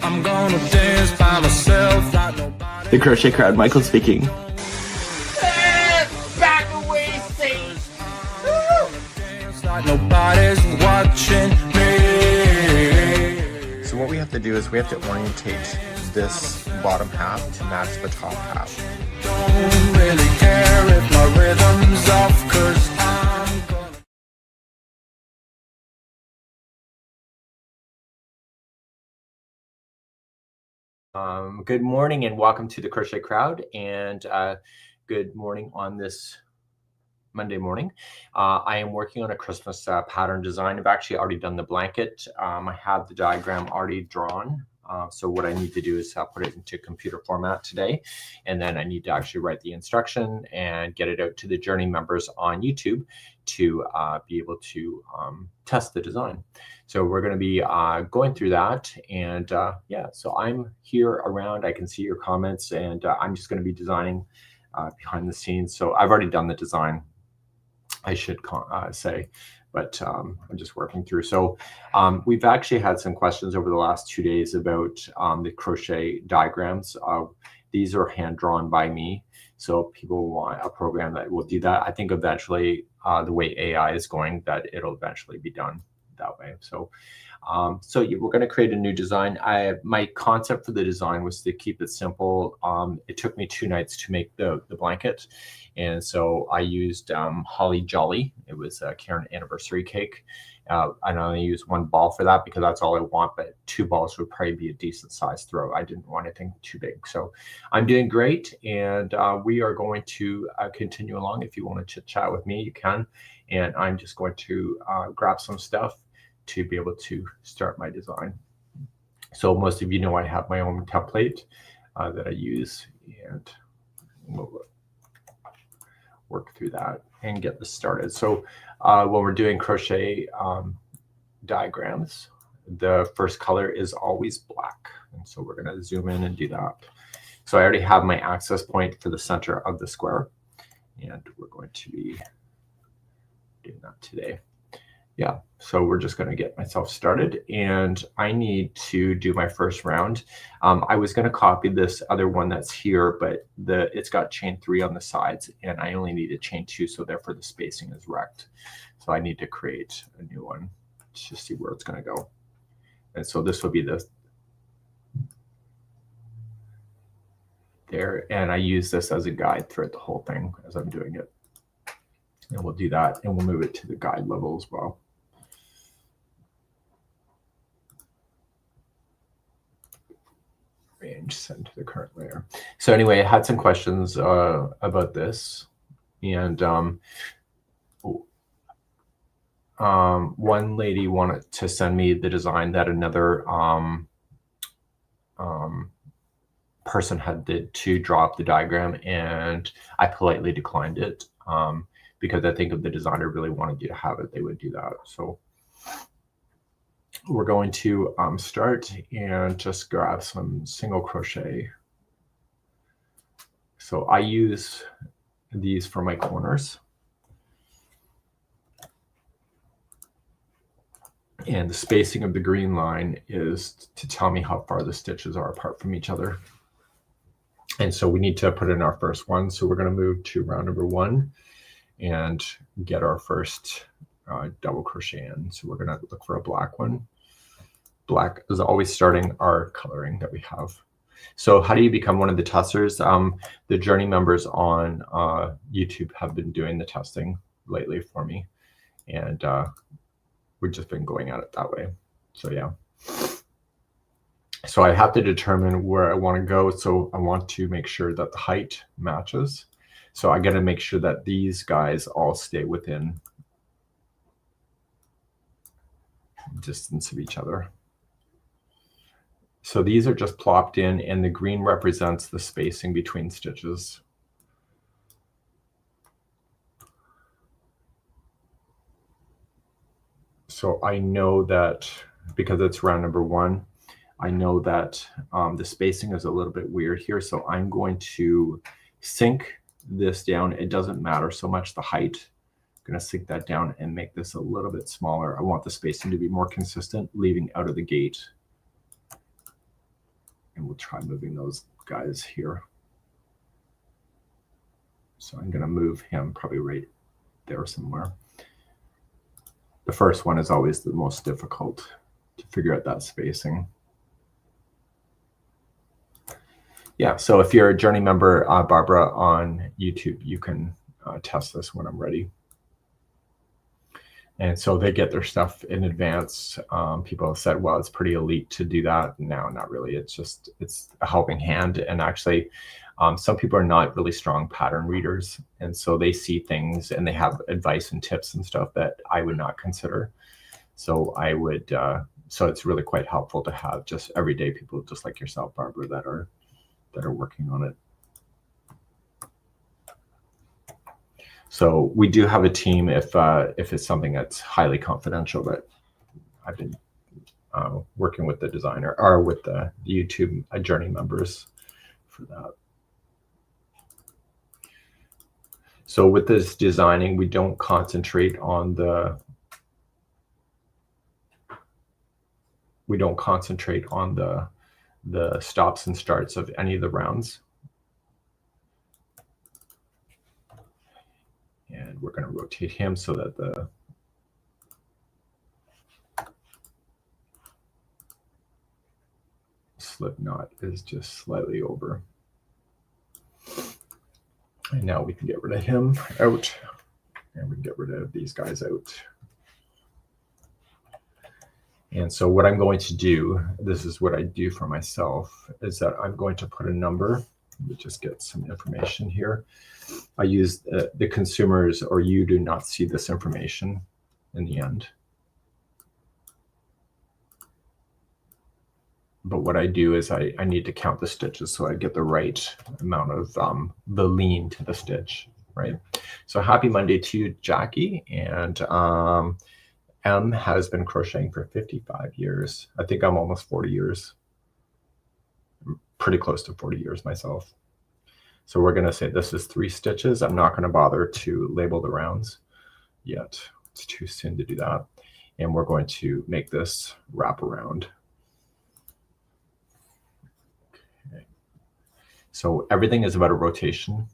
I'm gonna dance by myself like nobody. The Crochet Crowd, Michael speaking. Back away, Sage. Dance like nobody's watching me. So what we have to do is we have to orientate this bottom half to match the top half. Don't really care if my rhythm's off, 'cause I'm gonna. Good morning and welcome to the Crochet Crowd, and good morning on this Monday morning. I am working on a Christmas pattern design. I've actually already done the blanket. I have the diagram already drawn. So what I need to do is put it into computer format today, and then I need to actually write the instruction and get it out to the Journey members on YouTube to be able to test the design. So we're going to be going through that, and yeah, so I'm here around. I can see your comments, and I'm just going to be designing behind the scenes. So I've already done the design, I should say, but I'm just working through. So we've actually had some questions over the last 2 days about the crochet diagrams. These are hand drawn by me. So people want a program that will do that. I think eventually the way AI is going, that it'll eventually be done that way. So we're going to create a new design. My concept for the design was to keep it simple. It took me 2 nights to make the blanket. And so I used Holly Jolly. It was a Karen anniversary cake. I only used 1 ball for that because that's all I want, but 2 balls would probably be a decent size throw. I didn't want anything too big. So I'm doing great, and we are going to continue along. If you want to chit chat with me, you can. And I'm just going to grab some stuff to be able to start my design. So most of you know I have my own template that I use, and we'll work through that and get this started. So when we're doing crochet diagrams, the first color is always black. And so we're going to zoom in and do that. So I already have my access point for the center of the square, and we're going to be doing that today. Yeah, so we're just going to get myself started, and I need to do my first round. I was going to copy this other one that's here, but it's got chain 3 on the sides, and I only need a chain 2, so therefore the spacing is wrecked. So I need to create a new one to see where it's going to go. And so this will be there, and I use this as a guide throughout the whole thing as I'm doing it. And we'll do that, and we'll move it to the guide level as well. Range, send to the current layer. So anyway, I had some questions about this, and one lady wanted to send me the design that another person did to draw up the diagram, and I politely declined it because I think if the designer really wanted you to have it, they would do that. So we're going to start and just grab some single crochet. So I use these for my corners. And the spacing of the green line is to tell me how far the stitches are apart from each other. And so we need to put in our first one. So we're going to move to round number 1 and get our first double crochet in. So we're going to look for a black one. Black is always starting our coloring that we have. So how do you become one of the testers? The Journey members on YouTube have been doing the testing lately for me, and we've just been going at it that way. So yeah. So I have to determine where I want to go. So I want to make sure that the height matches. So I got to make sure that these guys all stay within distance of each other. So these are just plopped in, and the green represents the spacing between stitches. So I know that because it's round number 1, I know that the spacing is a little bit weird here. So I'm going to sink this down. It doesn't matter so much the height. I'm going to sink that down and make this a little bit smaller. I want the spacing to be more consistent, leaving out of the gate. And we'll try moving those guys here. So I'm going to move him probably right there somewhere. The first one is always the most difficult to figure out that spacing. Yeah, so if you're a Journey member, Barbara, on YouTube, you can test this when I'm ready. And so they get their stuff in advance. People have said, well, it's pretty elite to do that. No, not really. It's a helping hand. And actually, some people are not really strong pattern readers. And so they see things and they have advice and tips and stuff that I would not consider. So I would, so it's really quite helpful to have just everyday people just like yourself, Barbara, that are working on it. So we do have a team if it's something that's highly confidential, that I've been working with the designer or with the YouTube Journey members for that. So with this designing, we don't concentrate on the stops and starts of any of the rounds. And we're going to rotate him so that the slip knot is just slightly over. And now we can get rid of him out, and we can get rid of these guys out. And so what I'm going to do, this is what I do for myself, is that I'm going to put a number. Let me just get some information here. I use the consumers, or you do not see this information in the end. But what I do is I need to count the stitches so I get the right amount of the lean to the stitch, right? So happy Monday to you, Jackie. And M has been crocheting for 55 years. I think I'm almost 40 years. I'm pretty close to 40 years myself. So we're going to say this is 3 stitches. I'm not going to bother to label the rounds yet. It's too soon to do that. And we're going to make this wrap around. Okay. So everything is about a rotation.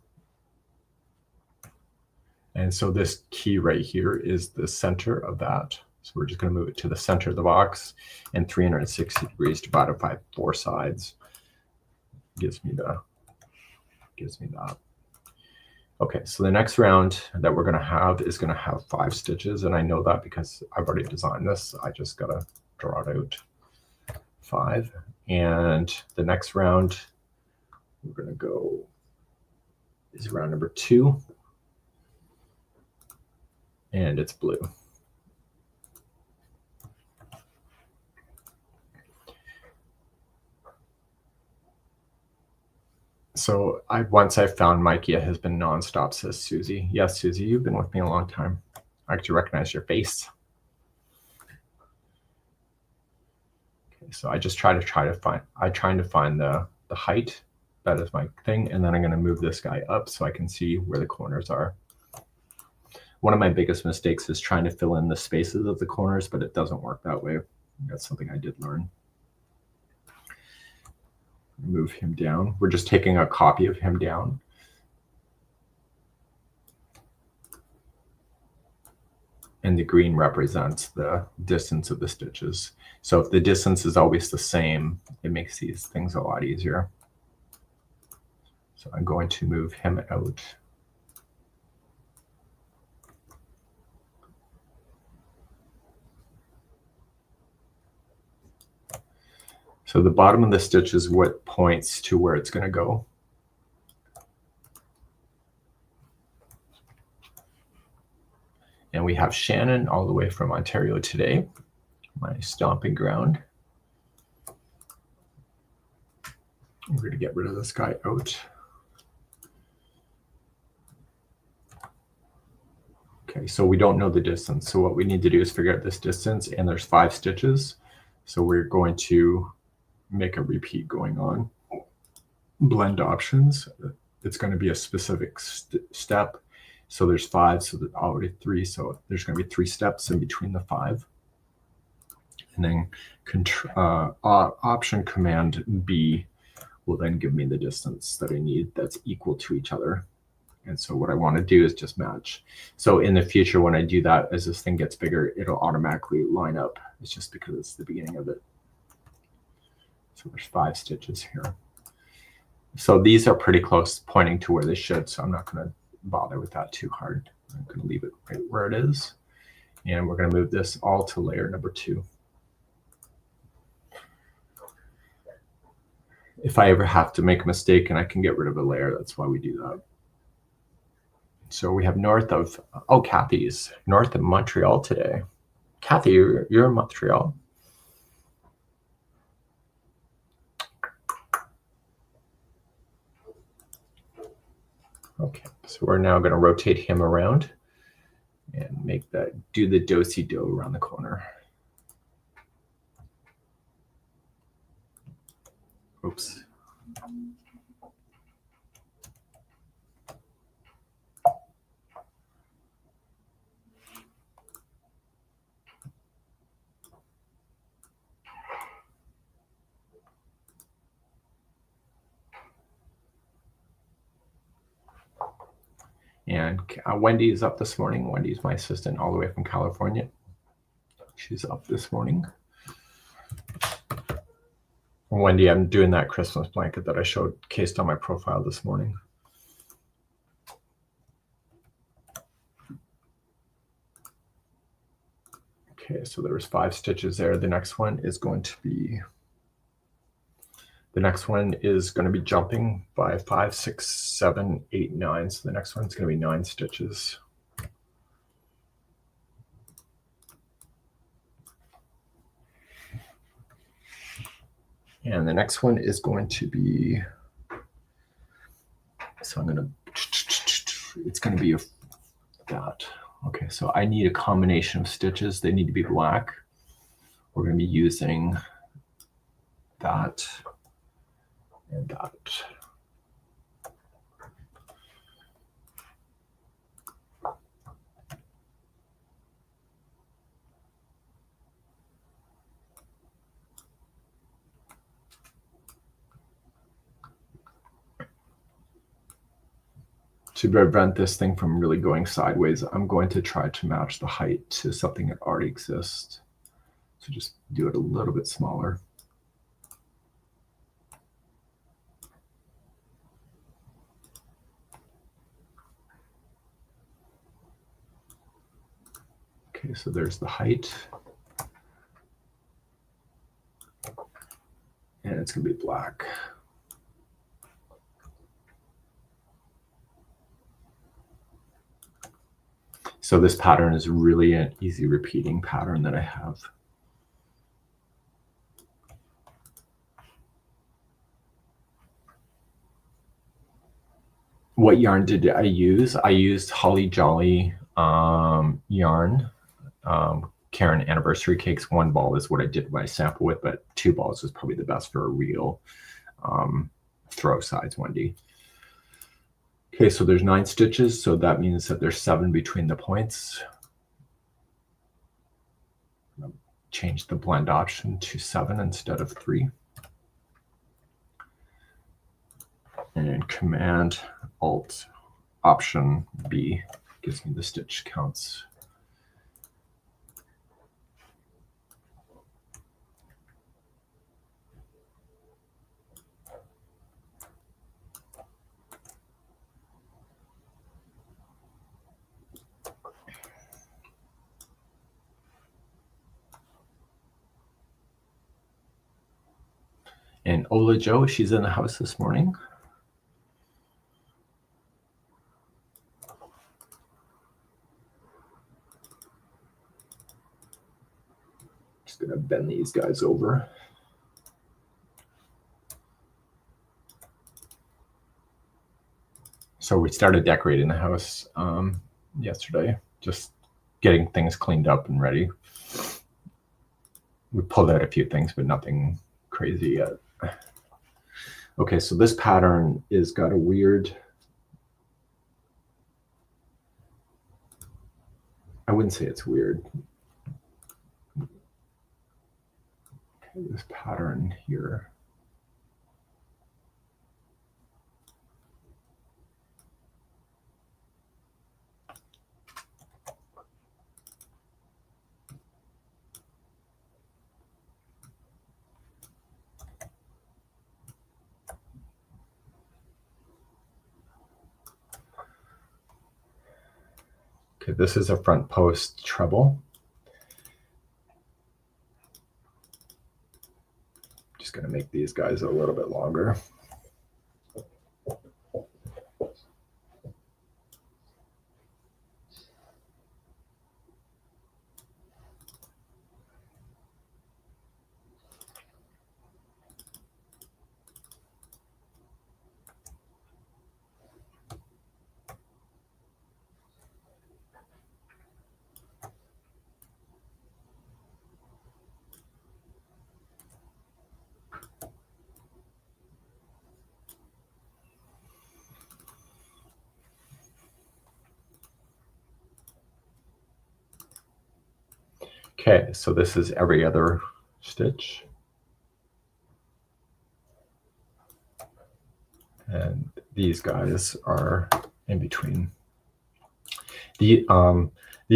And so this key right here is the center of that. So we're just going to move it to the center of the box, and 360 degrees divided by 4 sides gives me that. Okay, so the next round that we're going to have is going to have 5 stitches, and I know that because I've already designed this. I just got to draw it out. 5. And the next round we're going to go is round number 2. And it's blue. So once I found Mikey, it has been nonstop, says Susie. Yes, Susie, you've been with me a long time. I actually recognize your face. Okay, so I just trying to find the height. That is my thing. And then I'm going to move this guy up so I can see where the corners are. One of my biggest mistakes is trying to fill in the spaces of the corners, but it doesn't work that way. That's something I did learn. Move him down. We're just taking a copy of him down. And the green represents the distance of the stitches. So if the distance is always the same, it makes these things a lot easier. So I'm going to move him out. So the bottom of the stitch is what points to where it's going to go. And we have Shannon all the way from Ontario today, my stomping ground. We're going to get rid of this guy out. Okay, so we don't know the distance. So what we need to do is figure out this distance, and there's 5 stitches. So we're going to make a repeat going on. Blend options. It's going to be a specific step. So there's 5, so there's already 3. So there's going to be 3 steps in between the 5. And then option command B will then give me the distance that I need that's equal to each other. And so what I want to do is just match. So in the future, when I do that, as this thing gets bigger, it'll automatically line up. It's just because it's the beginning of it. So there's 5 stitches here. So these are pretty close, pointing to where they should. So I'm not going to bother with that too hard. I'm going to leave it right where it is. And we're going to move this all to layer number 2. If I ever have to make a mistake and I can get rid of a layer, that's why we do that. So we have north of, oh, Kathy's north of Montreal today. Kathy, you're in Montreal. Okay, so we're now going to rotate him around and make that, do the do-si-do around the corner. Oops. And Wendy is up this morning. Wendy's my assistant all the way from California. She's up this morning. Wendy, I'm doing that Christmas blanket that I showed cased on my profile this morning. Okay, so there's 5 stitches there. The next one is going to be jumping by 5, 6, 7, 8, 9. So the next one's going to be 9 stitches. And the next one is going to be, so I'm going to, it's going to be that. Okay, so I need a combination of stitches. They need to be black. We're going to be using that and that. To prevent this thing from really going sideways, I'm going to try to match the height to something that already exists. So just do it a little bit smaller. Okay, so there's the height. And it's going to be black. So this pattern is really an easy repeating pattern that I have. What yarn did I use? I used Holly Jolly yarn. Karen Anniversary Cakes. 1 ball is what I did my sample with, but 2 balls is probably the best for a real throw size Wendy. Okay, so there's 9 stitches, so that means that there's 7 between the points. Change the blend option to 7 instead of 3. And then Command Alt Option B gives me the stitch counts. And Ola Jo, she's in the house this morning. Just gonna bend these guys over. So we started decorating the house yesterday, just getting things cleaned up and ready. We pulled out a few things, but nothing crazy yet. Okay, so this pattern is got a weird, I wouldn't say it's weird. Okay, this pattern here Okay, this is a front post treble. Just going to make these guys a little bit longer. Okay, so this is every other stitch. And these guys are in between. These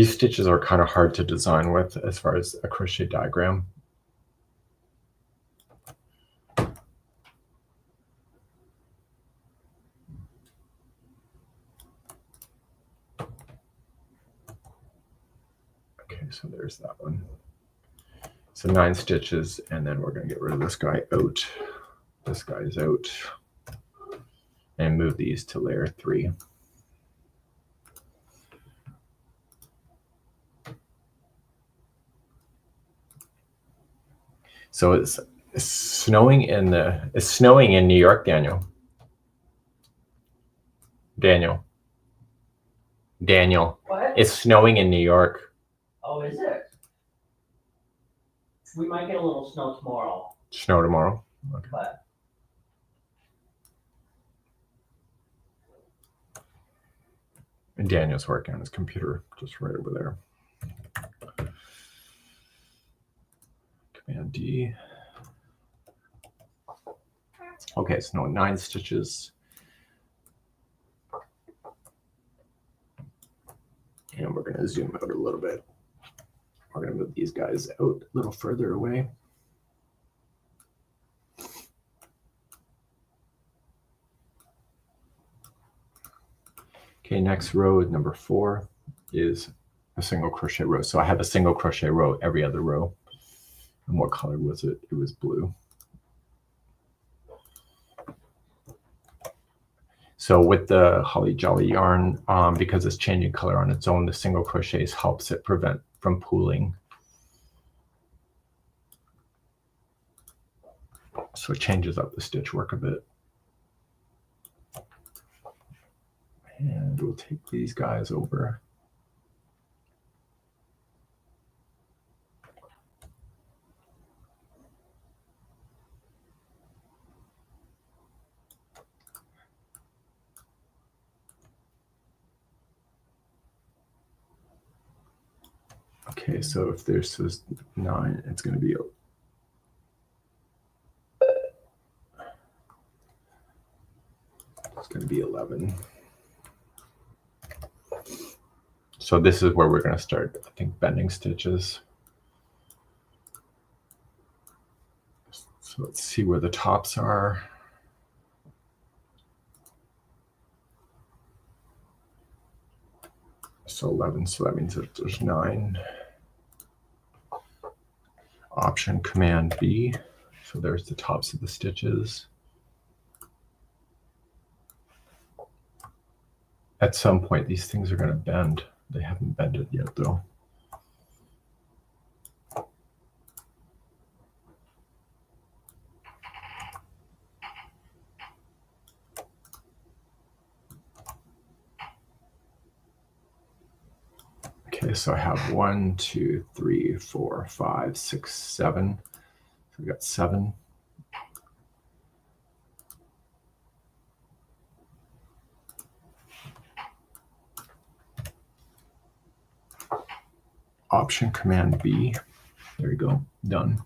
stitches are kind of hard to design with as far as a crochet diagram. Okay, so there's that one. So 9 stitches, and then we're going to get rid of this guy out. This guy is out. And move these to layer 3. So it's snowing in New York, Daniel. Daniel. What? It's snowing in New York. Oh, is it? We might get a little snow tomorrow, Snow tomorrow. Okay. but And Daniel's working on his computer just right over there. Command D. Okay, so 9 stitches. And we're going to zoom out a little bit. We're going to move these guys out a little further away. Okay, next row, number 4, is a single crochet row. So I have a single crochet row every other row. And what color was it? It was blue. So with the Holly Jolly yarn, because it's changing color on its own, the single crochets helps it prevent from pooling. So it changes up the stitch work a bit. And we'll take these guys over. Okay, so if this is 9, it's going to be 11. So this is where we're going to start, I think, bending stitches. So let's see where the tops are. So 11, so that means that there's 9. Option Command B. So there's the tops of the stitches. At some point, these things are going to bend. They haven't bended yet, though. Okay, so I have 1, 2, 3, 4, 5, 6, 7. So we got 7. Option Command B. There you go. Done.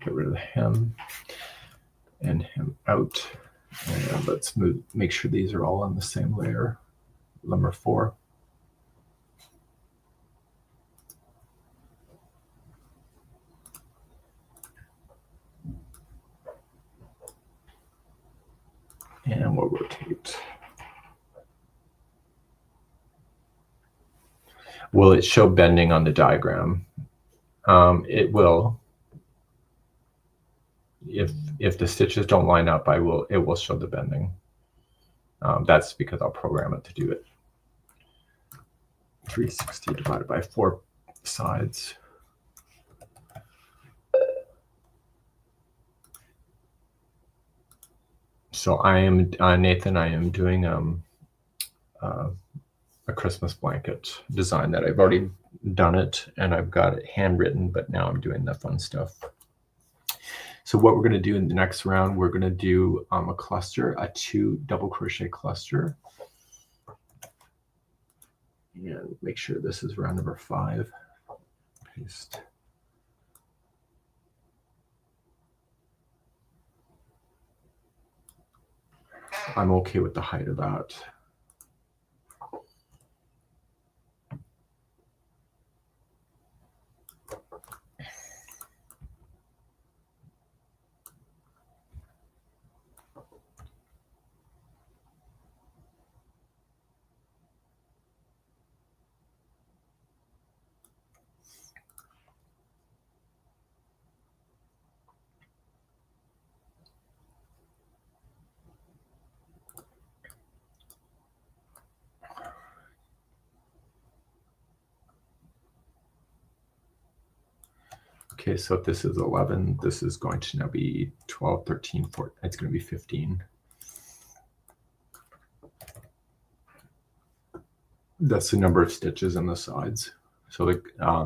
Get rid of the hem and hem out. And let's make sure these are all on the same layer. Number 4. And we'll rotate. Will it show bending on the diagram? It will. If the stitches don't line up, it will show the bending. That's because I'll program it to do it. 360 divided by 4 sides. So I am Nathan. I am doing a Christmas blanket design that I've already done it, and I've got it handwritten, but now I'm doing the fun stuff. So what we're going to do in the next round, we're going to do a cluster, a 2 double crochet cluster. And make sure this is round number 5. Paste. I'm okay with the height of that. Okay, so if this is 11, this is going to now be 12, 13, 14. It's going to be 15. That's the number of stitches in the sides. So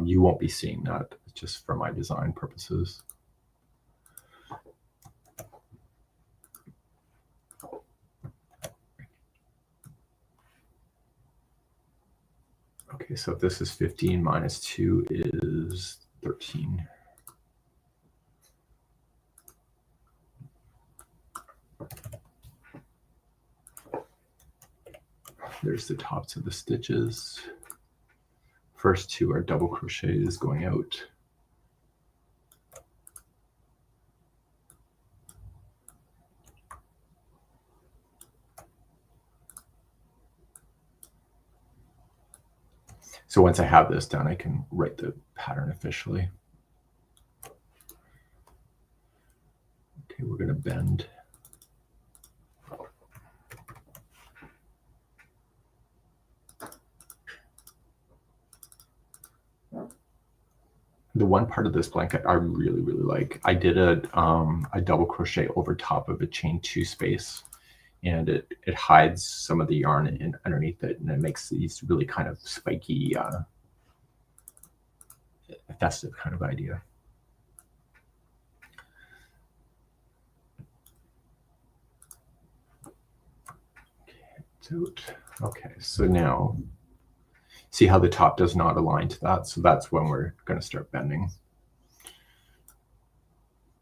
you won't be seeing that, just for my design purposes. Okay, so if this is 15 minus 2 is 13. There's the tops of the stitches. First 2 are double crochets going out. So once I have this done, I can write the pattern officially. Okay, we're going to bend. The one part of this blanket I really, really like, I did a double crochet over top of a chain 2 space, and it hides some of the yarn underneath it, and it makes these really kind of spiky, festive kind of idea. Okay, so now see how the top does not align to that? So that's when we're going to start bending.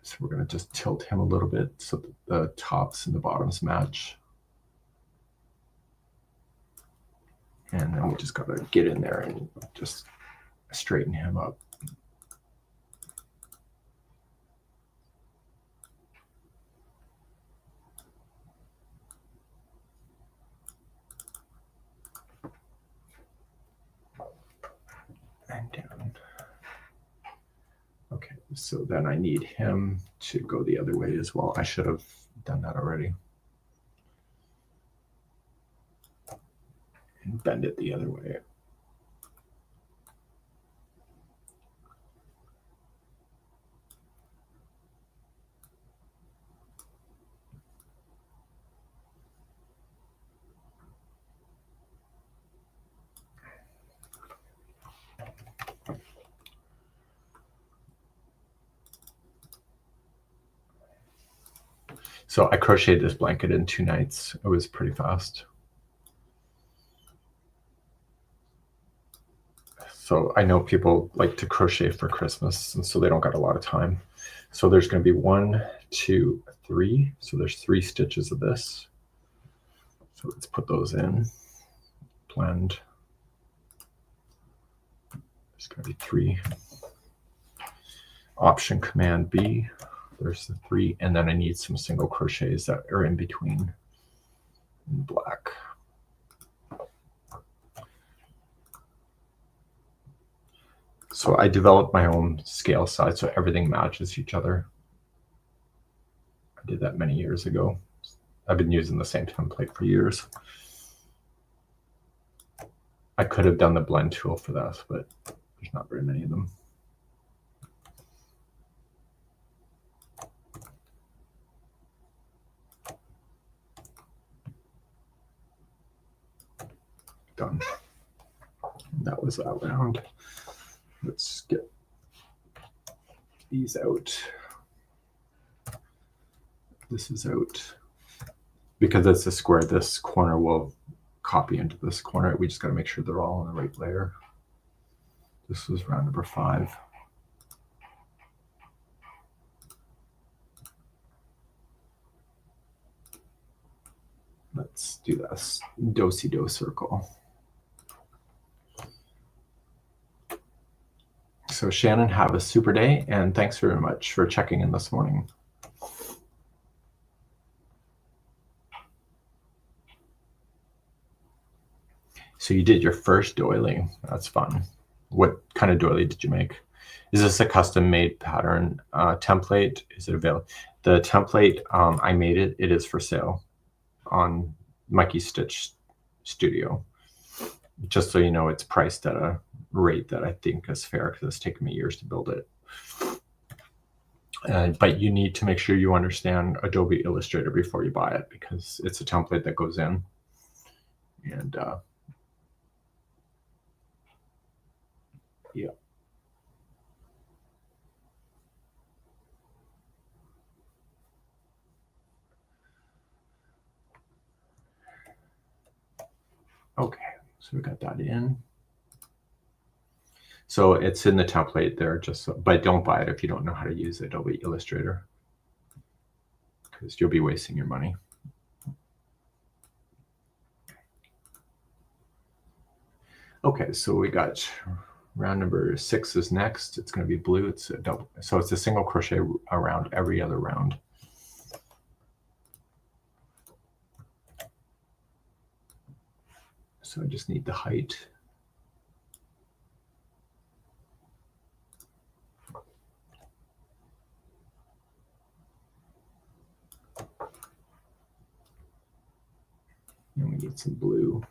So we're going to just tilt him a little bit so that the tops and the bottoms match. And then we just got to get in there and just straighten him up. And down. Okay, so then I need him to go the other way as well. I should have done that already. And bend it the other way. So I crocheted this blanket in 2 nights. It was pretty fast. So I know people like to crochet for Christmas, and so they don't got a lot of time. So there's going to be 1, 2, 3. So there's 3 stitches of this. So let's put those in. Blend. There's going to be 3. Option Command B. There's the 3, and then I need some single crochets that are in between in black. So I developed my own scale size so everything matches each other. I did that many years ago. I've been using the same template for years. I could have done the blend tool for this, but there's not very many of them. Done. That was that round. Let's get these out. This is out. Because it's a square, this corner will copy into this corner. We just got to make sure they're all on the right layer. This was round number 5. Let's do this do-si-do circle. So Shannon, have a super day, and thanks very much for checking in this morning. So you did your first doily. That's fun. What kind of doily did you make? Is this a custom-made pattern template? Is it available? The template, I made it. It is for sale on Mikey Stitch Studio. Just so you know, it's priced at a rate that I think is fair because it's taken me years to build it. But you need to make sure you understand Adobe Illustrator before you buy it because it's a template that goes in. And yeah. Okay, so we got that in. So it's in the template there, just so, but don't buy it if you don't know how to use Adobe Illustrator because you'll be wasting your money. Okay, so we got round number 6 is next. It's going to be blue. It's a double, so it's a single crochet around every other round. So I just need the height. And we need some blue.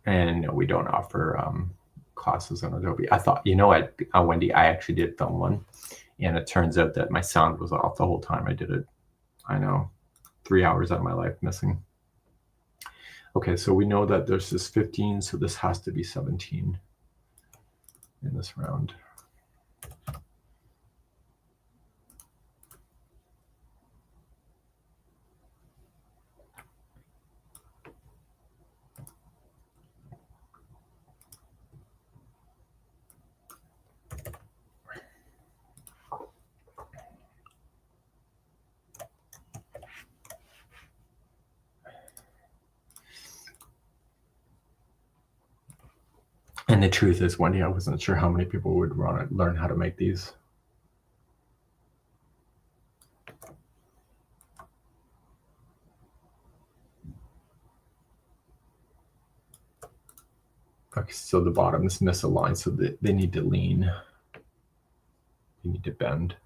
And no, we don't offer classes on Adobe. I thought, you know what, Wendy, I actually did film one, and it turns out that my sound was off the whole time I did it. I know, 3 hours out of my life missing. Okay, so we know that there's this 15, so this has to be 17 in this round. And the truth is, Wendy, I wasn't sure how many people would want to learn how to make these. Okay, so the bottom is misaligned, so they need to lean. You need to bend.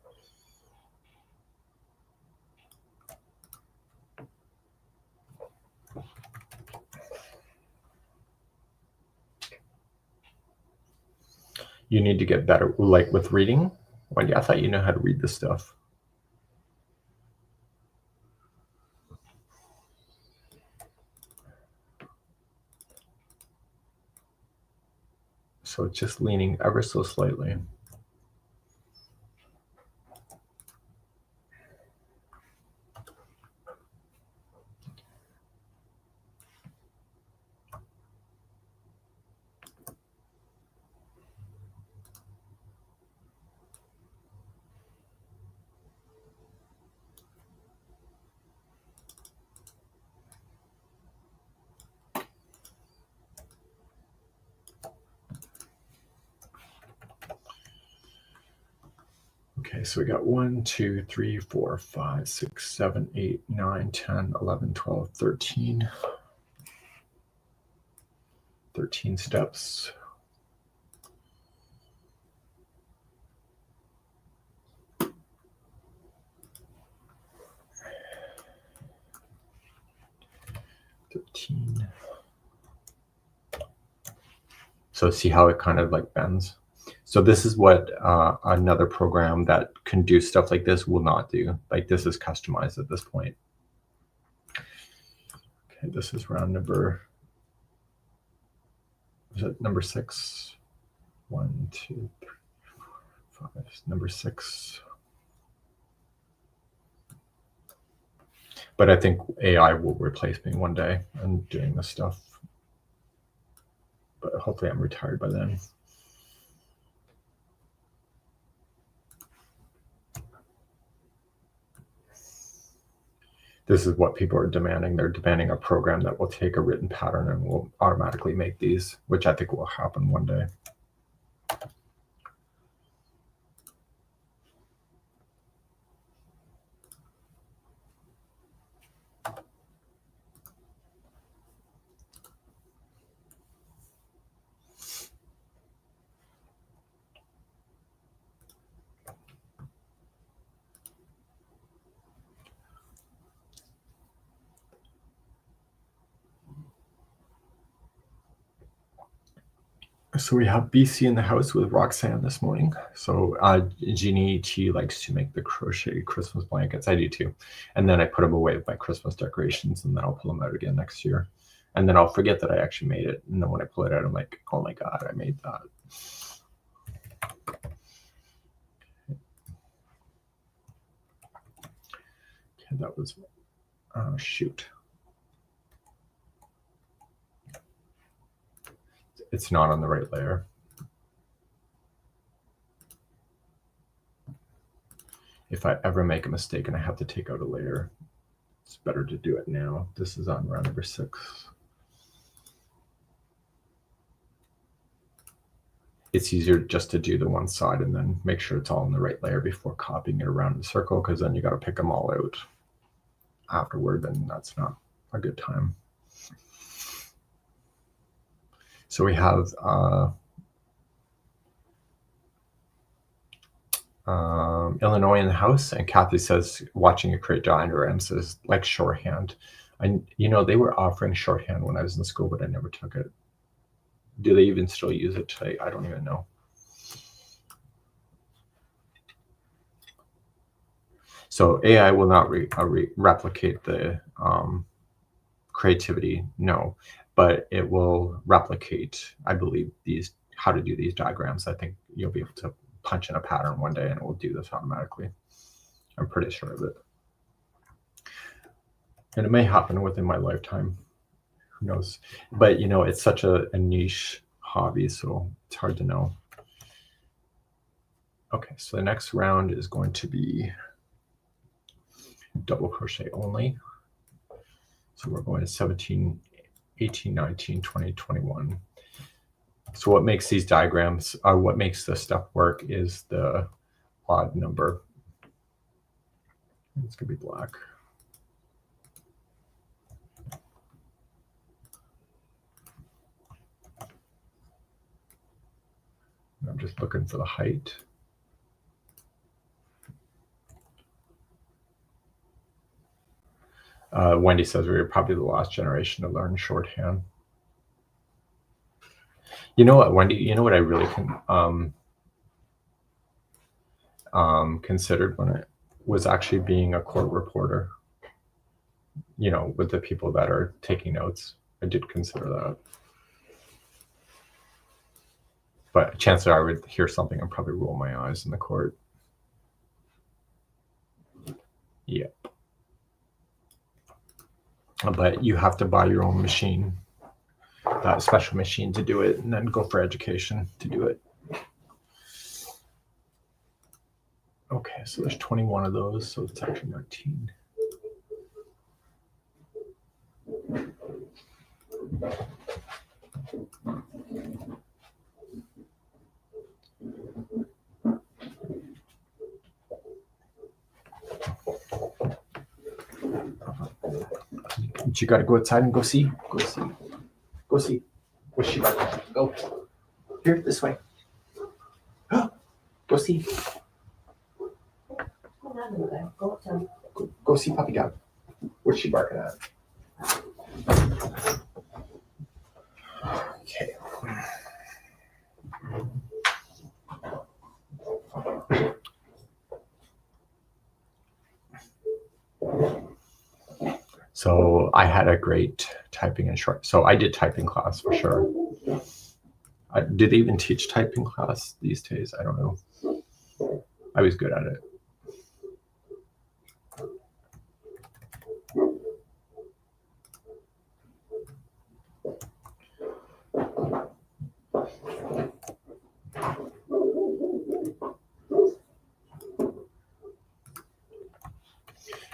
You need to get better, like with reading. Wendy, I thought you know how to read this stuff. So it's just leaning ever so slightly. Okay, so we got 1, 2, 3, 4, 5, 6, 7, 8, 9, 10, 11, 12, 13. 13 steps. So see how it kind of like bends. So this is what another program that can do stuff like this will not do. Like this is customized at this point. Okay, this is round number, is it number 6? 1, 2, 3, 4, 5, number 6. But I think AI will replace me one day and doing this stuff. But hopefully I'm retired by then. This is what people are demanding. They're demanding a program that will take a written pattern and will automatically make these, which I think will happen one day. So we have BC in the house with Roxanne this morning. So Jeannie, she likes to make the crochet Christmas blankets. I do too. And then I put them away with my Christmas decorations, and then I'll pull them out again next year. And then I'll forget that I actually made it. And then when I pull it out, I'm like, oh my God, I made that. Okay, that was, shoot. It's not on the right layer. If I ever make a mistake and I have to take out a layer, it's better to do it now. This is on round number 6. It's easier just to do the one side and then make sure it's all in the right layer before copying it around in the circle, because then you got to pick them all out afterward, and that's not a good time. So we have Illinois in the house, and Kathy says watching a create diagrams is like shorthand. They were offering shorthand when I was in school, but I never took it. Do they even still use it today? I don't even know. So AI will not replicate the creativity, no, but it will replicate, I believe, how to do these diagrams. I think you'll be able to punch in a pattern one day and it will do this automatically. I'm pretty sure of it. And it may happen within my lifetime. Who knows? But it's such a niche hobby, so it's hard to know. Okay, so the next round is going to be double crochet only. So we're going to 17, 18, 19, 20, 21. So what makes these diagrams, what makes this stuff work is the odd number. It's going to be black. I'm just looking for the height. Wendy says we were probably the last generation to learn shorthand. You know what, Wendy? You know what I really considered when I was actually being a court reporter. With the people that are taking notes, I did consider that. But chances are I would hear something and probably roll my eyes in the court. Yeah. But you have to buy your own machine, that special machine to do it, and then go for education to do it. Okay, so there's 21 of those, so it's actually 19. But you got to go outside and go see. Go see. Go see. What's she like? Go. Here, this way. Go see. Go see Puppy Dog. What's she barking at? Okay. So I had a great typing and short. So I did typing class for sure. Do they even teach typing class these days? I don't know. I was good at it.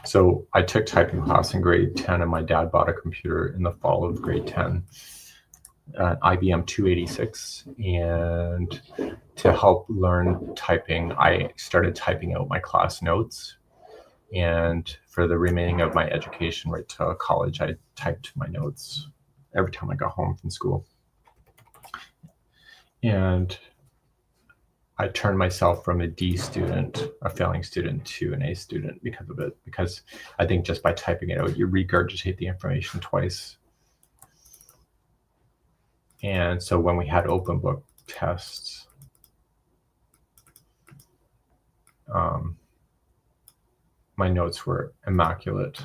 So I took typing class in grade 10 and my dad bought a computer in the fall of grade 10, an IBM 286. And to help learn typing, I started typing out my class notes. And for the remaining of my education right to college, I typed my notes every time I got home from school. And I turned myself from a D student, a failing student, to an A student because of it. Because I think just by typing it out, you regurgitate the information twice. And so when we had open book tests, my notes were immaculate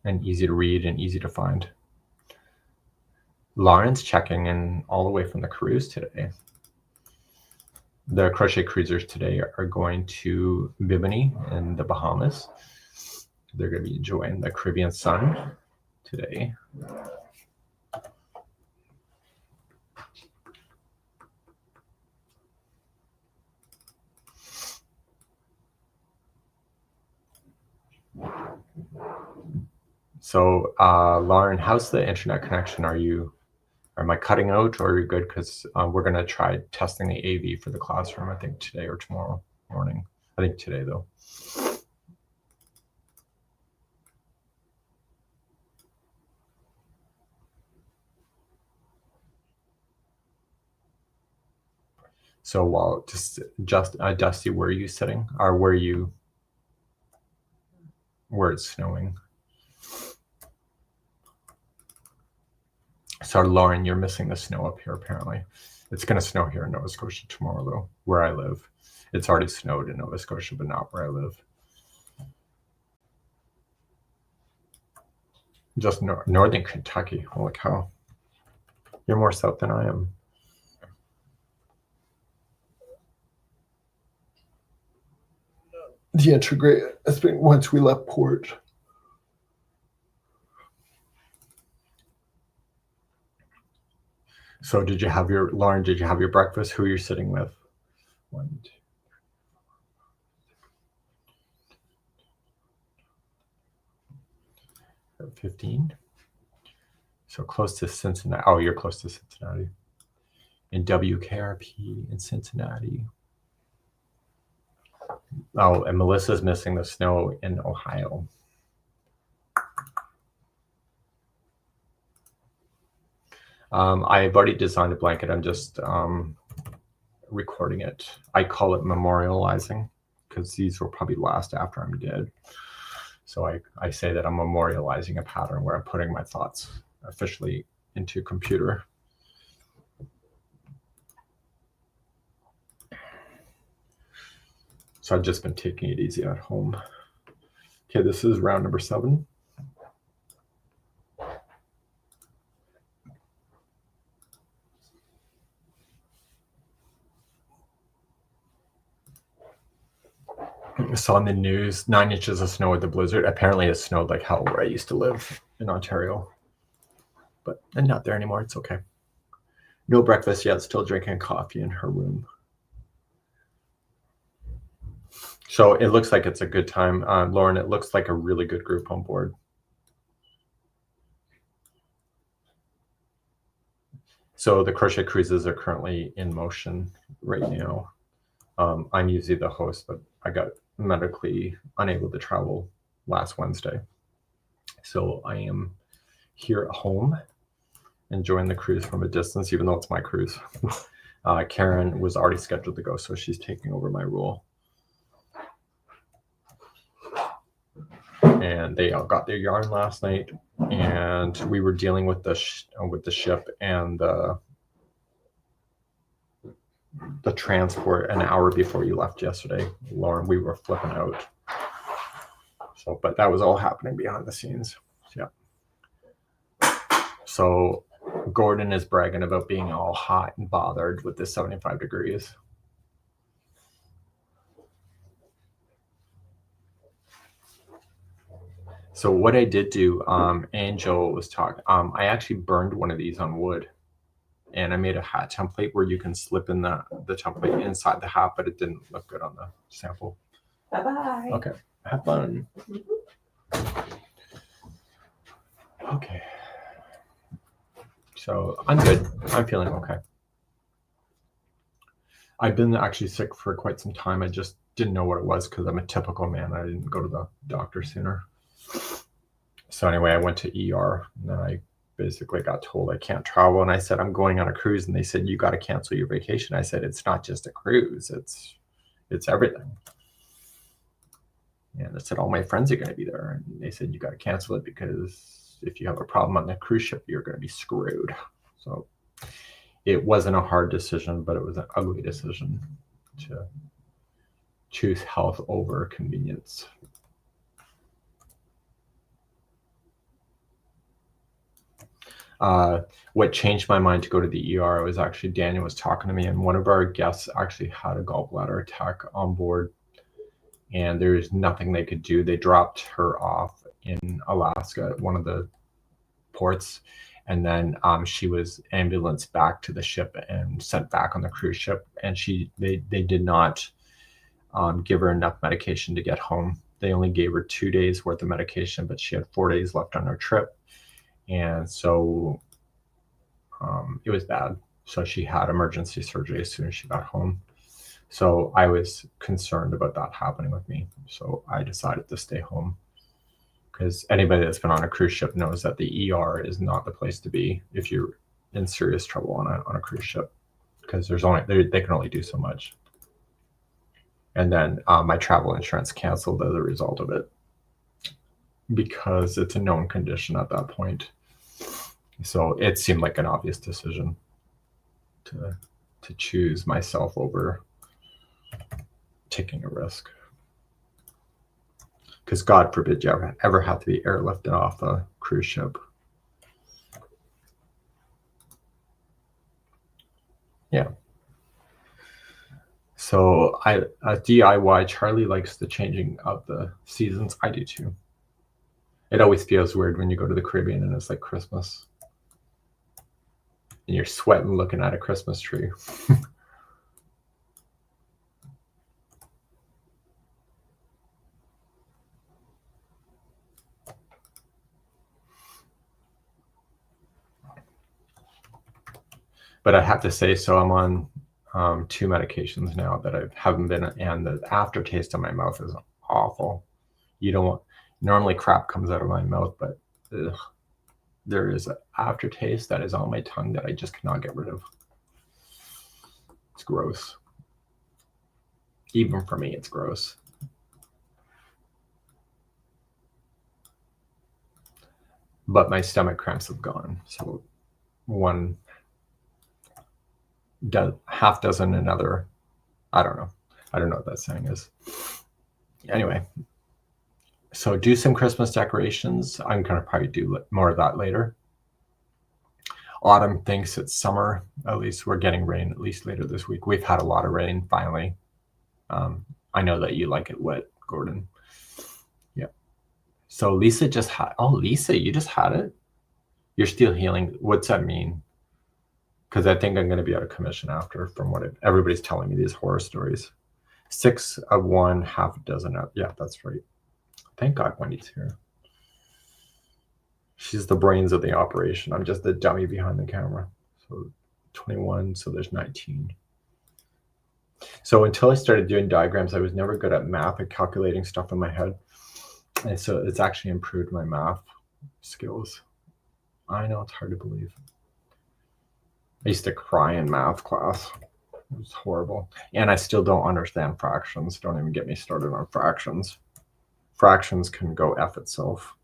and easy to read and easy to find. Lauren's checking in all the way from the cruise today. The crochet cruisers today are going to Bimini in the Bahamas. They're going to be enjoying the Caribbean sun today. So, Lauren, how's the internet connection? Am I cutting out, or are you good? Because we're going to try testing the AV for the classroom, I think today or tomorrow morning. I think today, though. So while Dusty, where are you sitting? Or where it's snowing? So Lauren, you're missing the snow up here, apparently. It's going to snow here in Nova Scotia tomorrow, though, where I live. It's already snowed in Nova Scotia, but not where I live. Just northern Kentucky. Holy cow. You're more south than I am. The integrate, once we left port. So Lauren, did you have your breakfast? Who are you sitting with? 1, 2, 15. So close to Cincinnati. Oh, you're close to Cincinnati. In WKRP in Cincinnati. Oh, and Melissa's missing the snow in Ohio. I've already designed a blanket. I'm just recording it. I call it memorializing because these will probably last after I'm dead. So I say that I'm memorializing a pattern where I'm putting my thoughts officially into a computer. So I've just been taking it easy at home. Okay, this is round number 7. I saw in the news 9 inches of snow with the blizzard. Apparently it snowed like hell where I used to live in Ontario. But I'm not there anymore. It's okay. No breakfast yet. Still drinking coffee in her room. So it looks like it's a good time. Lauren, it looks like a really good group on board. So the crochet cruises are currently in motion right now. I'm usually the host, but I got medically unable to travel last Wednesday. So I am here at home enjoying the cruise from a distance, even though it's my cruise. Karen was already scheduled to go, so she's taking over my role. And they all got their yarn last night, and we were dealing with the ship and the transport an hour before you left yesterday, Lauren. We were flipping out. So, but that was all happening behind the scenes. Yeah. So Gordon is bragging about being all hot and bothered with the 75 degrees. So what I did do, Angel was talking, I actually burned one of these on wood, and I made a hat template where you can slip in the template inside the hat, but it didn't look good on the sample. Bye-bye. Okay, have fun. Okay. So I'm good. I'm feeling okay. I've been actually sick for quite some time. I just didn't know what it was because I'm a typical man. I didn't go to the doctor sooner. So anyway, I went to ER, and then I basically got told I can't travel. And I said, I'm going on a cruise. And they said, you got to cancel your vacation. I said, it's not just a cruise. It's everything. And I said, all my friends are going to be there. And they said, you got to cancel it because if you have a problem on the cruise ship, you're going to be screwed. So it wasn't a hard decision, but it was an ugly decision to choose health over convenience. What changed my mind to go to the ER was actually Daniel was talking to me, and one of our guests actually had a gallbladder attack on board, and there's nothing they could do. They dropped her off in Alaska at one of the ports, and then she was ambulanced back to the ship and sent back on the cruise ship, and they did not give her enough medication to get home. They only gave her 2 days worth of medication, but she had 4 days left on her trip. And so it was bad. So she had emergency surgery as soon as she got home. So I was concerned about that happening with me. So I decided to stay home, because anybody that's been on a cruise ship knows that the ER is not the place to be if you're in serious trouble on a cruise ship, because they can only do so much. And then my travel insurance canceled as a result of it, because it's a known condition at that point. So it seemed like an obvious decision to choose myself over taking a risk. Because God forbid you ever have to be airlifted off a cruise ship. Yeah. So DIY, Charlie likes the changing of the seasons. I do too. It always feels weird when you go to the Caribbean and it's like Christmas. And you're sweating looking at a Christmas tree. But I have to say, so I'm on 2 medications now that I haven't been, and the aftertaste in my mouth is awful. You don't want, normally crap comes out of my mouth, but ugh, there is an aftertaste that is on my tongue that I just cannot get rid of. It's gross. Even for me, it's gross. But my stomach cramps have gone. So one half dozen another. I don't know what that saying is. Anyway, so do some Christmas decorations. I'm going to probably do more of that later. Autumn thinks it's summer. At least we're getting rain, at least later this week. We've had a lot of rain finally. I know that you like it wet, Gordon. Yeah. So Lisa just had, Lisa, you just had it? You're still healing. What's that mean? Because I think I'm going to be out of commission after, from what everybody's telling me, these horror stories. 6 of one, half a dozen of, yeah, that's right. Thank God Wendy's here. She's the brains of the operation. I'm just the dummy behind the camera. So 21, so there's 19. So until I started doing diagrams, I was never good at math and calculating stuff in my head. And so it's actually improved my math skills. I know it's hard to believe. I used to cry in math class. It was horrible. And I still don't understand fractions. Don't even get me started on fractions. Fractions can go F itself.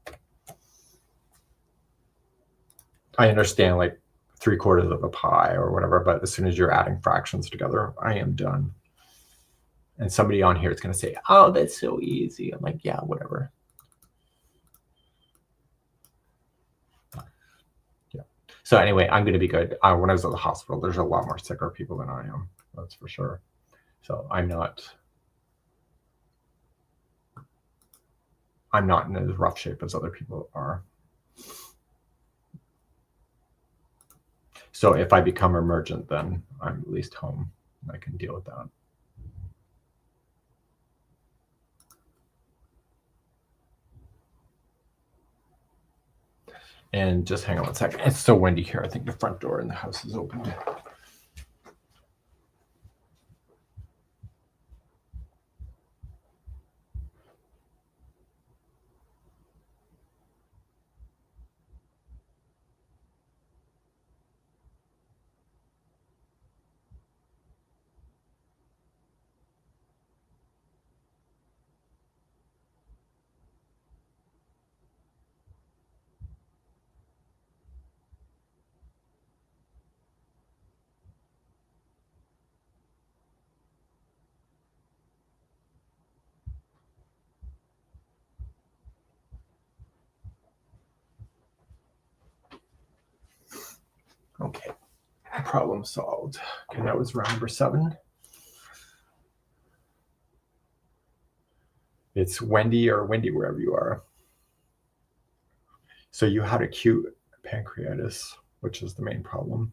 I understand like 3/4 of a pie or whatever, but as soon as you're adding fractions together, I am done. And somebody on here is going to say, oh, that's so easy. I'm like, yeah, whatever. Yeah. So anyway, I'm going to be good. When I was at the hospital, there's a lot more sicker people than I am. That's for sure. So I'm not in as rough shape as other people are. So if I become emergent, then I'm at least home. I can deal with that. And just hang on one second. It's so windy here. I think the front door in the house is opened. Okay, problem solved. Okay, that was round number 7. It's windy or windy wherever you are. So you had acute pancreatitis, which is the main problem.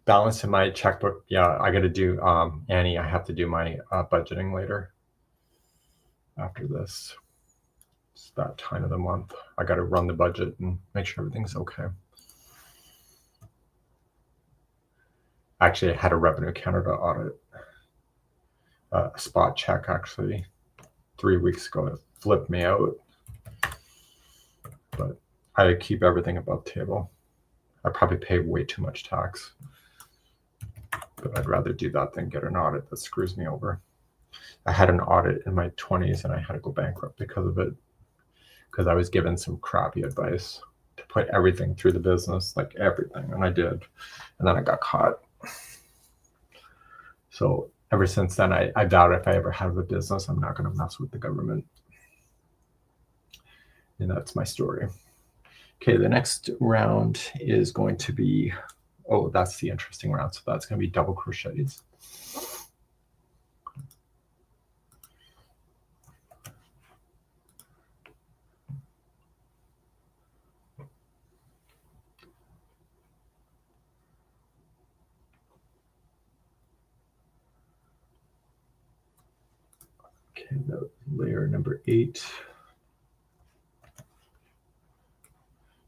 Balance in my checkbook. Yeah, I got to do, Annie, I have to do my budgeting later after this. It's that time of the month. I got to run the budget and make sure everything's okay. Actually, I had a Revenue Canada audit, a spot check actually 3 weeks ago. It flipped me out, but I keep everything above table. I probably pay way too much tax, but I'd rather do that than get an audit that screws me over. I had an audit in my 20s and I had to go bankrupt because of it, because I was given some crappy advice to put everything through the business, like everything, and I did, and then I got caught. So ever since then, I vowed if I ever have a business, I'm not going to mess with the government. And that's my story. Okay, the next round is going to be, oh, that's the interesting round. So that's going to be double crochets. Okay, that layer number 8.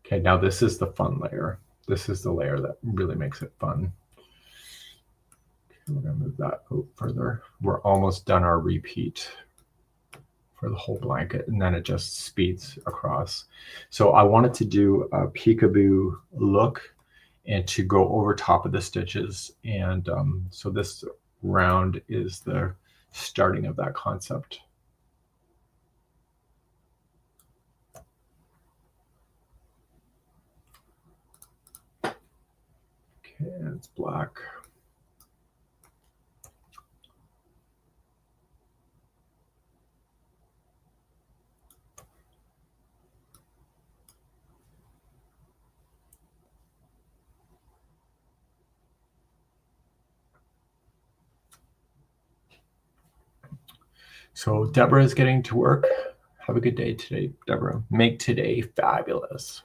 Okay, now this is the fun layer. This is the layer that really makes it fun. Okay, we're going to move that out further. We're almost done our repeat for the whole blanket, and then it just speeds across. So I wanted to do a peekaboo look and to go over top of the stitches. And so this round is the starting of that concept. Okay, and it's black. So Deborah is getting to work. Have a good day today, Deborah. Make today fabulous.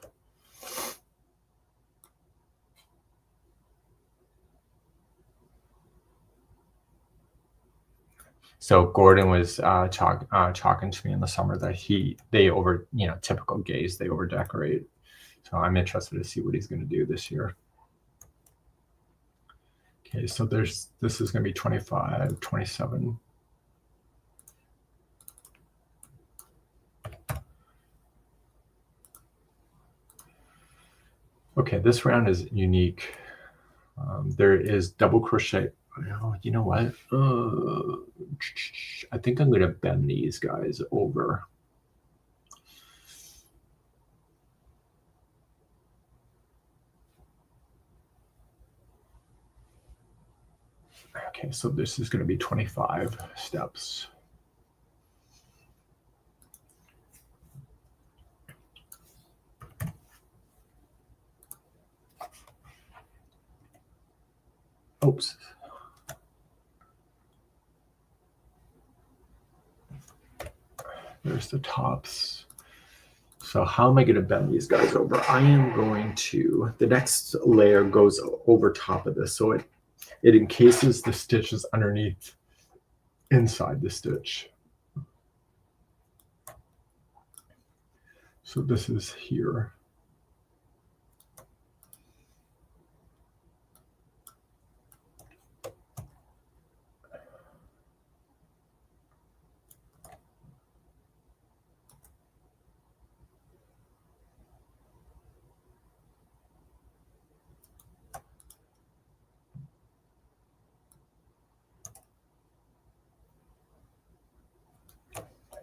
So Gordon was talking to me in the summer that they over, typical gays, they over decorate. So I'm interested to see what he's going to do this year. Okay, so this is going to be 25, 27. Okay, this round is unique. There is double crochet. Oh, you know what? I think I'm going to bend these guys over. Okay, so this is going to be 25 steps. Oops. There's the tops. So how am I going to bend these guys over? I am going to, the next layer goes over top of this. So it encases the stitches underneath inside the stitch. So this is here.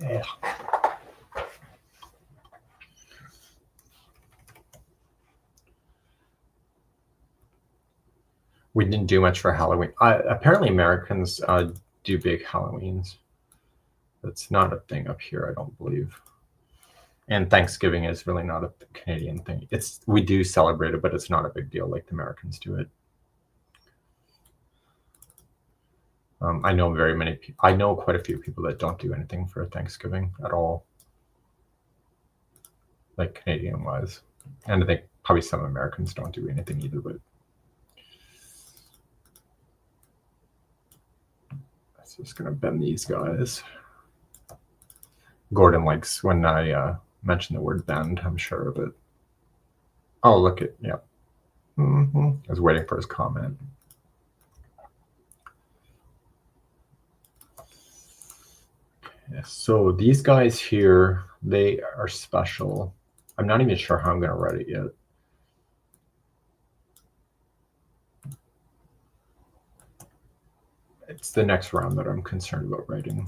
Yeah. We didn't do much for Halloween. Apparently Americans do big Halloweens. That's not a thing up here, I don't believe. And Thanksgiving is really not a Canadian thing. We do celebrate it, but it's not a big deal like the Americans do it. I know I know quite a few people that don't do anything for Thanksgiving at all, like Canadian wise. And I think probably some Americans don't do anything either, but I'm just gonna bend these guys. Gordon likes when I mention the word bend, I'm sure of it. Oh, look at, yeah. I was waiting for his comment. Yeah, so these guys here, they are special. I'm not even sure how I'm going to write it yet. It's the next round that I'm concerned about writing.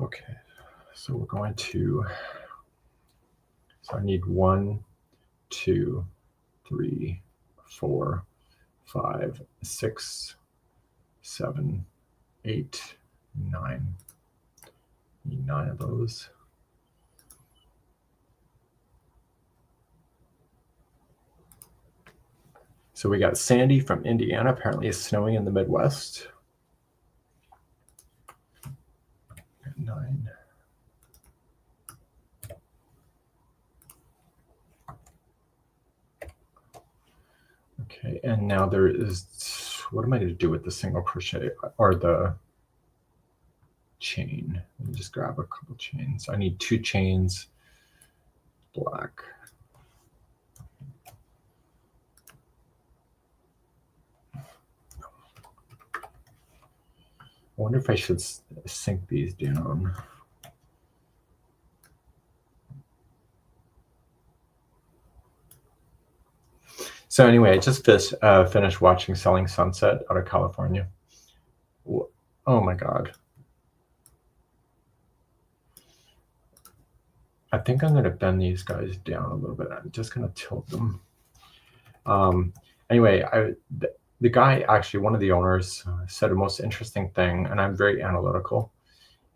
Okay, so we're going to, so I need 1, 2, 3, 4, 5, 6, 7, 8, 9. Need 9 of those. So we got Sandy from Indiana. Apparently it's snowing in the Midwest. 9. Okay, and now there is, what am I going to do with the single crochet or the chain? Let me just grab a couple chains. I need 2 chains, black. I wonder if I should sink these down. So anyway, I just finished watching Selling Sunset out of California. Oh my God. I think I'm going to bend these guys down a little bit. I'm just going to tilt them. Anyway, the guy, actually, one of the owners said a most interesting thing, and I'm very analytical.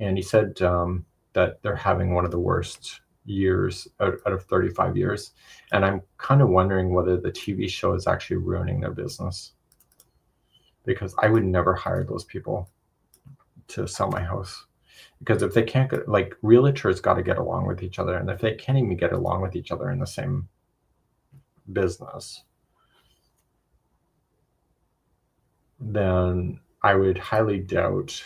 And he said that they're having one of the worst years out of 35 years. And I'm kind of wondering whether the TV show is actually ruining their business. Because I would never hire those people to sell my house. Because if they can't get, like, realtors got to get along with each other. And if they can't even get along with each other in the same business, then I would highly doubt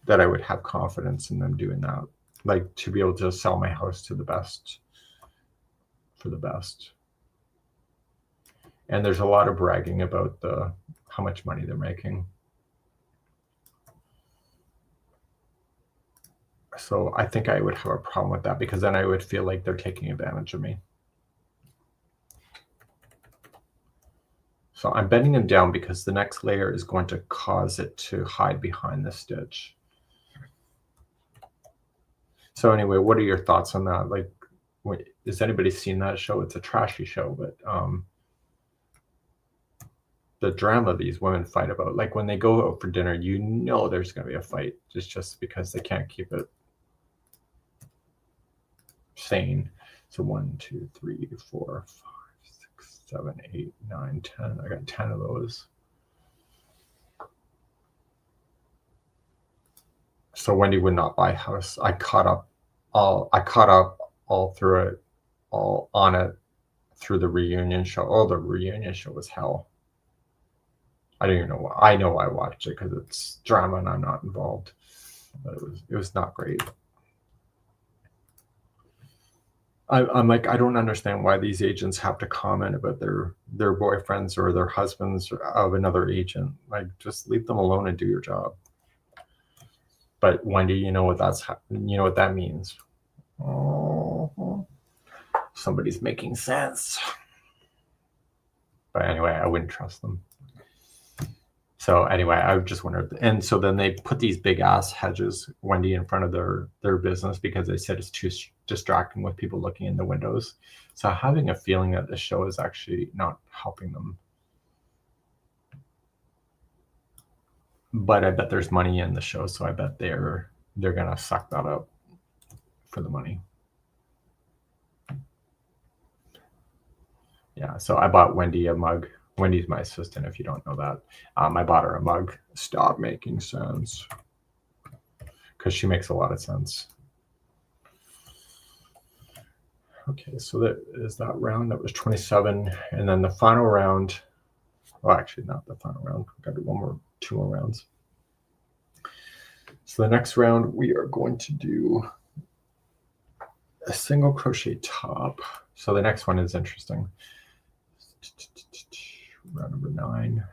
that I would have confidence in them doing that. like to be able to sell my house to the best, for the best. And there's a lot of bragging about how much money they're making. So I think I would have a problem with that, because then I would feel like they're taking advantage of me. So I'm bending them down because the next layer is going to cause it to hide behind the stitch. So anyway, what are your thoughts on that? Like, has anybody seen that show? It's a trashy show, but the drama these women fight about, like when they go out for dinner, you know there's going to be a fight just because they can't keep it sane. So 1, 2, 3, 4, 5, 6, 7, 8, 9, 10. I got 10 of those. So Wendy would not buy a house. I caught up all through it, all on it through the reunion show. Oh, the reunion show was hell. I don't even know why. I know I watched it because it's drama and I'm not involved. But it was not great. I'm like, I don't understand why these agents have to comment about their boyfriends or their husbands of another agent. Like, just leave them alone and do your job. But Wendy, you know what that means. Oh, somebody's making sense. But anyway, I wouldn't trust them. So anyway, I just wondered. And so then they put these big ass hedges, Wendy, in front of their business because they said it's too distracting with people looking in the windows. So having a feeling that the show is actually not helping them. But I bet there's money in the show, so I bet they're gonna suck that up for the money. Yeah, so I bought Wendy a mug. Wendy's my assistant, if you don't know that. I bought her a mug. Stop making sense. Because she makes a lot of sense. Okay, so that is that round. That was 27. And then the final round, well, actually not the final round. We've got to do 2 more rounds. So the next round, we are going to do a single crochet top. So the next one is interesting. Round number 9.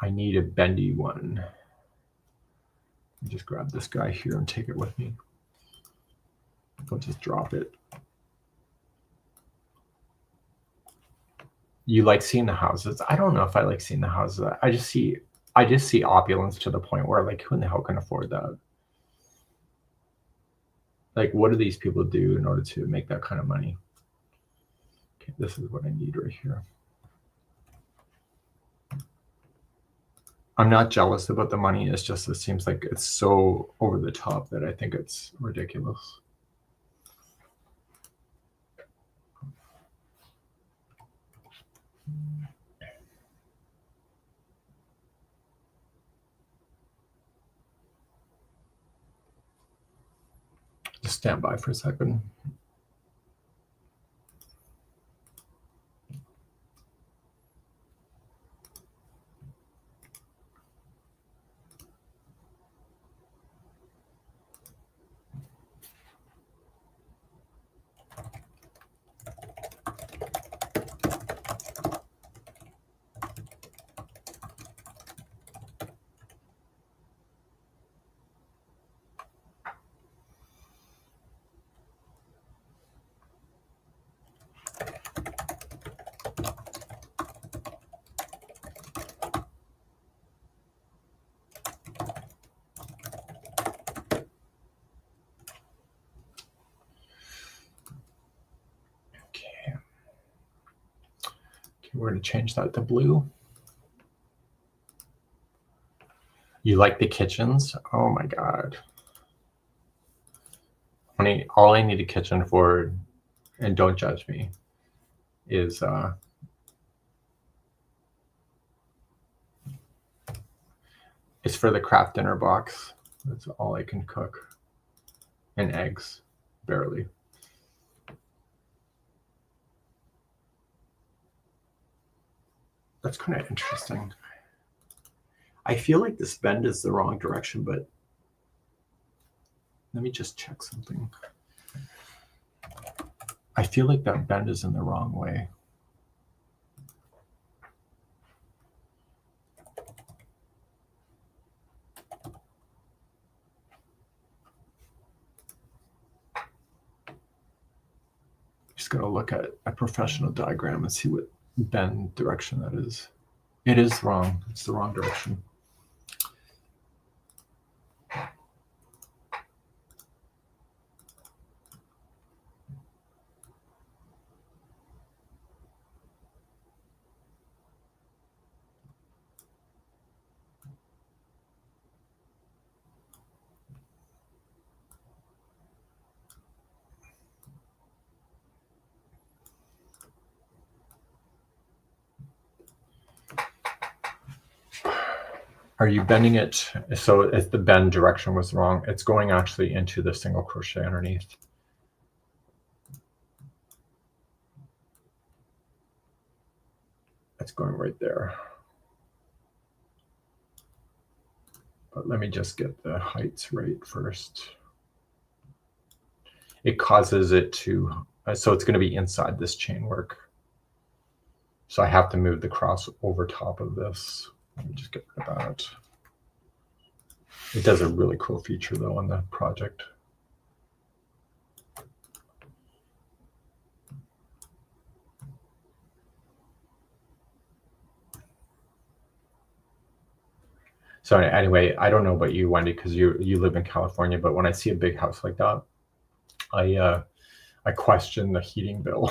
I need a bendy one. Just grab this guy here and take it with me. I'll just drop it. You like seeing the houses? I don't know if I like seeing the houses. I just see opulence to the point where, like, who in the hell can afford that? Like, what do these people do in order to make that kind of money? Okay, this is what I need right here. I'm not jealous about the money. It's just, it seems like it's so over the top that I think it's ridiculous. Just stand by for a second. We're going to change that to blue. You like the kitchens? Oh my God. Honey, all I need a kitchen for, and don't judge me, is it's for the craft dinner box. That's all I can cook. And eggs, barely. That's kind of interesting. I feel like this bend is the wrong direction, but Let me just check something. I feel like that bend is in the wrong way. Just gotta look at a professional diagram and see what bend direction that is. It is wrong. It's the wrong direction. Are you bending it? So if the bend direction was wrong, it's going actually into the single crochet underneath. It's going right there. But let me just get the heights right first. It causes it to, so it's going to be inside this chain work. So I have to move the cross over top of this. Let me just get rid of that. It does a really cool feature though on the project. So anyway, I don't know about you, Wendy, because you live in California, but when I see a big house like that, I question the heating bill.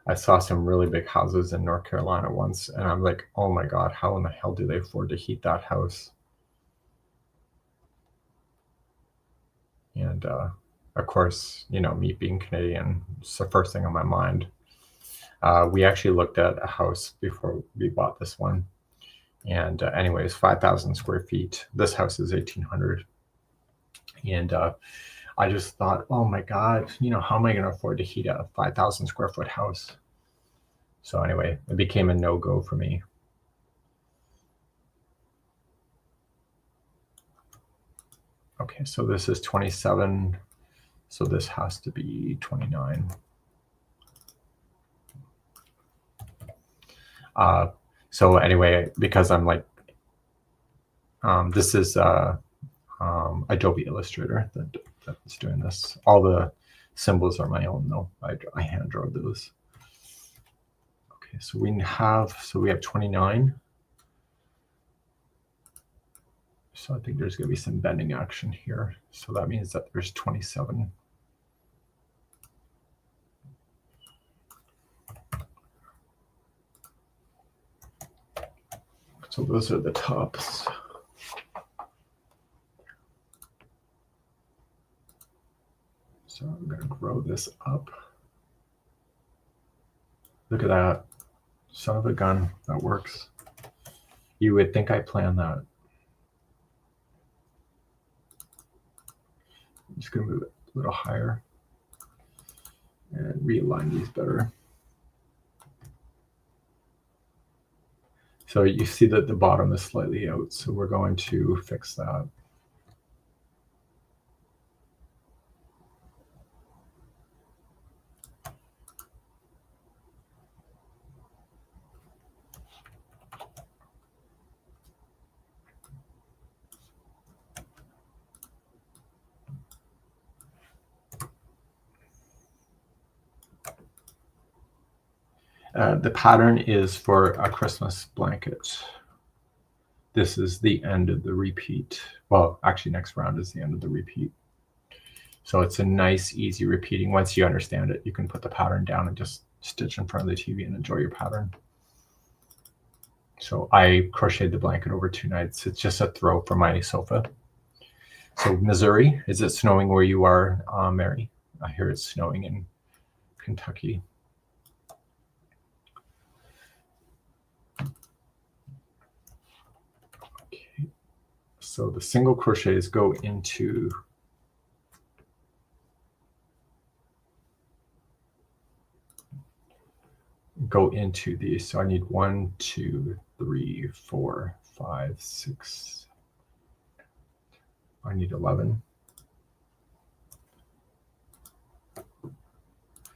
I saw some really big houses in North Carolina once, and I'm like, oh my God, how in the hell do they afford to heat that house? And of course, you know, me being Canadian, it's the first thing on my mind. We actually looked at a house before we bought this one. And anyways, 5,000 square feet. This house is 1,800. And I just thought, oh my God, you know, how am I going to afford to heat a 5,000 square foot house? So anyway, it became a no-go for me. Okay, so this is 27. So this has to be 29. So anyway, because I'm like, this is Adobe Illustrator that's doing this. All the symbols are my own though. I hand draw those. Okay, so we have 29. So I think there's going to be some bending action here. So that means that there's 27. So those are the tops. So I'm going to grow this up. Look at that. Son of a gun. That works. You would think I planned that. I'm just going to move it a little higher and realign these better. So you see that the bottom is slightly out, so we're going to fix that. The pattern is for a Christmas blanket. This is the end of the repeat. Well, actually next round is the end of the repeat. So it's a nice, easy repeating. Once you understand it, you can put the pattern down and just stitch in front of the TV and enjoy your pattern. So I crocheted the blanket over 2 nights. It's just a throw for my sofa. So Missouri, is it snowing where you are, Mary? I hear it's snowing in Kentucky. Okay. So the single crochets go into these. So I need 1, 2, 3, 4, 5, 6. I need 11.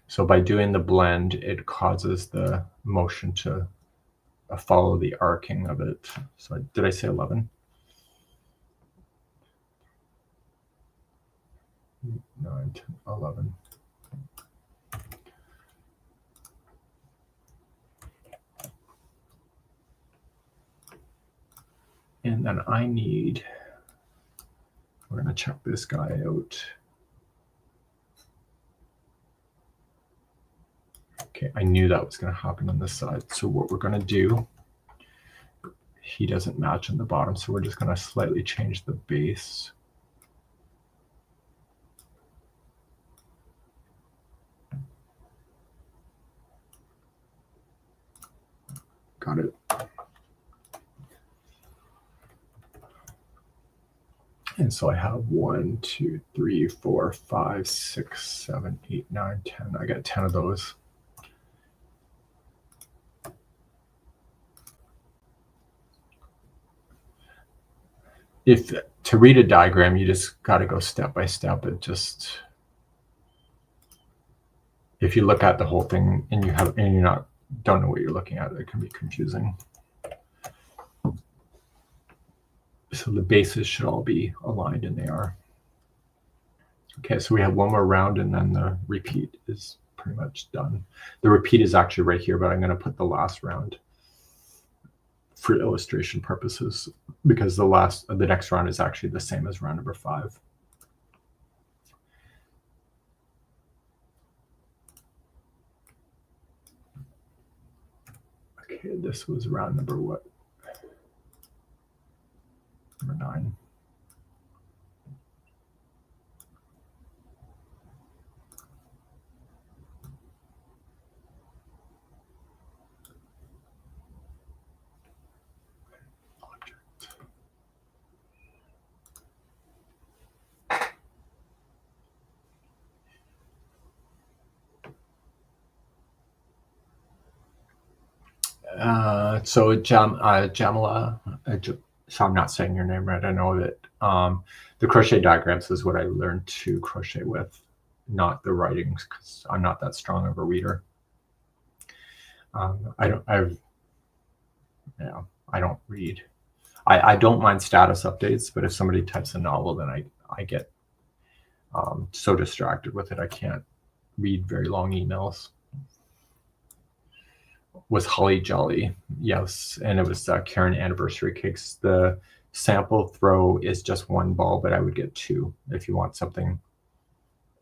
So by doing the blend, it causes the motion to follow the arcing of it. So did I say 11? 9, 10, 11. And then I need, we're going to check this guy out. Okay, I knew that was going to happen on this side. So what we're going to do, he doesn't match on the bottom, so we're just going to slightly change the base. Got it. And so I have 1, 2, 3, 4, 5, 6, 7, 8, 9, 10. I got 10 of those. If to read a diagram, you just got to go step by step. It just, if you look at the whole thing and you're don't know what you're looking at, it can be confusing. So the bases should all be aligned, and they are. Okay, so we have one more round, and then the repeat is pretty much done. The repeat is actually right here, but I'm going to put the last round for illustration purposes, because the next round is actually the same as round number 5. Okay, this was round number what? Number 9. So Jamila, so I'm not saying your name right. I know that the crochet diagrams is what I learned to crochet with, not the writings, because I'm not that strong of a reader. I don't read. I don't mind status updates, but if somebody types a novel, then I get so distracted with it I can't read very long emails. Was Holly Jolly? Yes, and it was Karen Anniversary Cakes. The sample throw is just 1 ball, but I would get 2 if you want something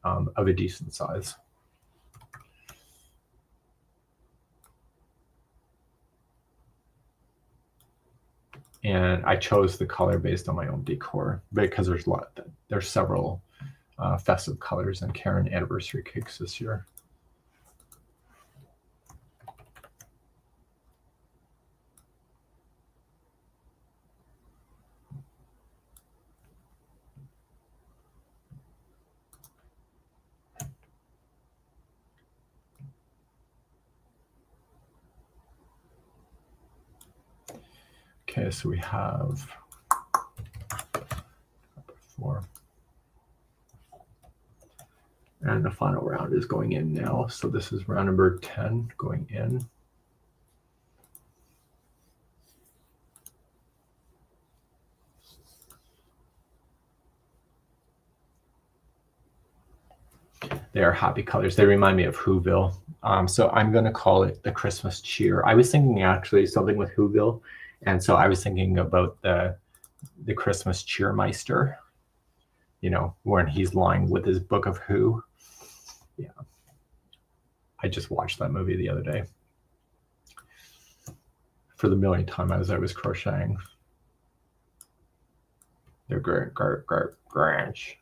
of a decent size. And I chose the color based on my own decor because there's several festive colors in Karen Anniversary Cakes this year. Okay, so we have 4. And the final round is going in now. So this is round number 10 going in. They are happy colors. They remind me of Whoville. So I'm going to call it the Christmas cheer. I was thinking actually something with Whoville. And so I was thinking about the Christmas cheermeister, you know, when he's lying with his book of Who. Yeah. I just watched that movie the other day for the millionth time as I was crocheting. They're Grinch.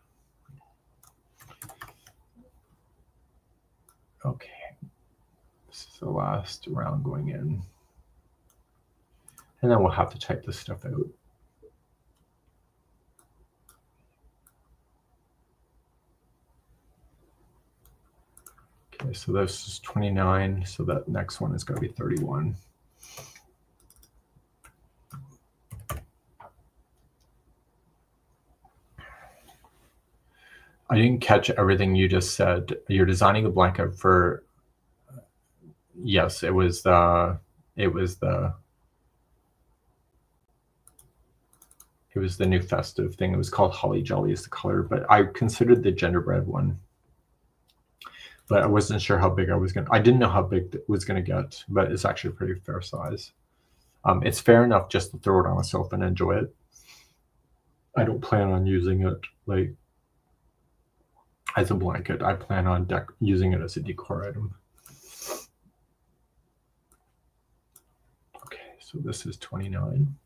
Okay, this is the last round going in. And then we'll have to type this stuff out. Okay, so this is 29, so that next one is going to be 31. I didn't catch everything you just said. You're designing a blanket for, yes, it was the new festive thing. It was called Holly Jolly is the color, but I considered the gingerbread one. But I wasn't sure how big I didn't know how big it was gonna get, but it's actually a pretty fair size. It's fair enough just to throw it on a sofa and enjoy it. I don't plan on using it like as a blanket. I plan on using it as a decor item. Okay, so this is 29.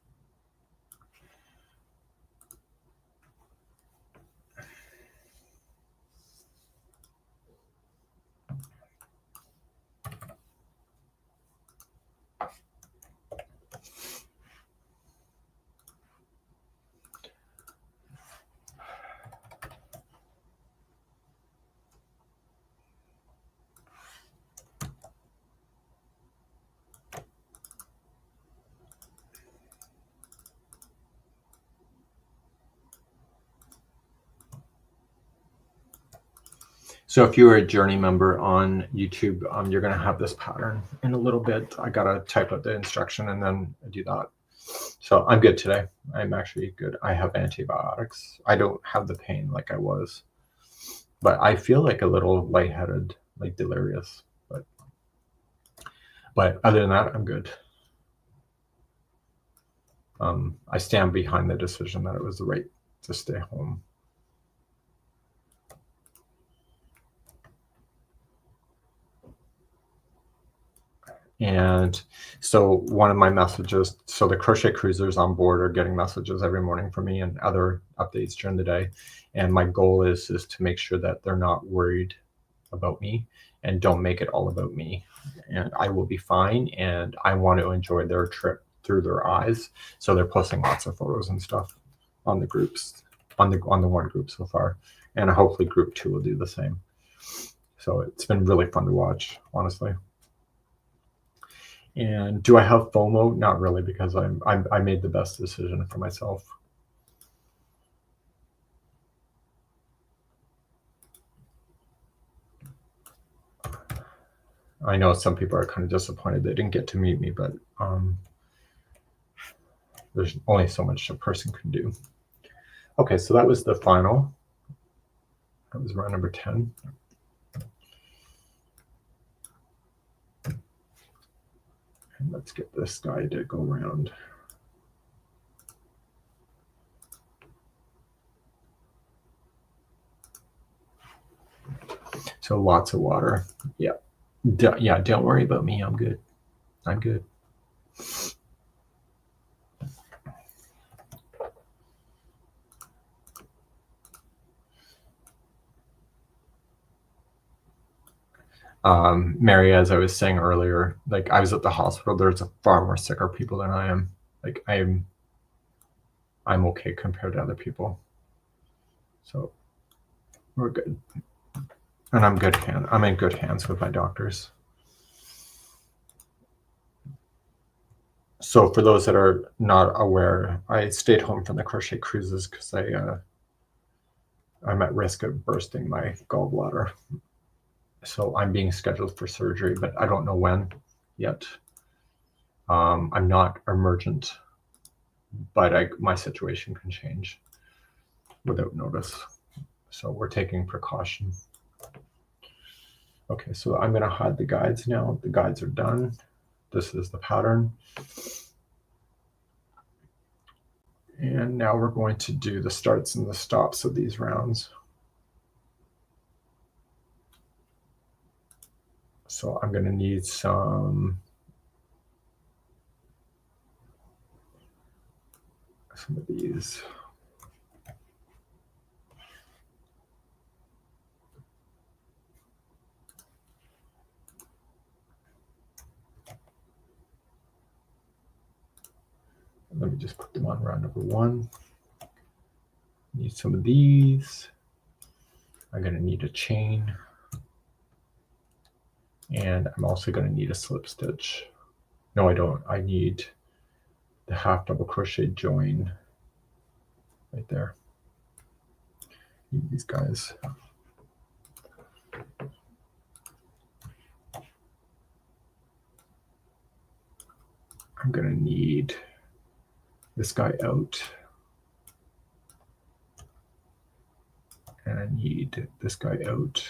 So if you're a Journey member on YouTube, you're going to have this pattern in a little bit. I got to type out the instruction and then do that. So I'm good today. I'm actually good. I have antibiotics. I don't have the pain like I was, but I feel like a little lightheaded, like delirious. But other than that, I'm good. I stand behind the decision that it was the right to stay home. And so one of my messages, so the crochet cruisers on board are getting messages every morning from me and other updates during the day. And my goal is to make sure that they're not worried about me and don't make it all about me. And I will be fine. And I want to enjoy their trip through their eyes. So they're posting lots of photos and stuff on the groups, on the one group so far. And hopefully group 2 will do the same. So it's been really fun to watch, honestly. And do I have FOMO? Not really, because I made the best decision for myself. I know some people are kind of disappointed they didn't get to meet me, but there's only so much a person can do. Okay, so that was the final. That was round number 10. And let's get this guy to go around. So lots of water. Yeah. Yeah, don't worry about me. I'm good. I'm good. Mary, as I was saying earlier, like I was at the hospital, there's far more sicker people than I am. Like I'm okay compared to other people. So we're good. And I'm in good hands with my doctors. So for those that are not aware, I stayed home from the crochet cruises because I'm at risk of bursting my gallbladder. So I'm being scheduled for surgery, but I don't know when yet. I'm not emergent, but my situation can change without notice. So we're taking precaution. Okay, so I'm going to hide the guides now. The guides are done. This is the pattern. And now we're going to do the starts and the stops of these rounds. So I'm going to need some of these. Let me just put them on round number 1. Need some of these. I'm going to need a chain. And I'm also going to need a slip stitch. No, I don't. I need the half double crochet join right there. Need these guys. I'm going to need this guy out. And I need this guy out.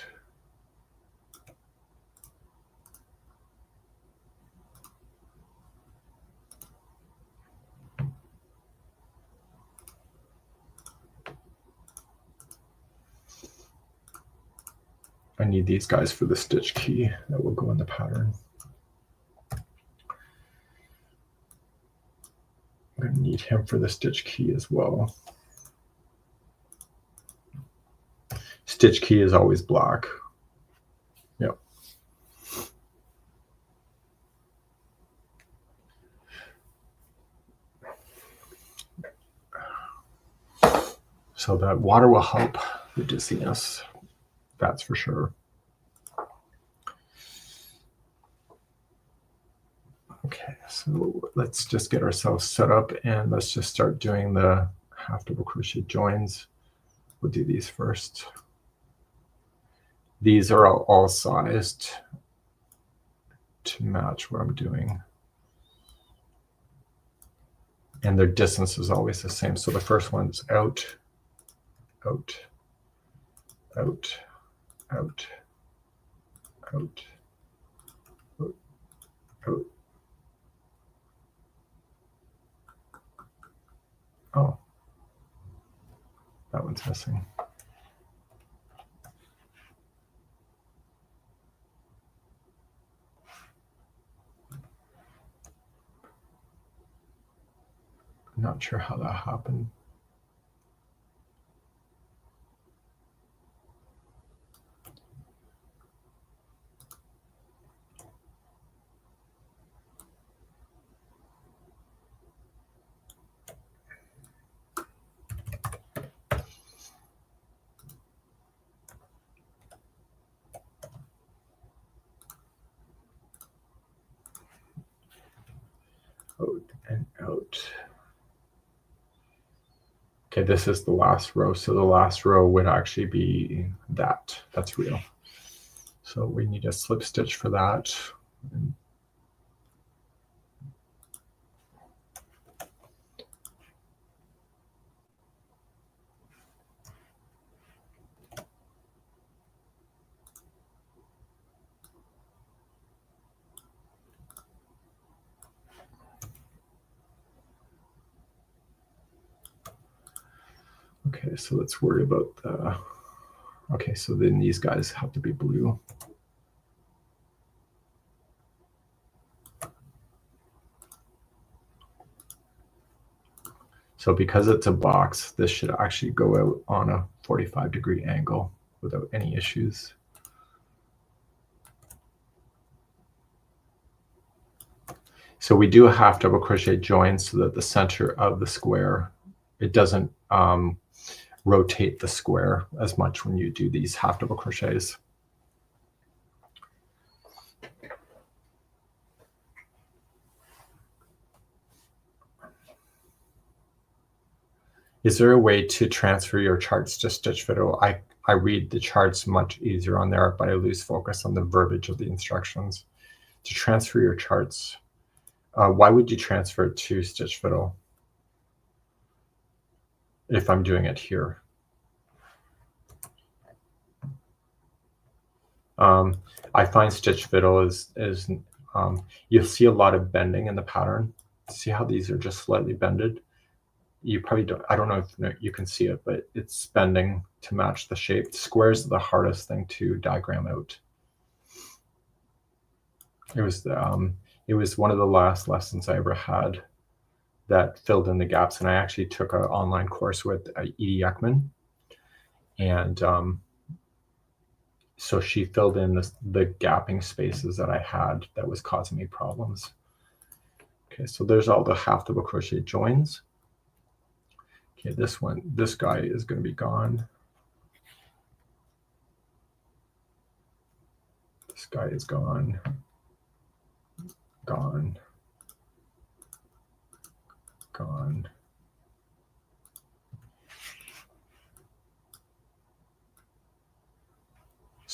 I need these guys for the stitch key that will go in the pattern. I'm going to need him for the stitch key as well. Stitch key is always black. Yep. So that water will help the dizziness, that's for sure. Okay, so let's just get ourselves set up and let's just start doing the half double crochet joins. We'll do these first. These are all sized to match what I'm doing. And their distance is always the same. So the first one's out, out, out, out, out, out, out. Oh, that one's missing. Not sure how that happened. Out and out. Okay, this is the last row. So the last row would actually be that. That's real. So we need a slip stitch for that. Okay, so let's worry about the, okay, so then these guys have to be blue. So because it's a box, this should actually go out on a 45-degree angle without any issues. So we do a half double crochet join so that the center of the square, it doesn't rotate the square as much when you do these half double crochets. Is there a way to transfer your charts to Stitch Fiddle? I read the charts much easier on there, but I lose focus on the verbiage of the instructions. To transfer your charts, why would you transfer it to Stitch Fiddle if I'm doing it here? I find Stitch Fiddle is you'll see a lot of bending in the pattern. See how these are just slightly bended? You probably don't, I don't know if you can see it, but it's bending to match the shape. Squares are the hardest thing to diagram out. It was one of the last lessons I ever had that filled in the gaps, and I actually took an online course with Edie Ekman, and so she filled in the gapping spaces that I had that was causing me problems. Okay, so there's all the half double crochet joins. Okay, this guy is going to be gone. This guy is gone. Gone. Gone.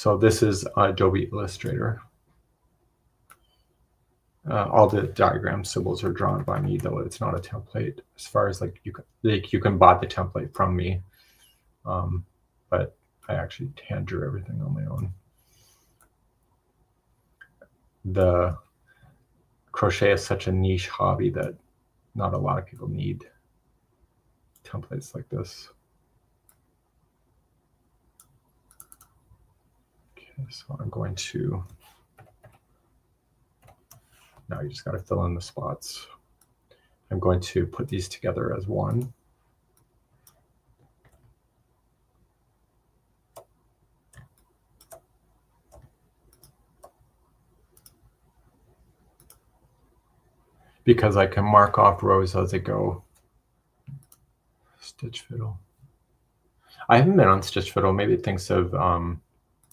So this is Adobe Illustrator. All the diagram symbols are drawn by me, though it's not a template. As far as like you can buy the template from me, but I actually hand drew everything on my own. The crochet is such a niche hobby that not a lot of people need templates like this. Okay, so I'm going to, now you just got to fill in the spots. I'm going to put these together as one. Because I can mark off rows as I go. Stitch Fiddle. I haven't been on Stitch Fiddle. Maybe things have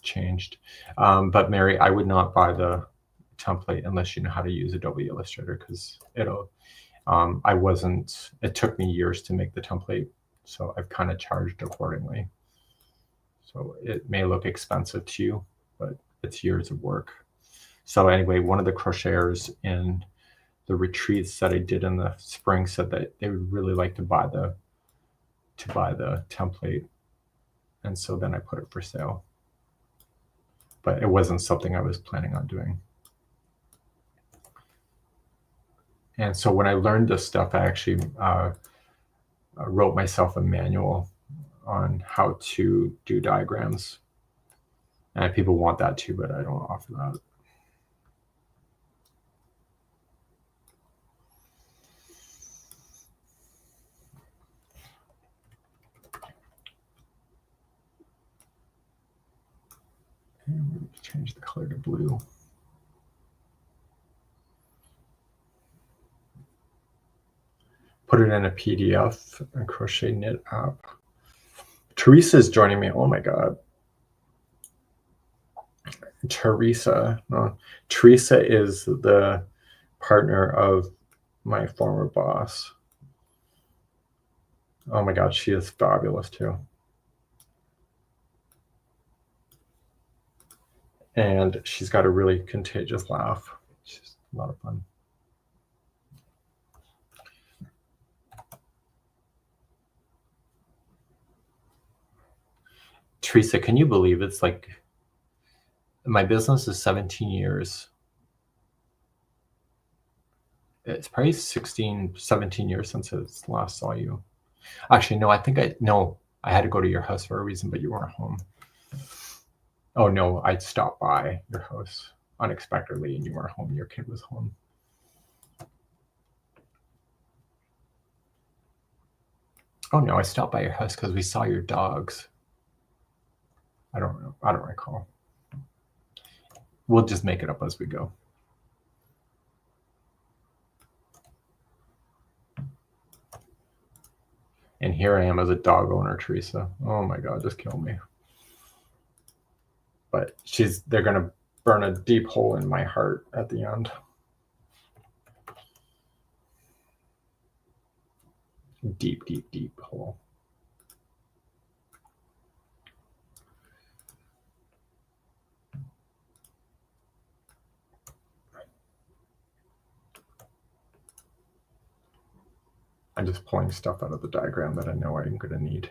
changed. But Mary, I would not buy the template unless you know how to use Adobe Illustrator, because it took me years to make the template, so I've kind of charged accordingly. So it may look expensive to you, but it's years of work. So anyway, one of the crocheters in the retreats that I did in the spring said that they would really like to buy the template, and so then I put it for sale. But it wasn't something I was planning on doing. And so when I learned this stuff, I actually wrote myself a manual on how to do diagrams. And people want that too, but I don't offer that. And change the color to blue. Put it in a PDF, a crochet knit app. Teresa's joining me. Oh my God. Teresa. No, Teresa is the partner of my former boss. Oh my God, she is fabulous too. And she's got a really contagious laugh. She's a lot of fun. Teresa, can you believe it's like my business is 17 years. It's probably 16, 17 years since I last saw you. Actually, no, I had to go to your house for a reason, but you weren't home. Oh no, I stopped by your house unexpectedly and you weren't home. Your kid was home. Oh no, I stopped by your house because we saw your dogs. I don't know. I don't recall. We'll just make it up as we go. And here I am as a dog owner, Teresa. Oh my God, just kill me. But they're going to burn a deep hole in my heart at the end. Deep, deep, deep hole. I'm just pulling stuff out of the diagram that I know I'm going to need.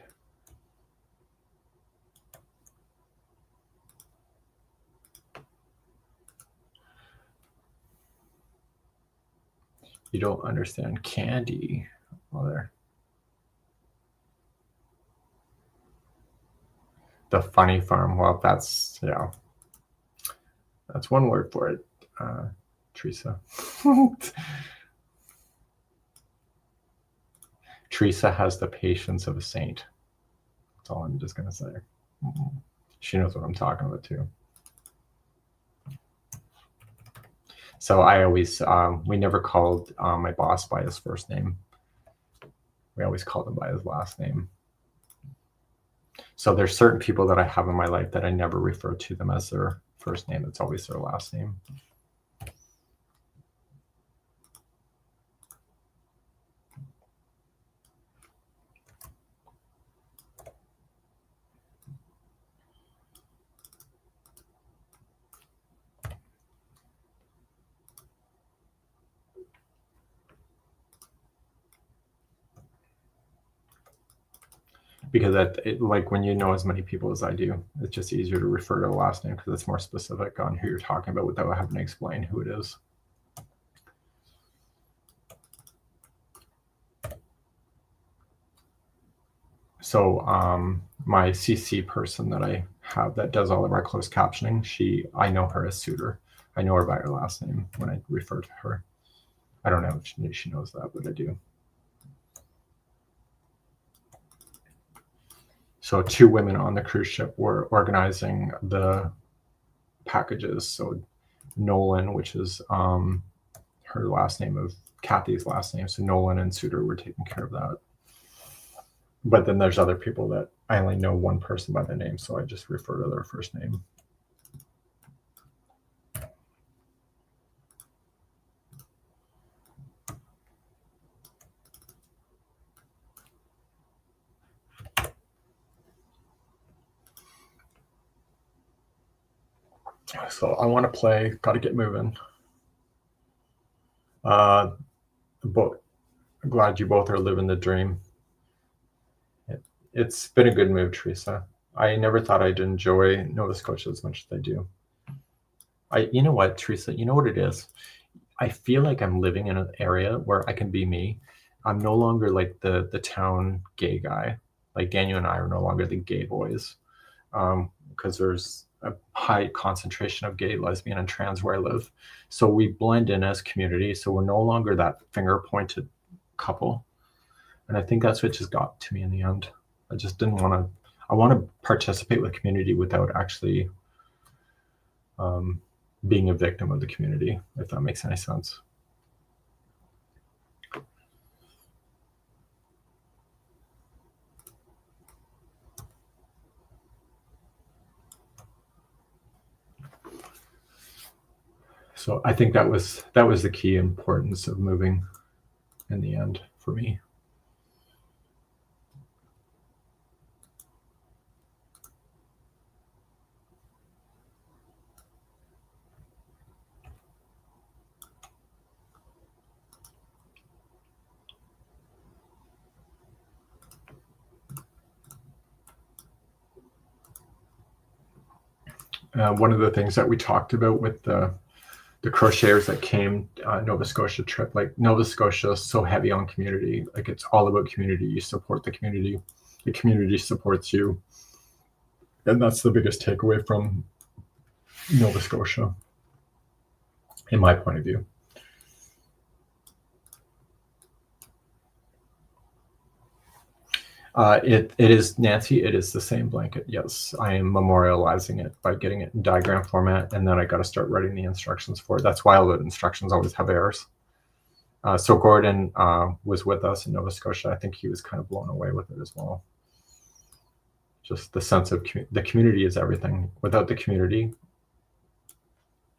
You don't understand candy. Well, there. The funny farm. Well, that's one word for it, Teresa. Teresa has the patience of a saint. That's all I'm just going to say. She knows what I'm talking about too. So I always, we never called my boss by his first name. We always called him by his last name. So there's certain people that I have in my life that I never refer to them as their first name. It's always their last name. because like when you know as many people as I do, it's just easier to refer to the last name because it's more specific on who you're talking about without having to explain who it is. So my CC person that I have that does all of our closed captioning, I know her as Suitor. I know her by her last name when I refer to her. I don't know if she knows that, but I do. So 2 women on the cruise ship were organizing the packages. So Nolan, which is her last name of Kathy's last name. So Nolan and Suitor were taking care of that. But then there's other people that I only know one person by the name, so I just refer to their first name. So I want to play, got to get moving. Glad you both are living the dream. It's been a good move, Teresa. I never thought I'd enjoy Nova Scotia as much as I do. You know what, Teresa, you know what it is? I feel like I'm living in an area where I can be me. I'm no longer like the town gay guy. Like Daniel and I are no longer the gay boys, because there's a high concentration of gay, lesbian, and trans where I live. So we blend in as community. So we're no longer that finger-pointed couple. And I think that's what just got to me in the end. I just didn't want to. I want to participate with community without actually being a victim of the community, if that makes any sense. So I think that was the key importance of moving in the end for me. One of the things that we talked about with the crocheters that came Nova Scotia trip, like Nova Scotia is so heavy on community. Like it's all about community. You support the community supports you. And that's the biggest takeaway from Nova Scotia, in my point of view. It is, Nancy, it is the same blanket. Yes, I am memorializing it by getting it in diagram format, and then I got to start writing the instructions for it. That's why all the instructions always have errors. So Gordon was with us in Nova Scotia. I think he was kind of blown away with it as well. Just the sense of the community is everything. Without the community,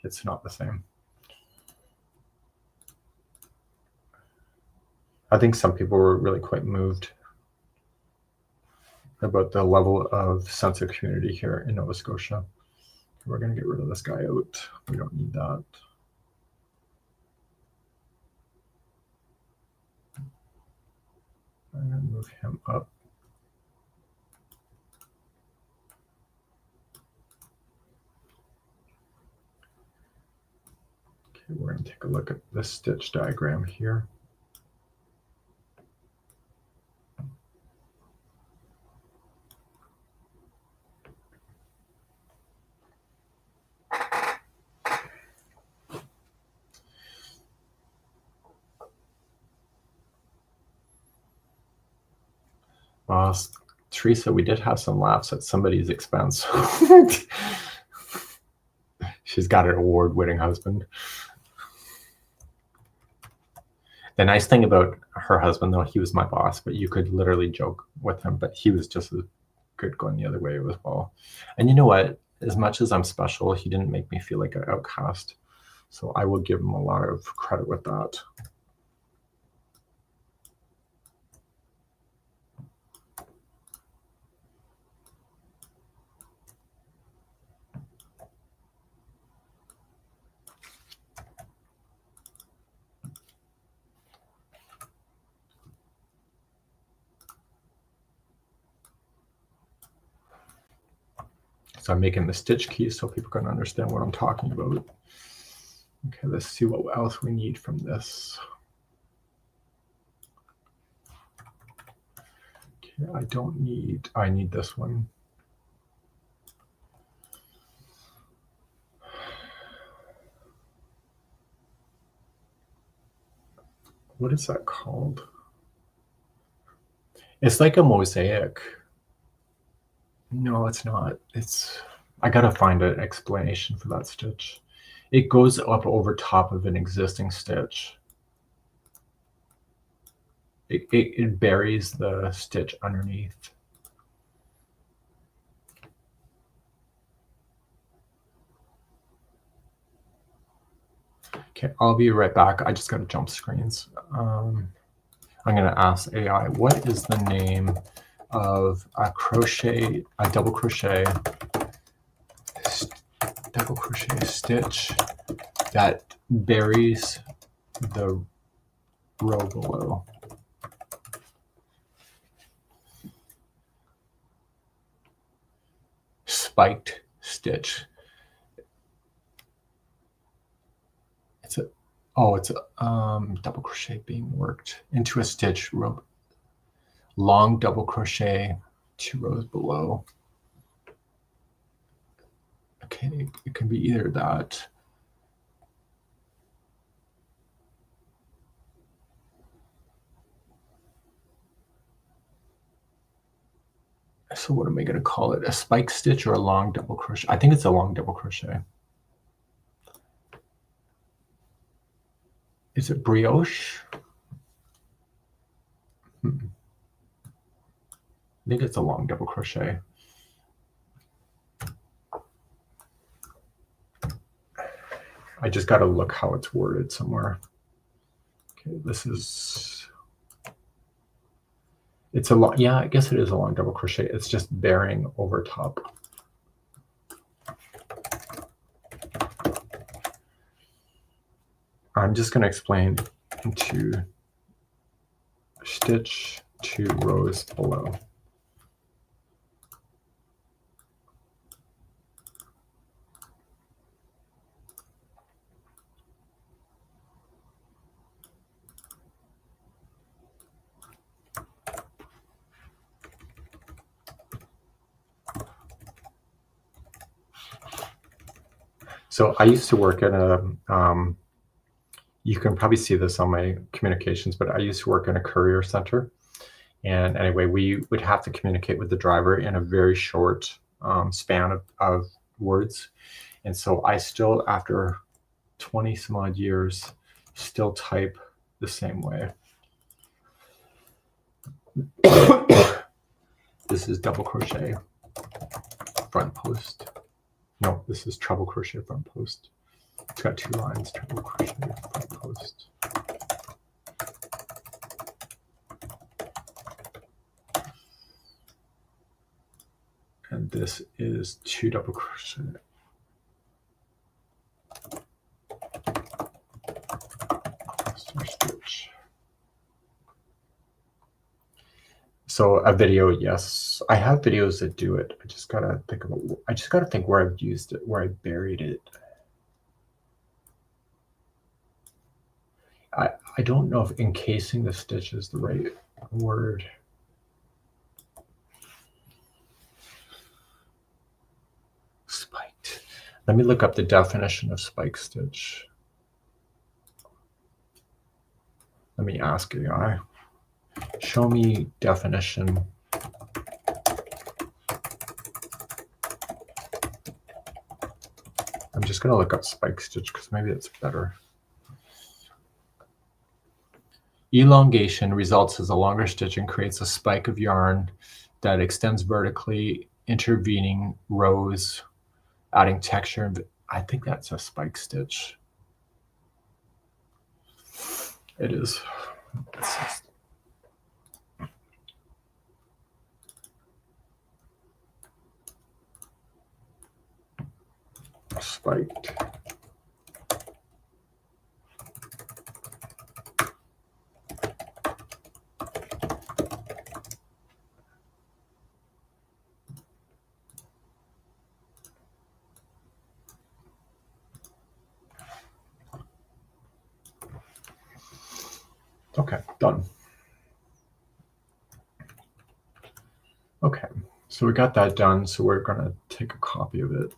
it's not the same. I think some people were really quite moved about the level of sense of community here in Nova Scotia. We're going to get rid of this guy out. We don't need that. I'm going to move him up. Okay, we're going to take a look at this stitch diagram here. Teresa, we did have some laughs at somebody's expense. She's got an award-winning husband. The nice thing about her husband, though, he was my boss, but you could literally joke with him, but he was just as good going the other way as well. And you know what? As much as I'm special, he didn't make me feel like an outcast. So I will give him a lot of credit with that. So I'm making the stitch key so people can understand what I'm talking about. Okay, let's see what else we need from this. Okay, I need this one. What is that called? It's like a mosaic. No, it's not. I gotta find an explanation for that stitch. It goes up over top of an existing stitch. It buries the stitch underneath. Okay, I'll be right back. I just gotta jump screens. I'm gonna ask AI, what is the name of a double crochet stitch that buries the row below? Spiked stitch. It's a double crochet being worked into a stitch row. Long double crochet 2 rows below. Okay, it can be either that. So what am I going to call it? A spike stitch or a long double crochet? I think it's a long double crochet. Is it brioche? I think it's a long double crochet. I just got to look how it's worded somewhere. Okay, it's a long, yeah, I guess it is a long double crochet. It's just bearing over top. I'm just going to explain into stitch 2 rows below. So I used to work at a, you can probably see this on my communications, but I used to work in a courier center. And anyway, we would have to communicate with the driver in a very short span of words. And so I still, after 20 some odd years, still type the same way. This is double crochet front post. No, this is treble crochet front post. It's got 2 lines, treble crochet front post. And this is 2 double crochet. Stitch. So a video, yes, I have videos that do it. I just gotta think where I've used it, where I buried it. I don't know if encasing the stitch is the right word. Spiked. Let me look up the definition of spike stitch. Let me ask AI. Show me definition. I'm just going to look up spike stitch because maybe it's better. Elongation results as a longer stitch and creates a spike of yarn that extends vertically, intervening rows, adding texture. I think that's a spike stitch. It is. Spiked. Okay, done. Okay, so we got that done. So we're gonna take a copy of it.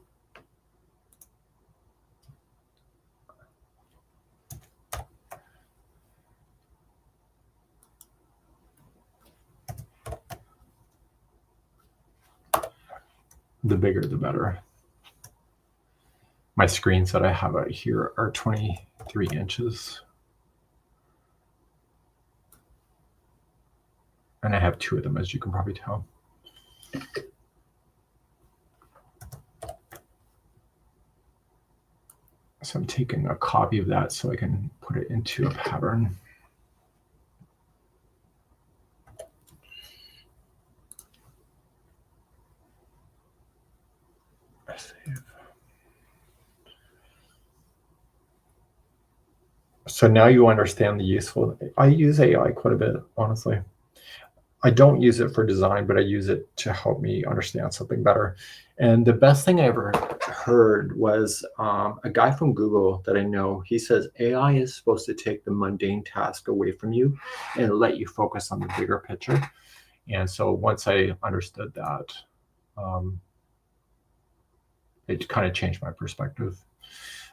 The bigger, the better. My screens that I have out here are 23 inches. And I have two of them, as you can probably tell. So I'm taking a copy of that so I can put it into a pattern. Save. So now you understand the useful. I use AI quite a bit, honestly. I don't use it for design, but I use it to help me understand something better. And the best thing I ever heard was a guy from Google that I know. He says AI is supposed to take the mundane task away from you and let you focus on the bigger picture. And so once I understood that, it kind of changed my perspective.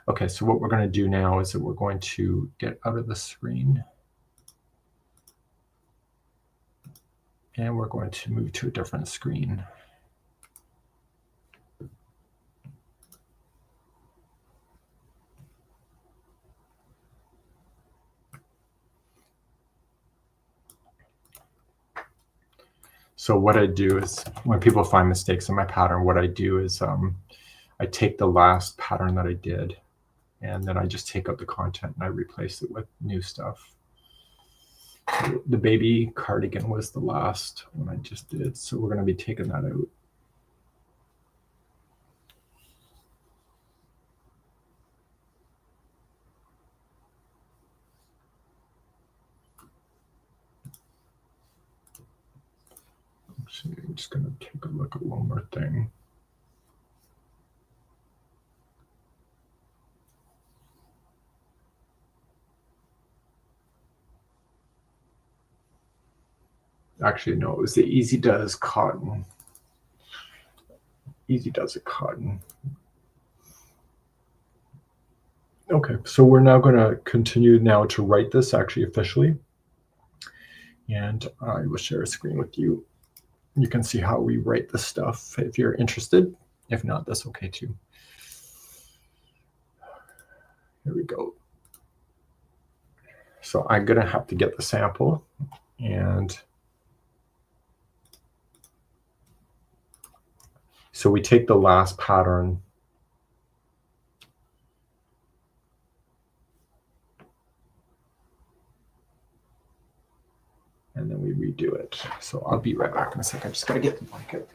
Okay, so what we're going to do now is that we're going to get out of the screen. And we're going to move to a different screen. So what I do is when people find mistakes in my pattern, what I do is I take the last pattern that I did, and then I just take out the content and I replace it with new stuff. So the baby cardigan was the last one I just did. So we're going to be taking that out. Actually, I'm just going to take a look at one more thing. Actually, no, it was the Easy Does cotton. Easy Does it cotton. Okay, so we're now going to continue now to write this actually officially. And I will share a screen with you. You can see how we write this stuff if you're interested. If not, that's okay too. Here we go. So I'm going to have to get the sample, and so we take the last pattern and then we redo it. So I'll be right back in a second. I just got to get the blanket.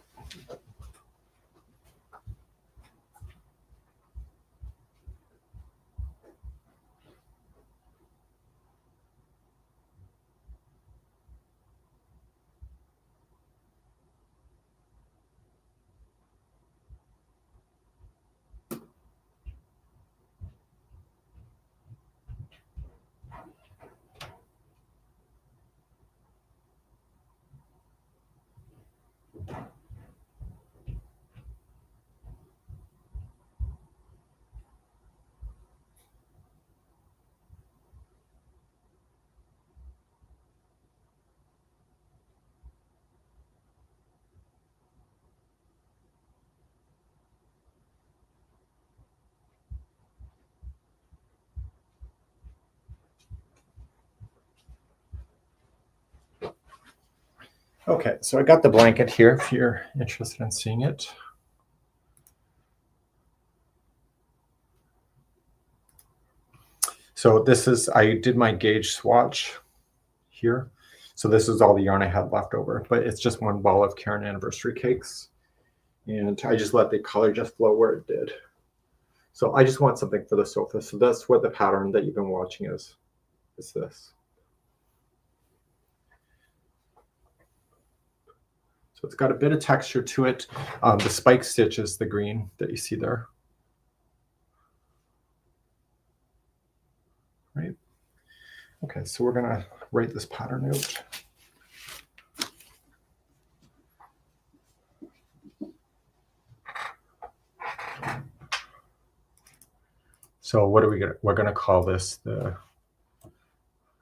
Okay, so I got the blanket here if you're interested in seeing it. So this is, I did my gauge swatch here. So this is all the yarn I had left over, but it's just one ball of Karen Anniversary Cakes. And I just let the color just flow where it did. So I just want something for the sofa. So that's what the pattern that you've been watching is this. So it's got a bit of texture to it. The spike stitch is the green that you see there. Right. Okay, so we're going to write this pattern out. So what are we going to, we're going to call this the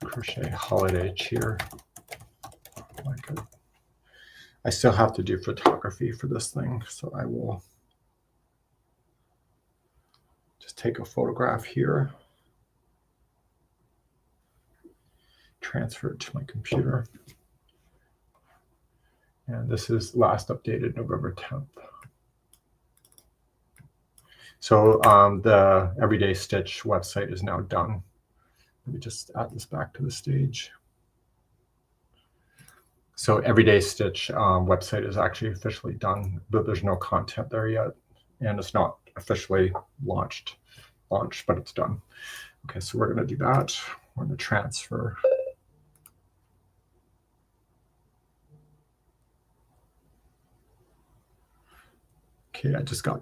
crochet holiday cheer. Like it. I still have to do photography for this thing, so I will just take a photograph here, transfer it to my computer. And this is last updated November 10th. So the Everyday Stitch website is now done. Let me just add this back to the stage. So Everyday Stitch website is actually officially done, but there's no content there yet. And it's not officially launched, but it's done. Okay, so we're going to do that. We're going to transfer. Okay, I just got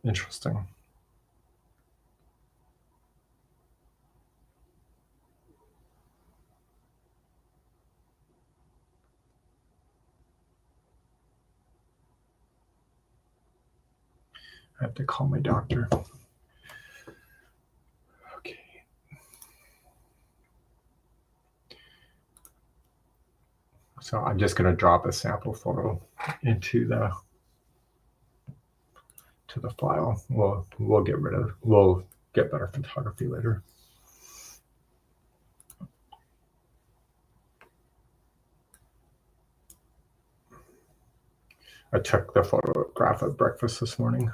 interesting. I have to call my doctor. Okay. So I'm just going to drop a sample photo into the file. We'll get rid of. We'll get better photography later. I took the photograph at breakfast this morning.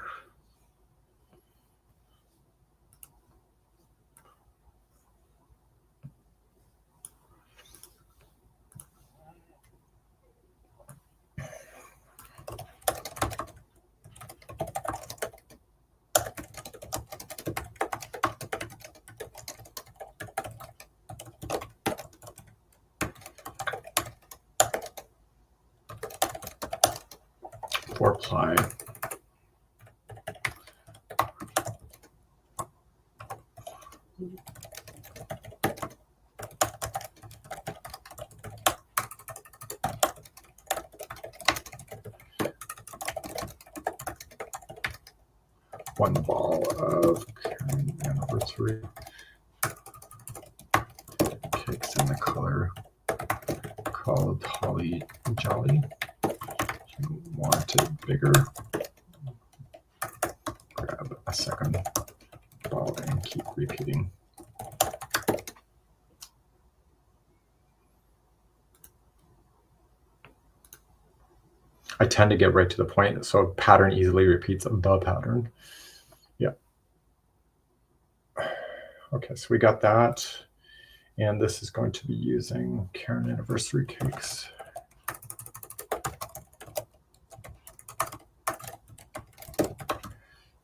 Four ply. One ball of anniversary cakes in the color called Holly Jolly. If you want it bigger, grab a second ball and keep repeating. I tend to get right to the point, so a pattern easily repeats the pattern. Yeah. Okay, so we got that. And this is going to be using Karen Anniversary Cakes.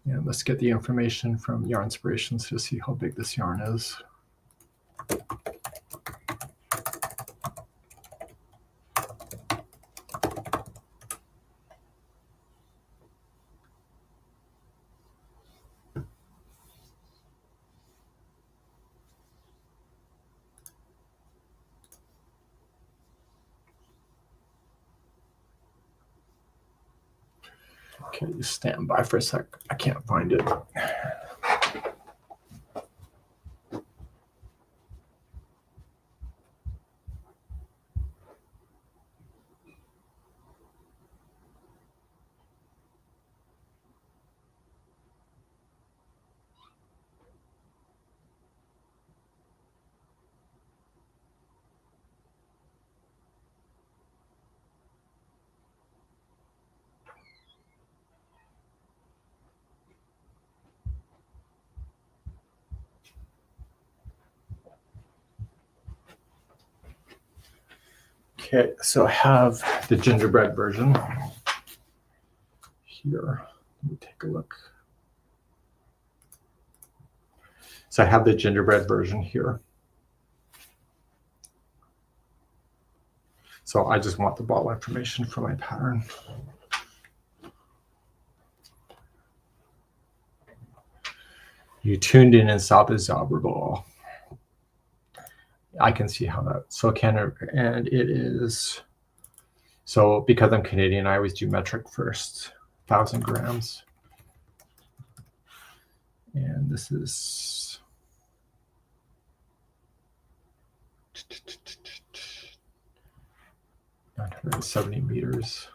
And let's get the information from Yarn Inspirations to see how big this yarn is. Okay, just stand by for a sec. I can't find it. Okay, so I have the gingerbread version here. Let me take a look. So I have the gingerbread version here. So I just want the ball information for my pattern. You tuned in South is Albertable. I can see how that. So Canada, and it is. So because I'm Canadian, I always do metric first, 1,000 grams. And this is 970 meters.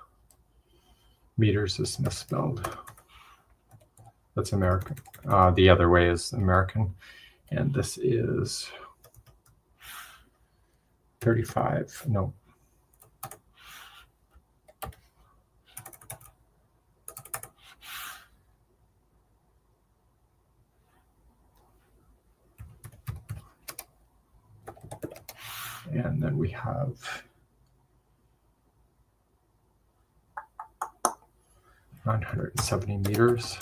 Meters is misspelled. That's American. The other way is American. And this is 35. No. And then we have 970 meters,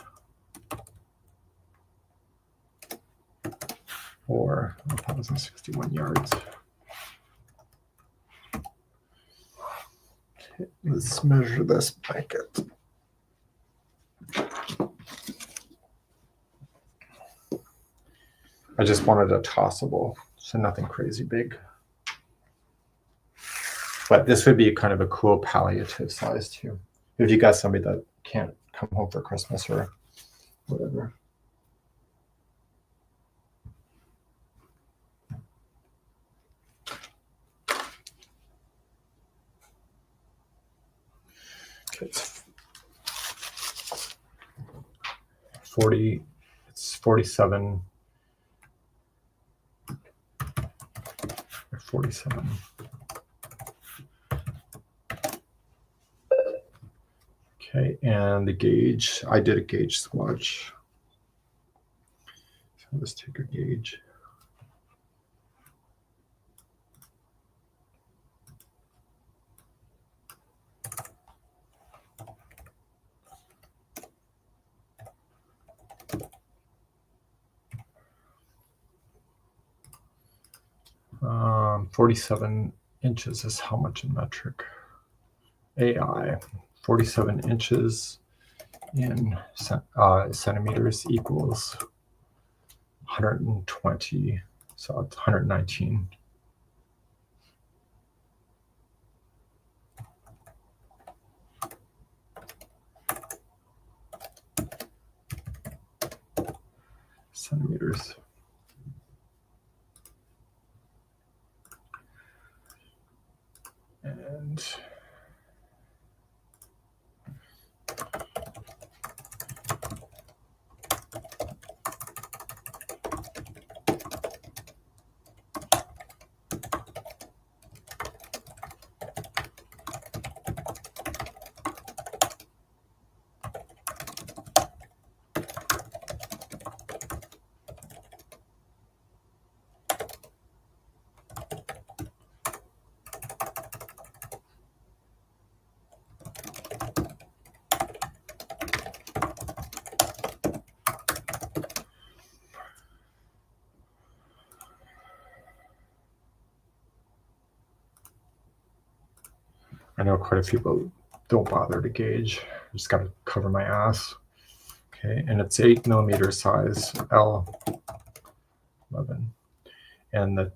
or 1,061 yards. Okay, let's measure this blanket. I just wanted a tossable, so nothing crazy big. But this would be kind of a cool palliative size too. If you got somebody that can't come home for Christmas or whatever. Okay, it's 40, it's 47, 47. Okay, and the gauge, I did a gauge swatch. So let's take a gauge. Um, 47 inches is how much in metric? AI, 47 inches in centimeters equals 120, so it's 119. Centimeters. And I know quite a few people don't bother to gauge. I just got to cover my ass. Okay, and it's 8 millimeter size L11. And the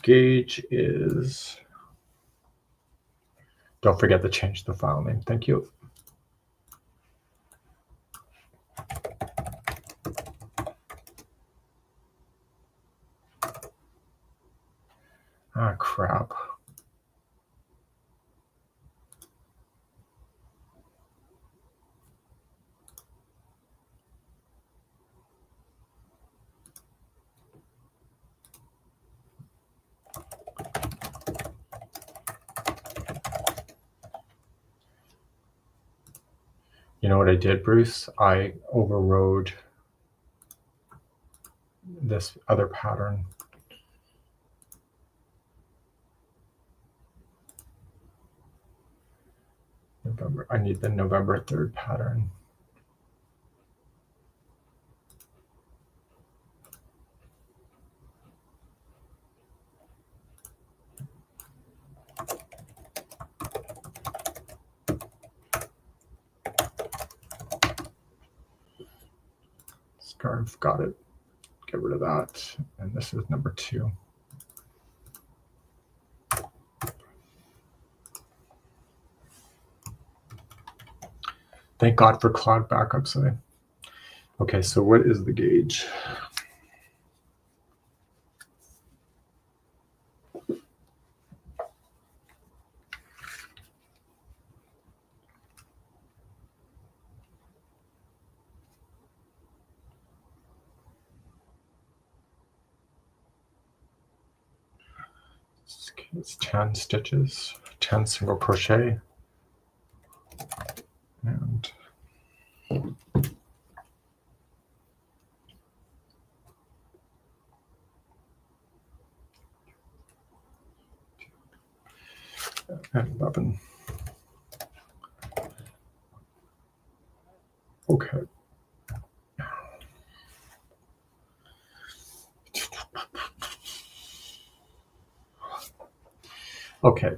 gauge is, don't forget to change the file name. Thank you. Ah, crap. You know what I did, Bruce? I overrode this other pattern. November. I need the November 3rd pattern. Scarf, got it. get rid of that. And this is number 2. Thank God for cloud backups. Okay, so what is the gauge? It's 10 stitches, 10 single crochet, and and 11. Okay. Okay,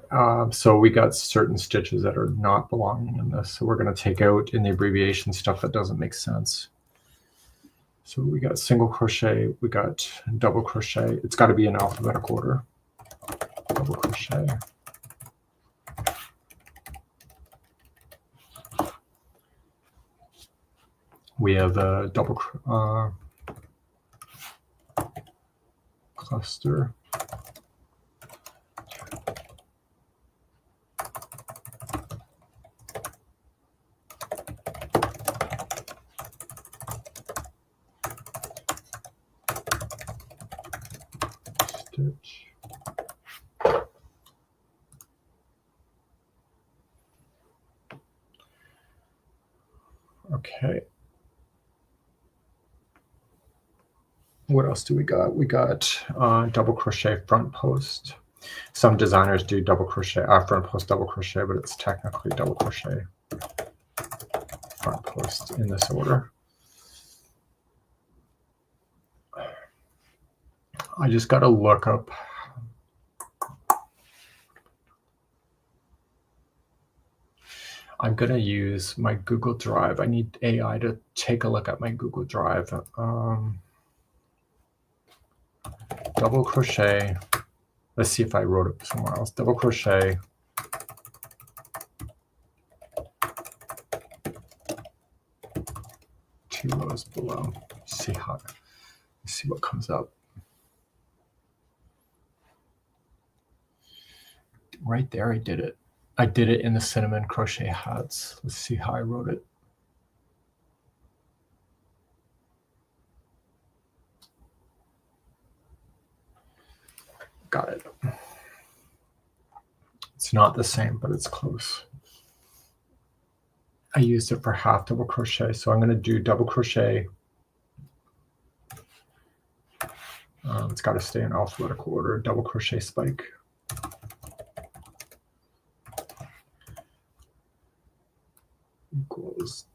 so we got certain stitches that are not belonging in this. So we're going to take out in the abbreviation stuff that doesn't make sense. So we got single crochet, we got double crochet. It's got to be in alphabetical order. Double crochet. We have a double cluster. Stitch. Okay. What else do we got? We got double crochet front post. Some designers do double crochet, front post double crochet, but it's technically double crochet front post in this order. I just got to look up. I'm going to use my Google Drive. I need AI to take a look at my Google Drive. Double crochet. Let's see if I wrote it somewhere else. Double crochet. Two rows below. See what comes up. Right there, I did it. I did it in the cinnamon crochet hats. Let's see how I wrote it. Got it. It's not the same, but it's close. I used it for half double crochet, so I'm going to do double crochet. It's got to stay in alphabetical order. Double crochet spike. Equals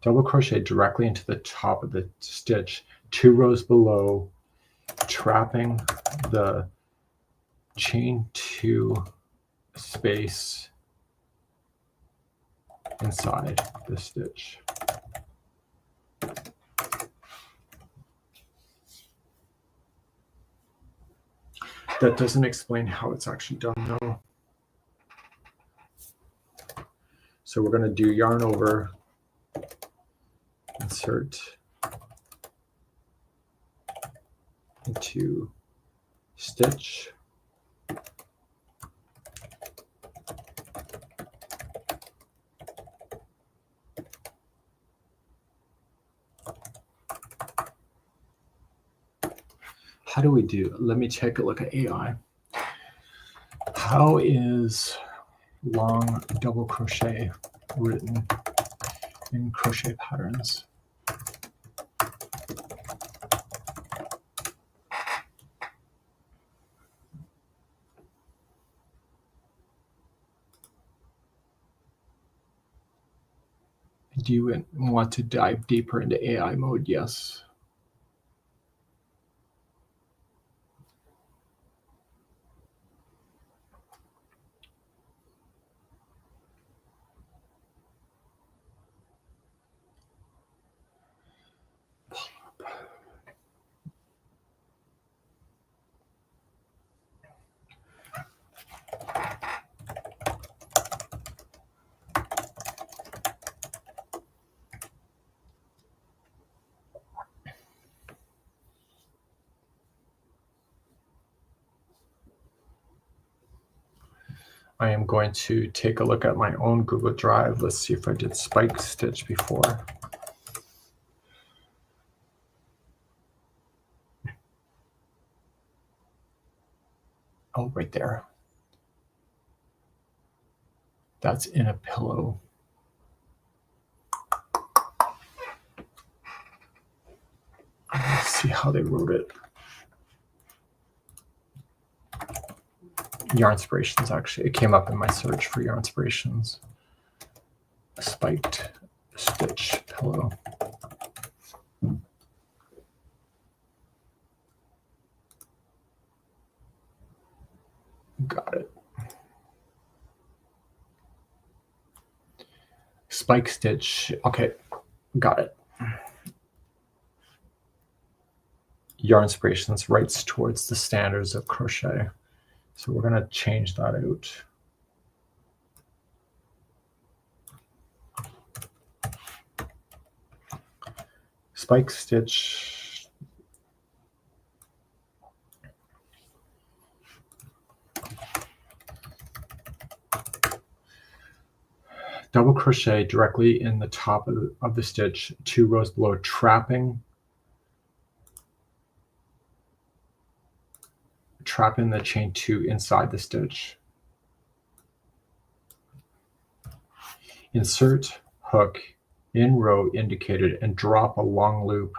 double crochet directly into the top of the stitch, 2 rows below, trapping the chain 2 space inside the stitch. That doesn't explain how it's actually done though. So we're going to do yarn over, insert into stitch, how do we do? Let me take a look at AI. How is long double crochet written in crochet patterns? Do you want to dive deeper into AI mode? Yes. I am going to take a look at my own Google Drive. Let's see if I did spike stitch before. Oh, right there. That's in a pillow. Let's see how they wrote it. Yarn Inspirations, actually. It came up in my search for Yarn Inspirations. Spiked stitch pillow. Got it. Spike stitch. Okay, got it. Yarn Inspirations writes towards the standards of crochet. So we're going to change that out. Spike stitch. Double crochet directly in the top of the stitch, 2 rows below, trapping the chain 2 inside the stitch. Insert hook in row indicated and drop a long loop.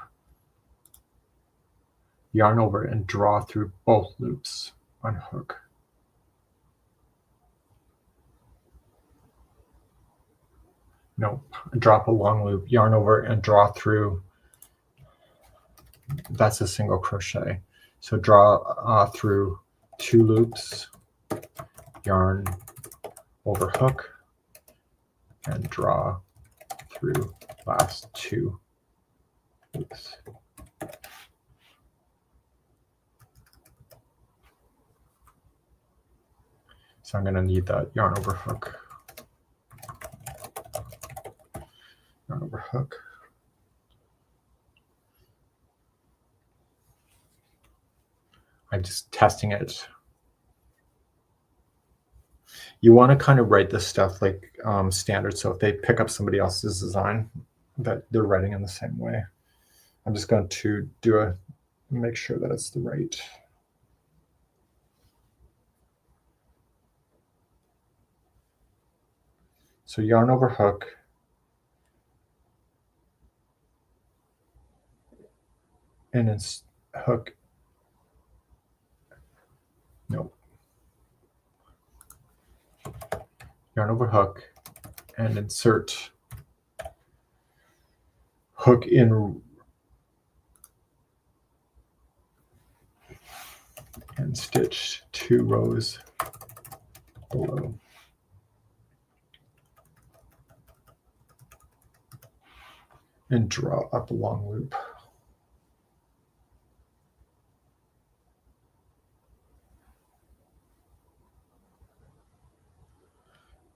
Yarn over and draw through both loops. Unhook. Nope. Drop a long loop, yarn over and draw through. That's a single crochet. So draw through 2 loops, yarn over hook, and draw through last 2 loops. So I'm going to need that yarn over hook. Yarn over hook. I'm just testing it. You want to kind of write this stuff like standard. So if they pick up somebody else's design, that they're writing in the same way. I'm just going to make sure that it's the right. So yarn over hook. And it's hook. Nope. Yarn over hook and insert hook in and stitch 2 rows below. And draw up a long loop.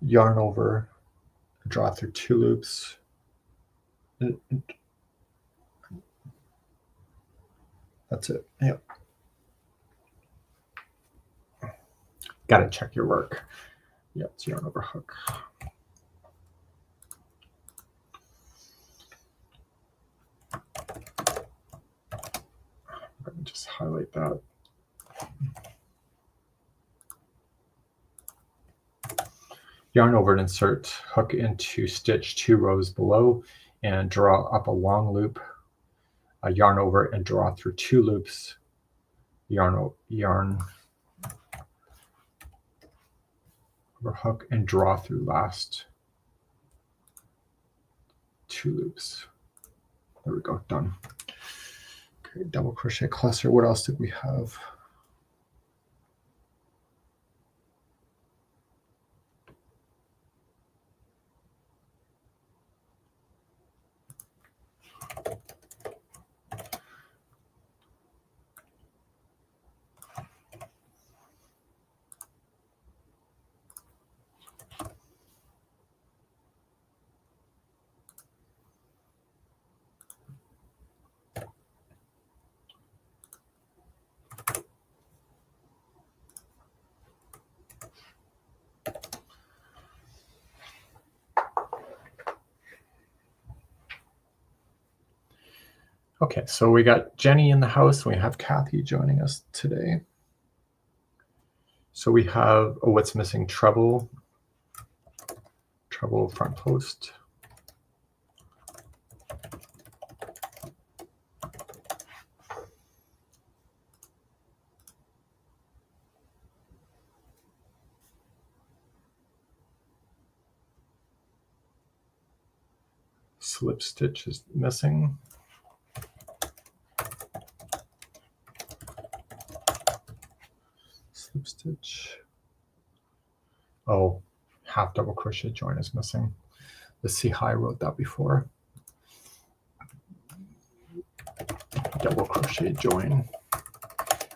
Yarn over, draw through 2 loops. That's it. Yep. Got to check your work. Yep, it's yarn over hook. Let me just highlight that. Yarn over and insert hook into stitch 2 rows below and draw up a long loop. Yarn over and draw through 2 loops. Yarn over hook and draw through last 2 loops. There we go, done. Okay, double crochet cluster. What else did we have? Okay, so we got Jenny in the house. We have Kathy joining us today. So we have what's missing: treble front post. Slip stitch is missing. Slip stitch. Oh, half double crochet join is missing. Let's see how I wrote that before. Double crochet join.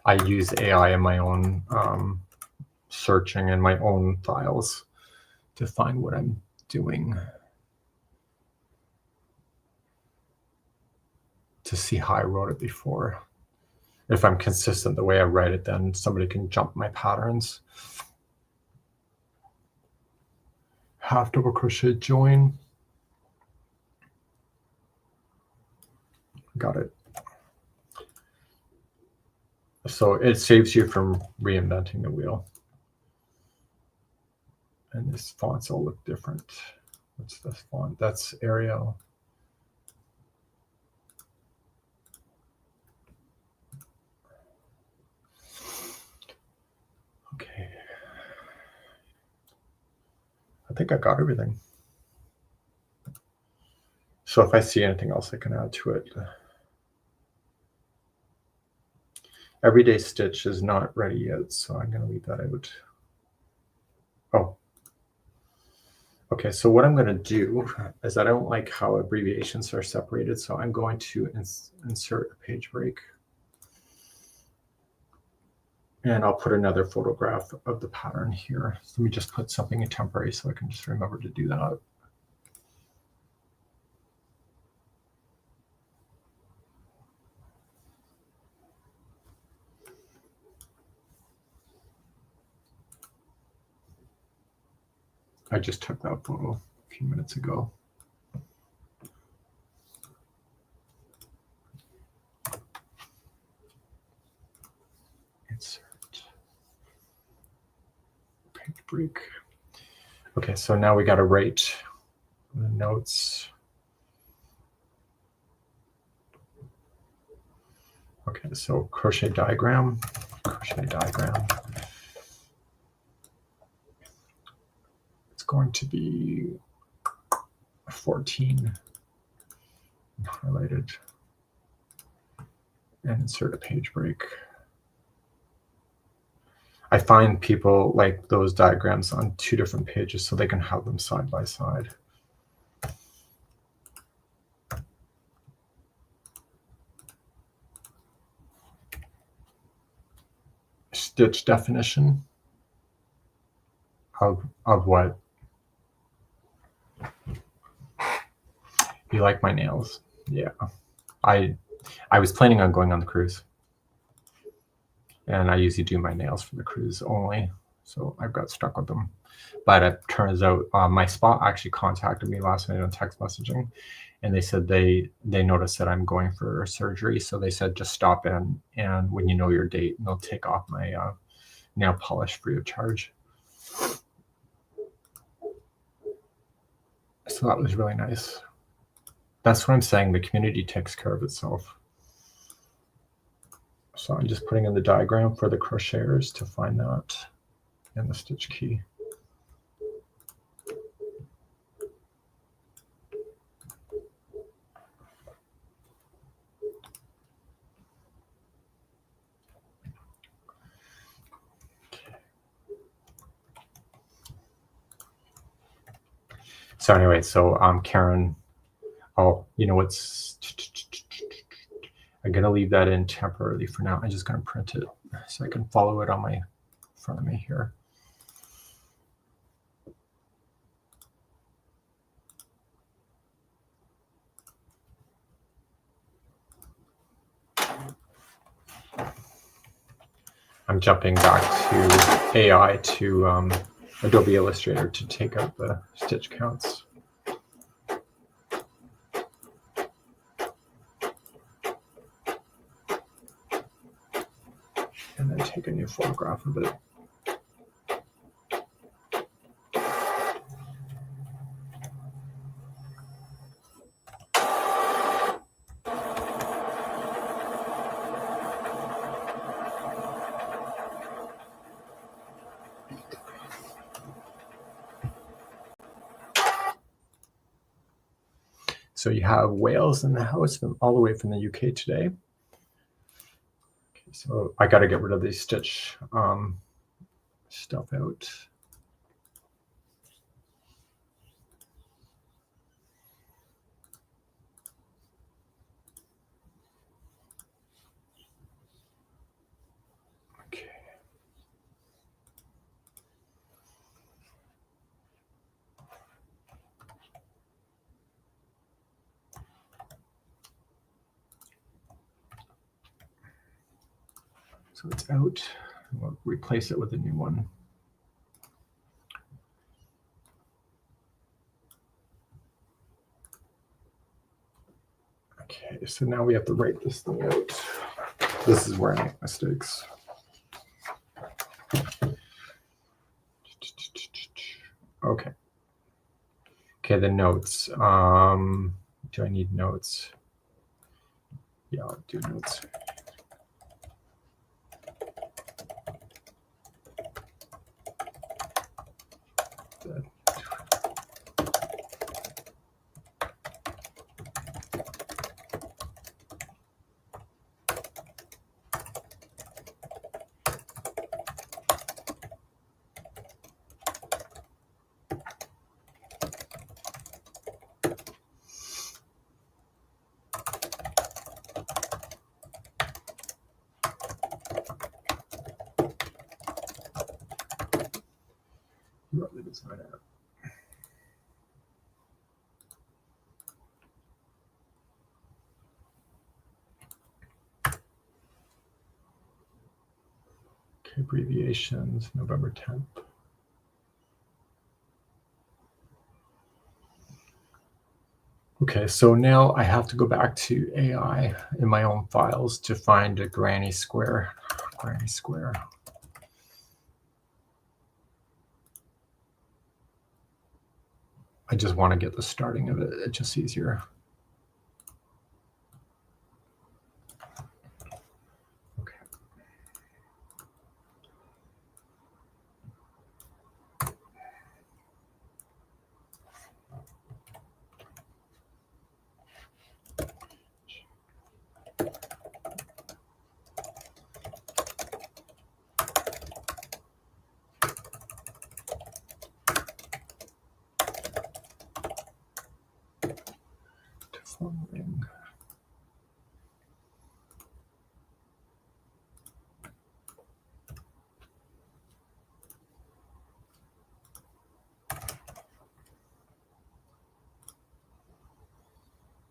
I use AI in my own searching in my own files to find what I'm doing, to see how I wrote it before. If I'm consistent the way I write it, then somebody can jump my patterns. Half double crochet join. Got it. So it saves you from reinventing the wheel. And these fonts all look different. What's this font? That's Arial. Okay. I think I got everything. So if I see anything else I can add to it. Everyday stitch is not ready yet, so I'm going to leave that out. Oh. Okay, so what I'm going to do is I don't like how abbreviations are separated, so I'm going to insert a page break. And I'll put another photograph of the pattern here. So let me just put something in temporary so I can just remember to do that. I just took that photo a few minutes ago. Insert page break. Okay, so now we got to write the notes. Okay, so crochet diagram. It's going to be 14 highlighted, and insert a page break. I find people like those diagrams on 2 different pages so they can have them side by side. Stitch definition of what? You like my nails? Yeah. I was planning on going on the cruise, and I usually do my nails for the cruise only, so I've got stuck with them. But it turns out my spa actually contacted me last night on text messaging, and they said they noticed that I'm going for surgery, so they said just stop in, and when you know your date, they'll take off my nail polish free of charge. So that was really nice. That's what I'm saying. The community takes care of itself. So I'm just putting in the diagram for the crocheters to find that and the stitch key. So anyway, so Karen, oh, you know what's, I'm going to leave that in temporarily for now. I'm just going to print it so I can follow it on my front of me here. I'm jumping back to AI to Adobe Illustrator to take out the stitch counts. take a new photograph of it. So you have Wales in the house from all the way from the UK today. Okay, so I got to get rid of these stitch stuff out. Okay. So it's out. We'll replace it with a new one. Okay, so now we have to write this thing out. This is where I make mistakes. Okay. Okay, the notes. Do I need notes? Yeah, I'll do notes. Probably does not have. Okay, abbreviations, November 10th. Okay, so now I have to go back to AI in my own files to find a granny square. Granny square. I just want to get the starting of it. It's just easier. Okay. Following.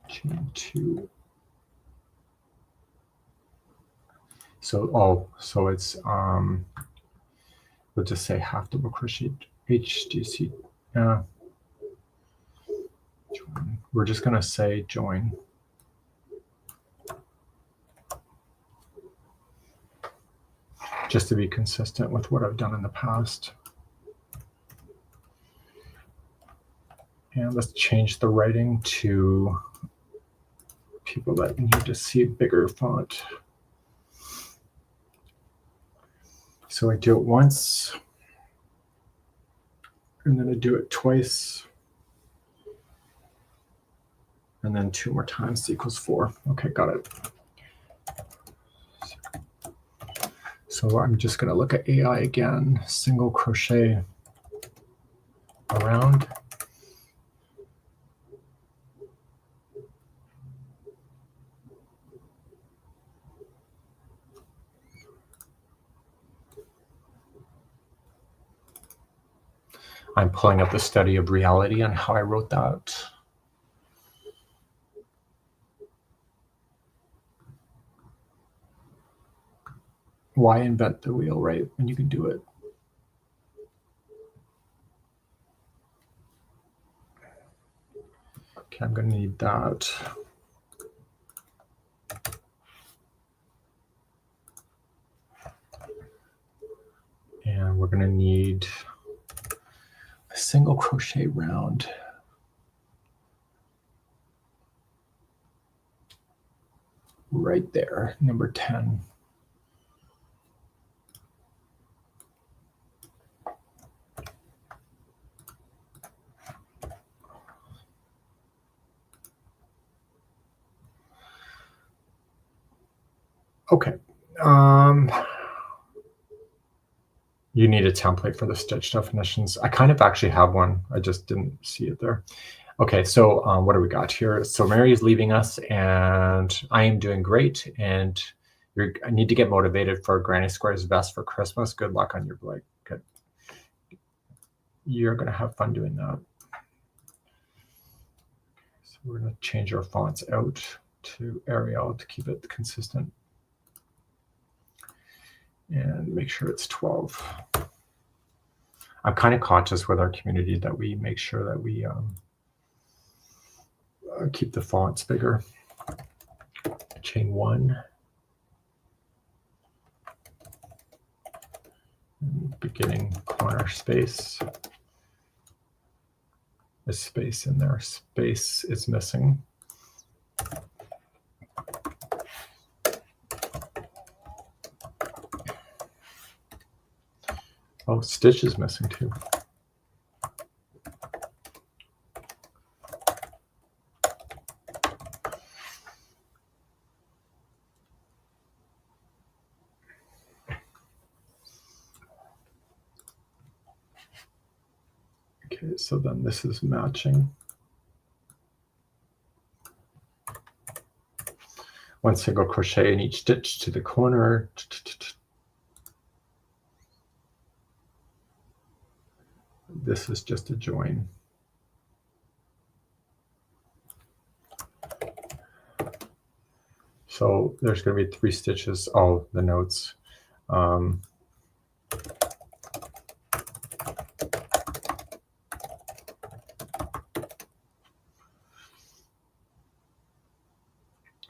Chain 2. So it's we'll just say half double crochet HDC. Join. We're just gonna say join. Just to be consistent with what I've done in the past. And let's change the writing to people that need to see bigger font. So I do it once, and then I do it twice, and then 2 more times equals 4. Okay, got it. So I'm just going to look at AI again, single crochet around. I'm pulling up the study of reality on how I wrote that. Why invent the wheel, right, when you can do it? Okay, I'm going to need that. need a single crochet round. Right there, number 10. Okay. You need a template for the stitch definitions. I kind of actually have one. I just didn't see it there. Okay, so what do we got here? So Mary is leaving us, and I am doing great. And I need to get motivated for Granny Square's vest for Christmas. Good luck on your Blake. Good. You're going to have fun doing that. So we're going to change our fonts out to Arial to keep it consistent. And make sure it's 12. I'm kind of conscious with our community that we make sure that we keep the fonts bigger. Chain 1. Beginning corner space. There's space in there. Space is missing. Oh, stitch is missing too. Okay, so then this is matching. One single crochet in each stitch to the corner. This is just a join. So there's going to be 3 stitches, all the notes.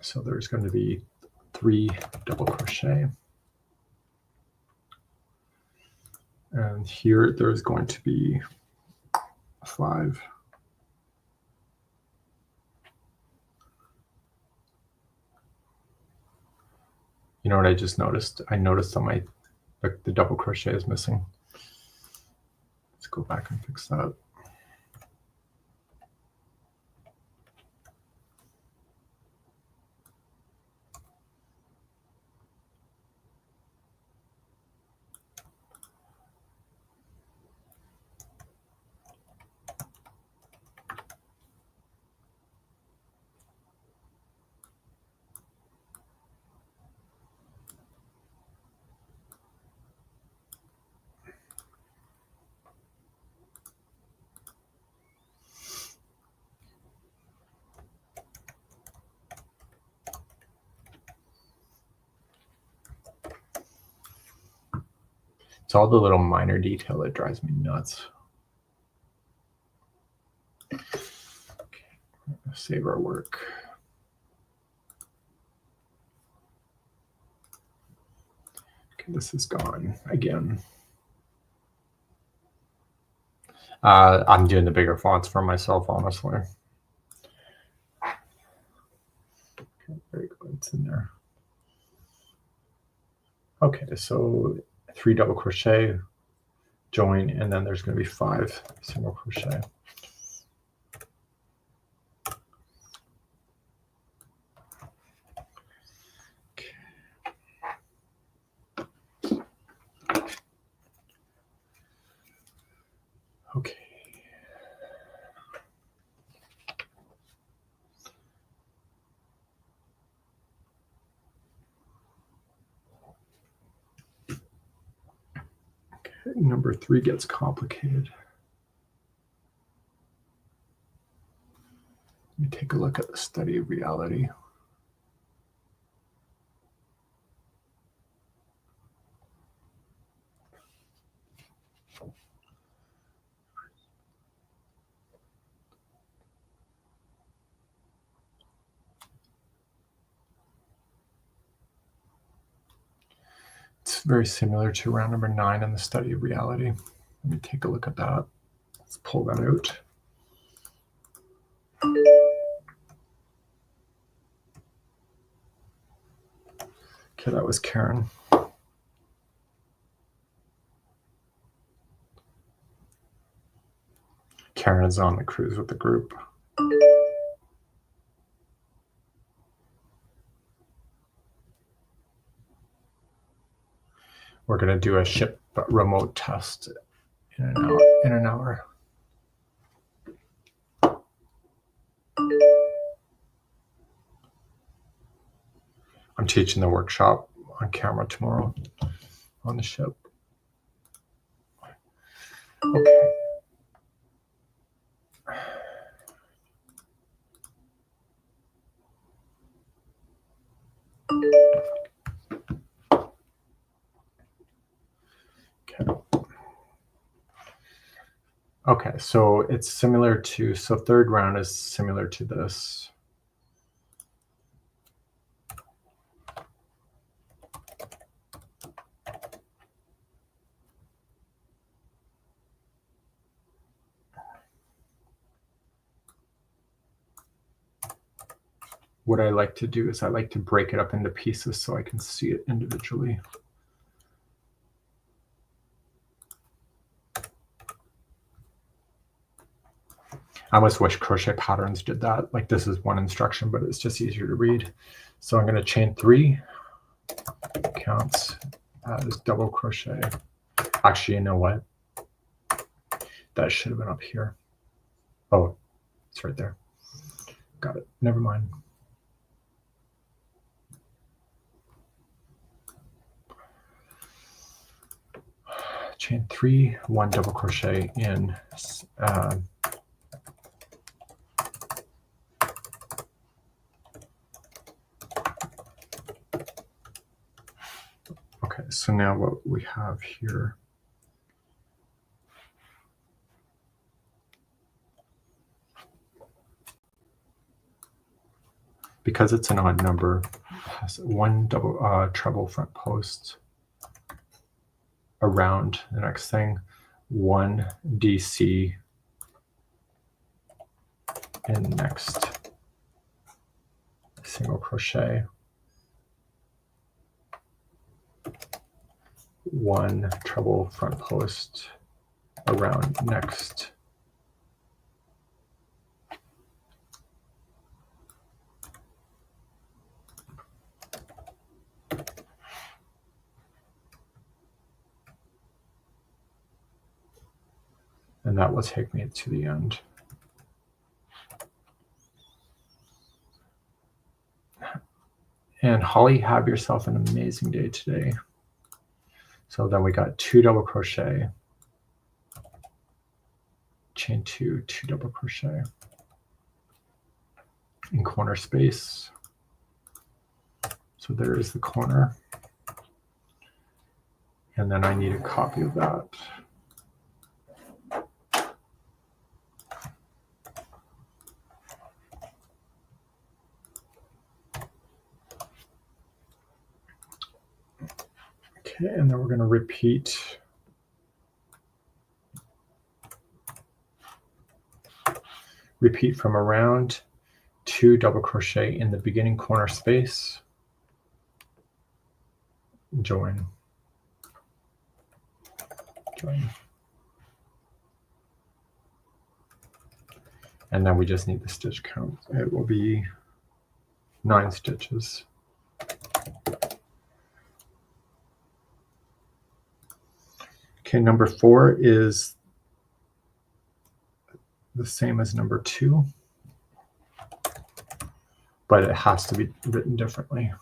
So there's going to be 3 double crochet. And here there's going to be 5. You know what I just noticed? I noticed on my, the double crochet is missing. Let's go back and fix that. It's all the little minor detail that drives me nuts. Okay, save our work. Okay, this is gone again. I'm doing the bigger fonts for myself, honestly. Okay, very good. It's in there. Okay, so 3 double crochet, join, and then there's going to be 5 single crochet. Okay. Number 3 gets complicated. Let me take a look at the study of reality. It's very similar to round number 9 in the study of reality. Let me take a look at that. Let's pull that out. Okay, that was Karen. Karen is on the cruise with the group. We're going to do a ship remote test in an hour. I'm teaching the workshop on camera tomorrow on the ship. Okay. Okay, so it's similar to, so third round is similar to this. What I like to do is I like to break it up into pieces so I can see it individually. I almost wish crochet patterns did that. Like this is one instruction, but it's just easier to read. So I'm going to chain 3, counts as double crochet. Actually, you know what? That should have been up here. Oh, it's right there. Got it. Never mind. Chain 3, 1 double crochet in okay, so now what we have here, because it's an odd number, it has 1 double treble front post around the next thing, 1 DC in next single crochet, 1 treble front post around next, and that will take me to the end. And Holly, have yourself an amazing day today. So then we got 2 double crochet, chain 2, 2 double crochet in corner space. So there is the corner. And then I need a copy of that. Okay, and then we're going to repeat from around, 2 double crochet in the beginning corner space, join, and then we just need the stitch count. It will be 9 stitches. Okay, number 4 is the same as number 2, but it has to be written differently.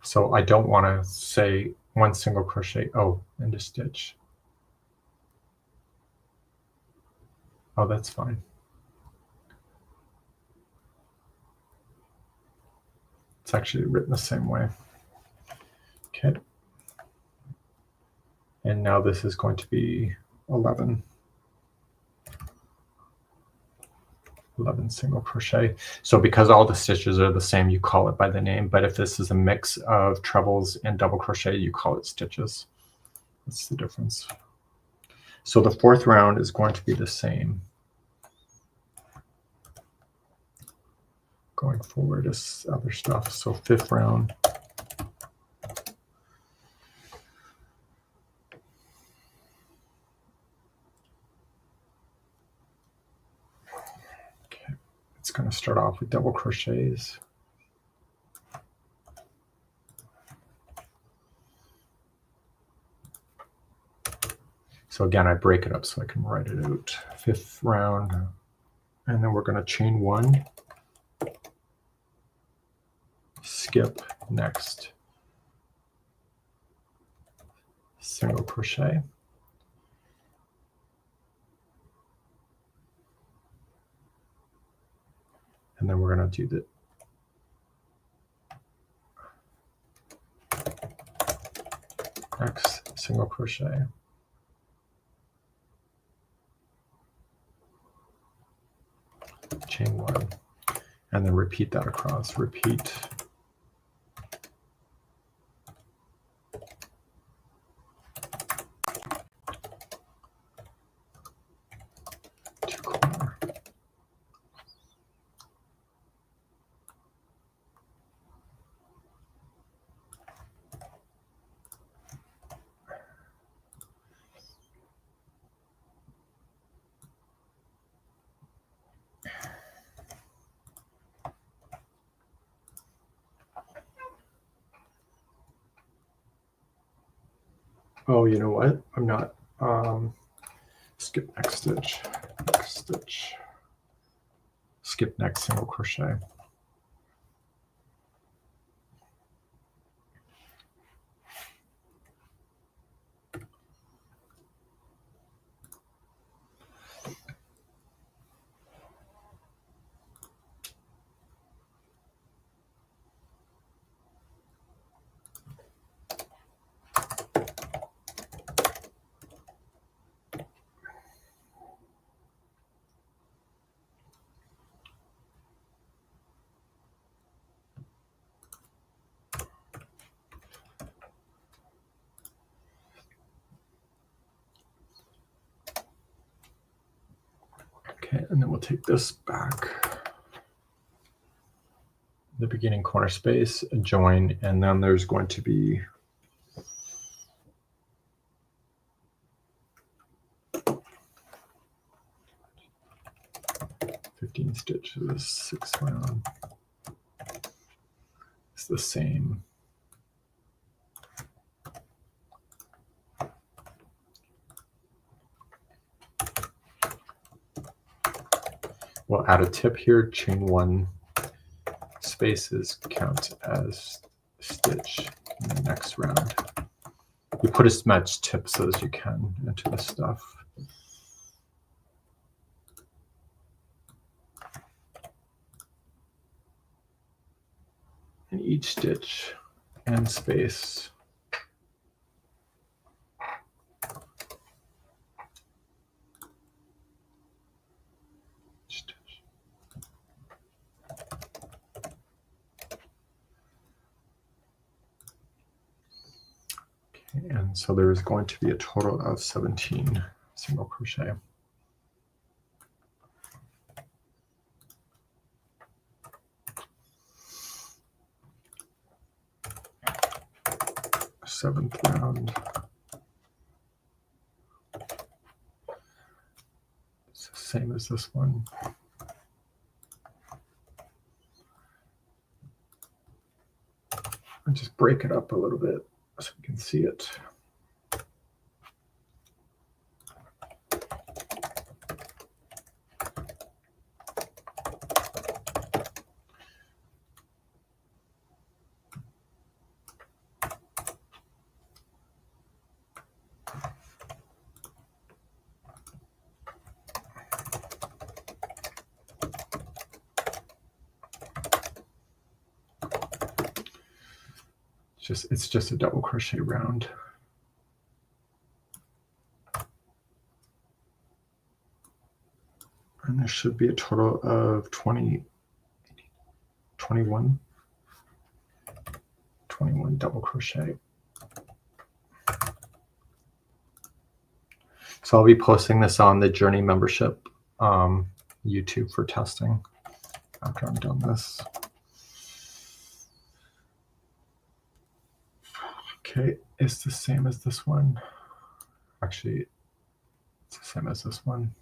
So I don't want to say 1 single crochet, oh, and a stitch. Oh, that's fine. It's actually written the same way. Okay. And now this is going to be 11. 11 single crochet. So because all the stitches are the same, you call it by the name, but if this is a mix of trebles and double crochet, you call it stitches. That's the difference. So the fourth round is going to be the same going forward as other stuff. So fifth round. Okay, it's going to start off with double crochets. So again, I break it up so I can write it out. Fifth round, and then we're going to chain one, skip, next single crochet, and then we're going to do the next single crochet, chain one, and then repeat that across. Repeat, two corner, oh, you know what? I'm not. Skip next stitch, next stitch, skip next single crochet. Okay, and then we'll take this back. The beginning corner space, a join, and then there's going to be 15 stitches, sixth round. It's the same. We'll add a tip here, chain one spaces count as stitch in the next round. You put as much tips as you can into the stuff. And each stitch and space stitch. Okay, and so there is going to be a total of 17 single crochet. Seventh round. It's the same as this one. And just break it up a little bit so you can see it. It's just a double crochet round. And there should be a total of 21 double crochet. So I'll be posting this on the Journey membership YouTube for testing after I'm done this. Okay, it's the same as this one. Actually, it's the same as this one.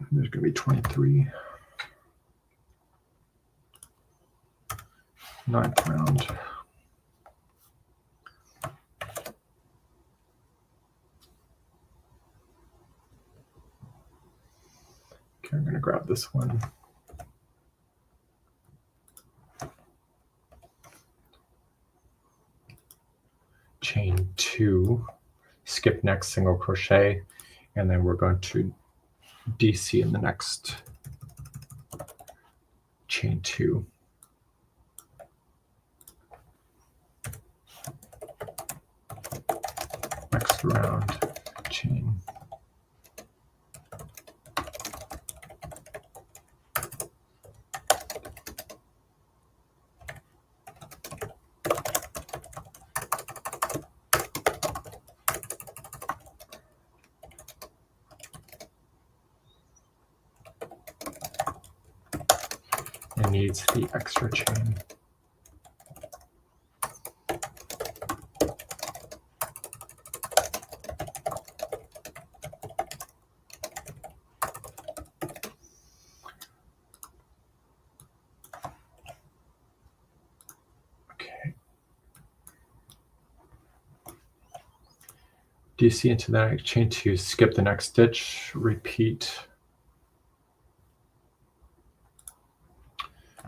There's going to be 23. 9th round. Okay, I'm going to grab this one. Chain 2, skip next single crochet, and then we're going to DC in the next chain 2. Next round, chain. It needs the extra chain. Okay. DC into the next chain 2, skip the next stitch, repeat.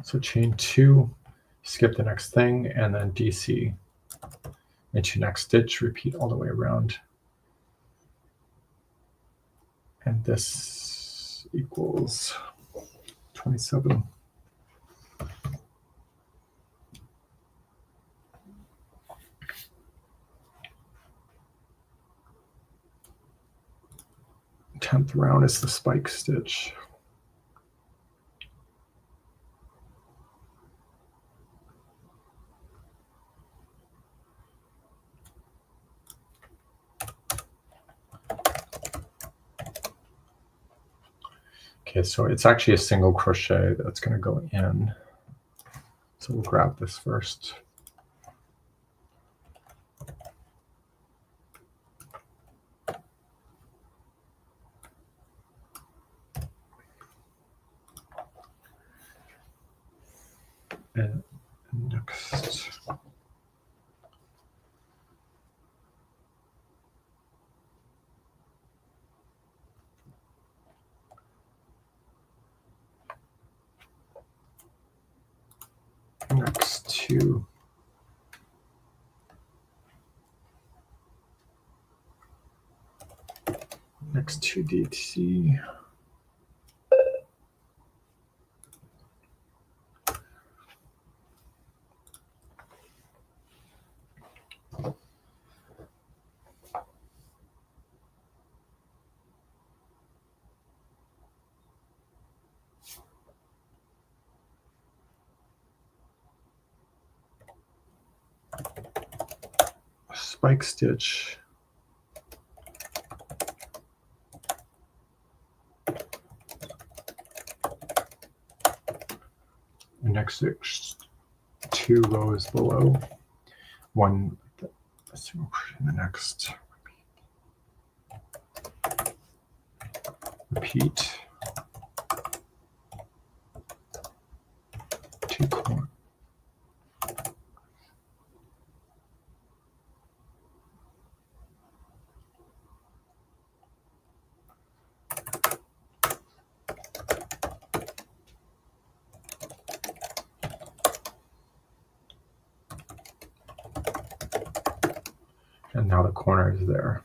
So chain 2, skip the next thing, and then DC into next stitch, repeat all the way around. And this equals 27. Tenth round is the spike stitch. Okay, so it's actually a single crochet that's going to go in. So we'll grab this first. And next. Next two. Next two DC. Spike stitch. The next stitch, 2 rows below, 1 single crochet in the next. Repeat. 2 corners. And now the corner is there.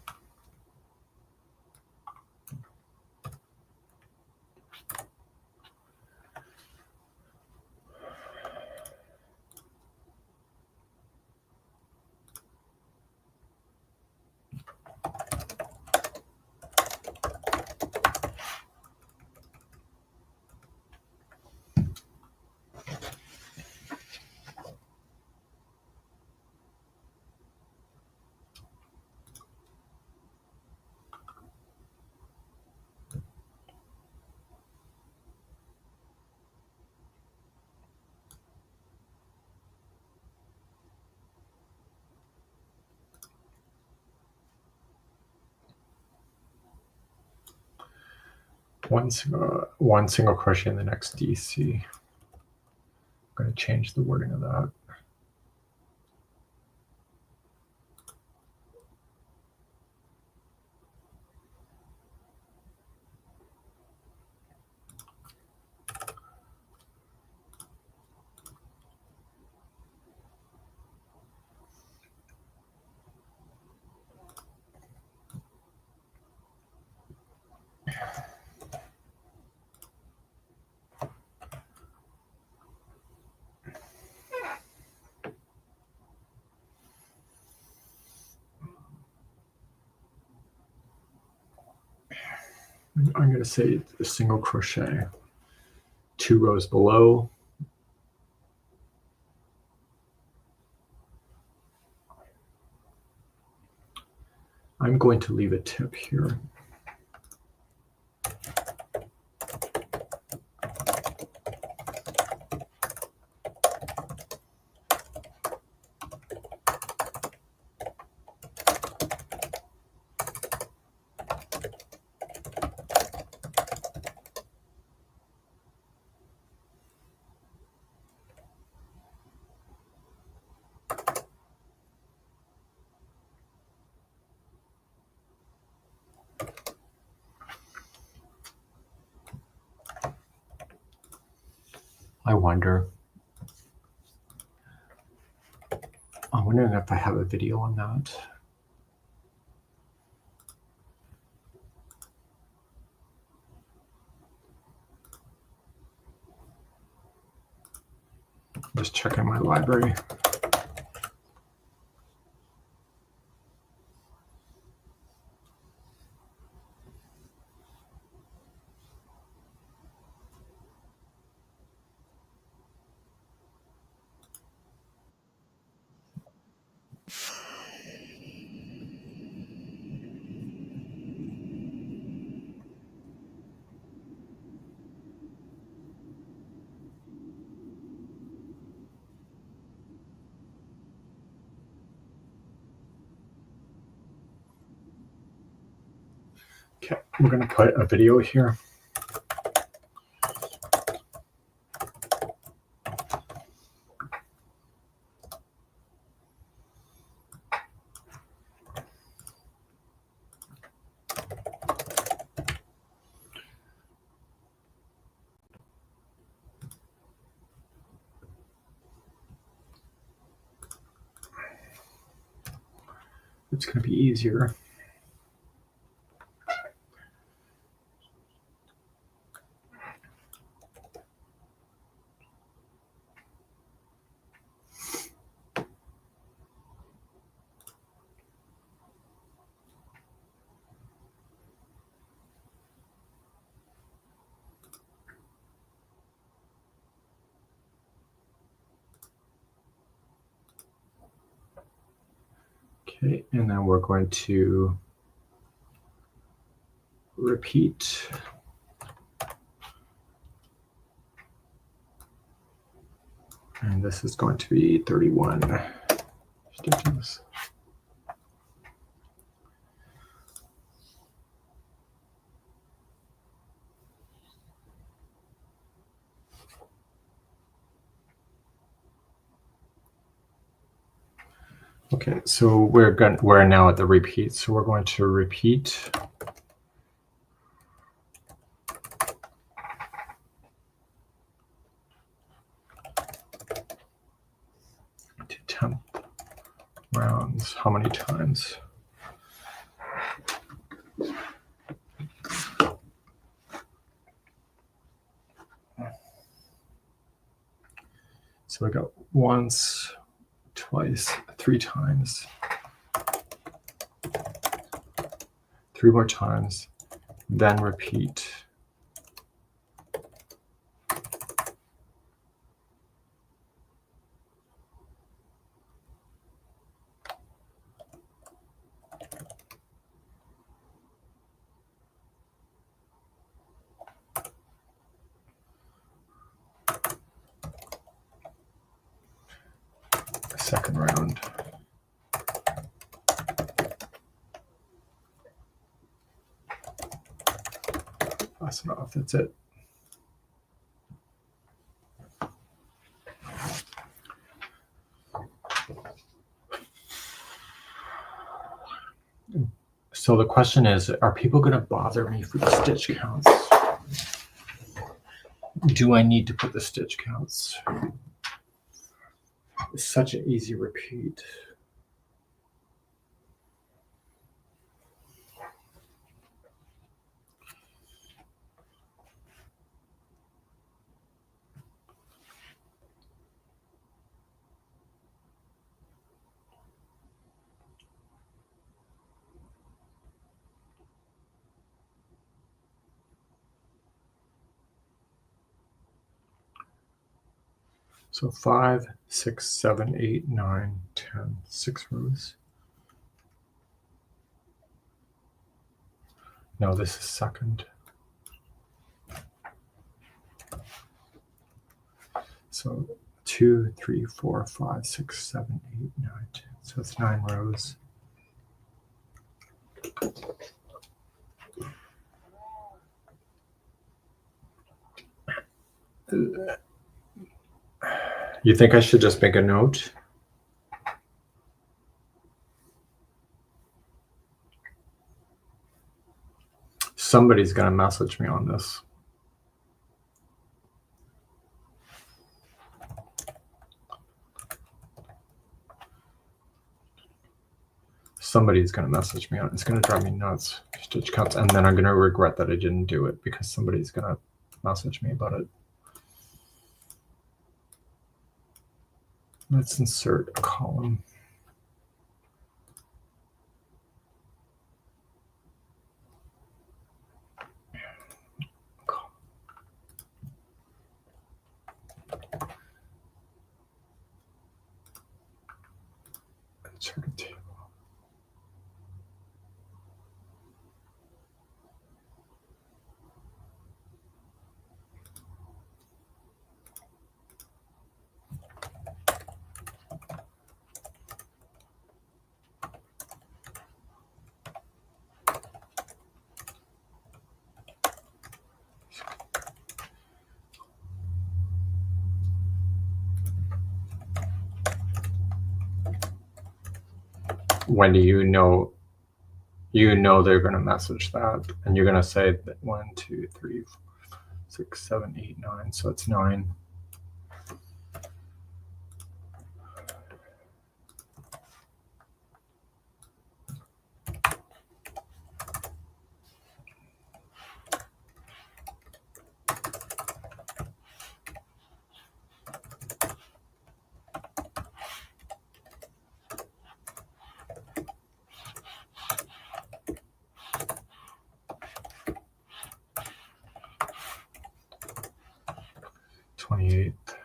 one single crochet in the next DC. I'm going to change the wording of that. I'm going to say a single crochet 2 rows below. I'm going to leave a tip here. I'm wondering if I have a video on that. Just checking my library. Okay, we're going to put a video here. It's going to be easier. Okay, and then we're going to repeat. And this is going to be 31 stitches. Okay, so we're now at the repeat. So we're going to repeat. To 10th rounds. How many times? So we got once, twice, 3 times, 3 more times, then repeat. Second round. Pass it off. That's it. So the question is, are people going to bother me for the stitch counts? Do I need to put the stitch counts? It's such an easy repeat. So 5, 6, 7, 8, 9, 10, 6 rows. No, this is second. So 2, 3, 4, 5, 6, 7, 8, 9, 10. So it's 9 rows. You think I should just make a note? Somebody's going to message me on this. Somebody's going to message me on it. It's going to drive me nuts. Stitch counts. And then I'm going to regret that I didn't do it because somebody's going to message me about it. Let's insert a column. Insert a table. When do you know they're going to message that, and you're going to say that 1, 2, 3, 4, 6, 7, 8, 9. So it's 9. Twenty-eighth,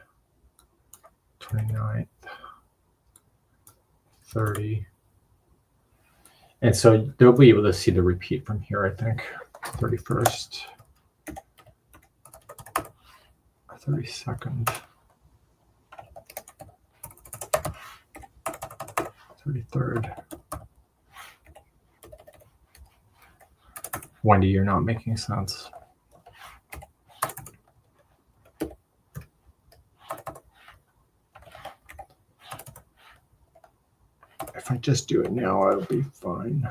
29th, 30. And so they'll be able to see the repeat from here, I think. 31st, 32nd, 33rd. Wendy, you're not making sense. If I just do it now, I'll be fine.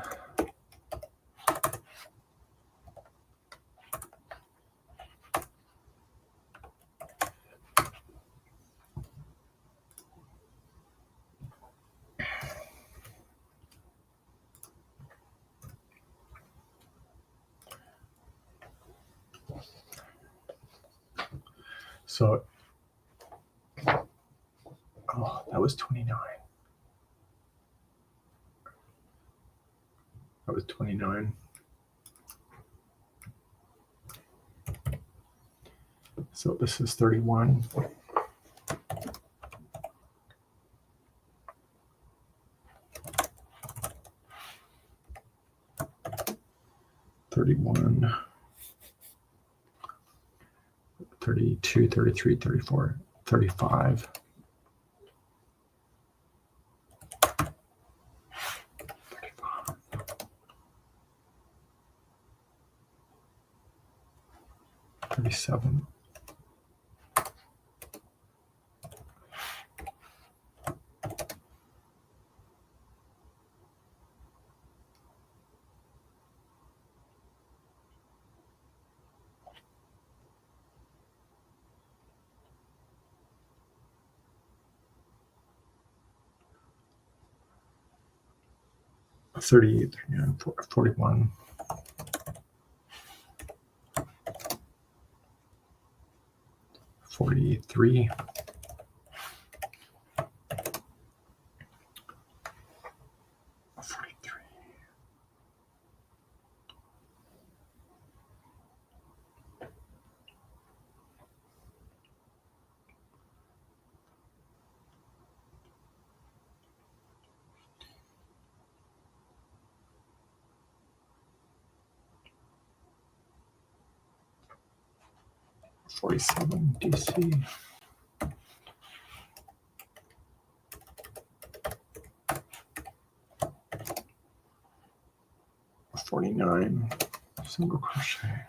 So, oh, that was 29. That was 29. So this is 31. $31, 32, 33, 34, 35. 35. 37. $38, $41, $43, $43, $47 DC, $49 single crochet,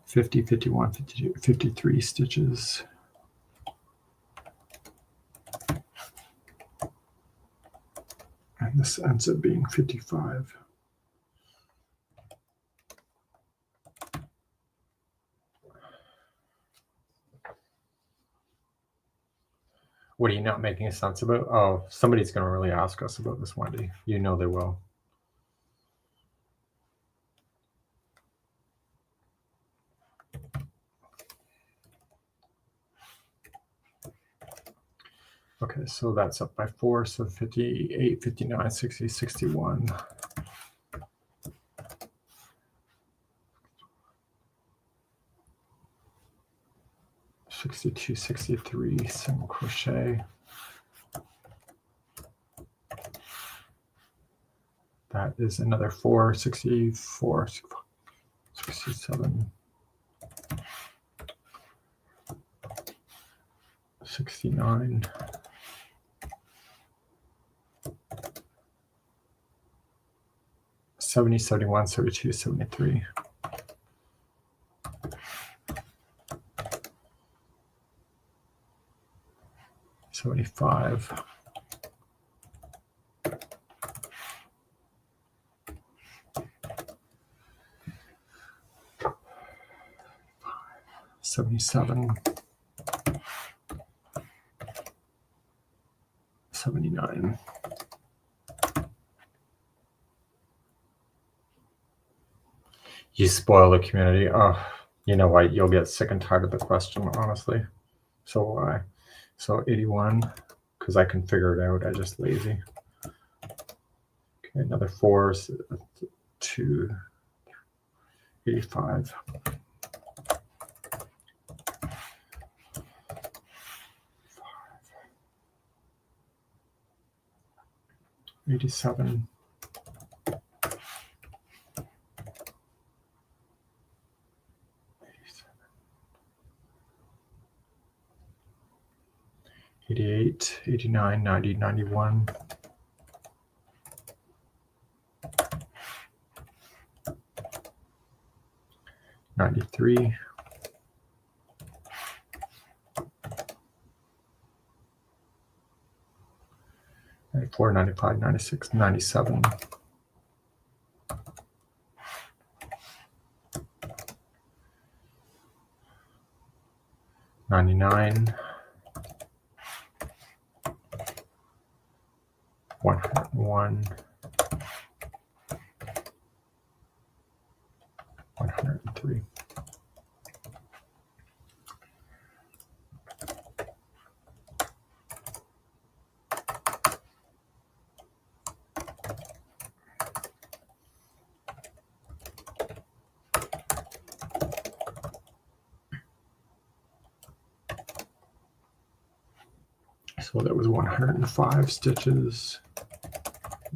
$50, $51, $52, $53 stitches, and this ends up being 55. What are you not making sense about? Oh, somebody's going to really ask us about this one day. You know they will. Okay, so that's up by 4, so 58, 59, 60, 61. $62, $63 single crochet. That is another 4, 64, 67, 69. $70, $71, $72, $73. $75. $77. $79. You spoil the community. Oh, you know what? You'll get sick and tired of the question, honestly. So why? So 81, because I can figure it out. I just lazy. Okay, another 4, 2, 85. $87. $88, $89, $90, $91. $93. $94, $95, $96, $97. $99. $101. $103. So that was 105 stitches,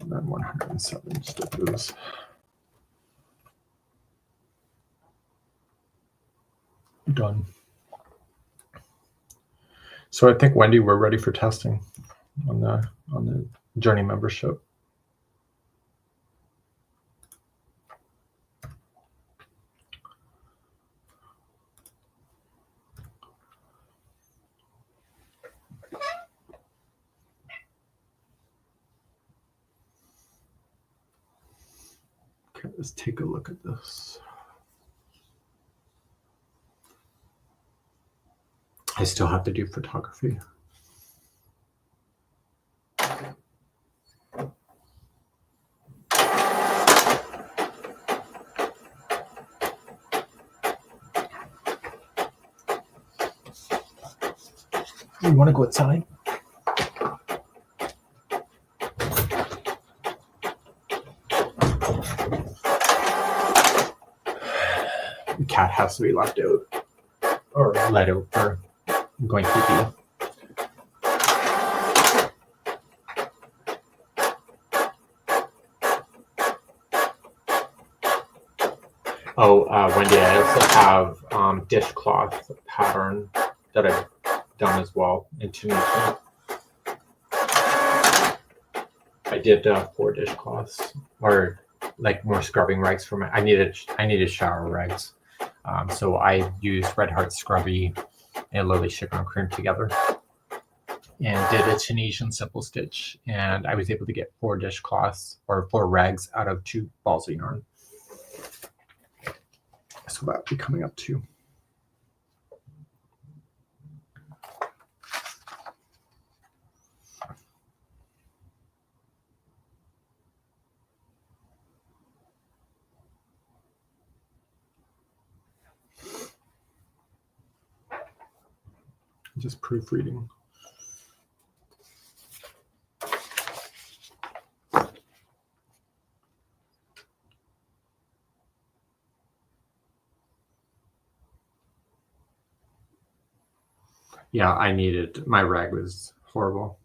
and then 107 stitches. Done. So I think, Wendy, we're ready for testing on the Journey membership. Okay, let's take a look at this. I still have to do photography. You want to go outside? The cat has to be left out or let out for going pee-pee. Oh, Wendy, I also have dishcloth pattern that I've done as well in Tunisia. I did 4 dishcloths, or like more scrubbing rags for my. I needed shower rags, so I used Red Heart Scrubby and Lily Sugar and Cream together, and did a Tunisian simple stitch, and I was able to get 4 dishcloths or 4 rags out of 2 balls of yarn. So that would be coming up too. Just proofreading. Yeah, I needed, my rag was horrible.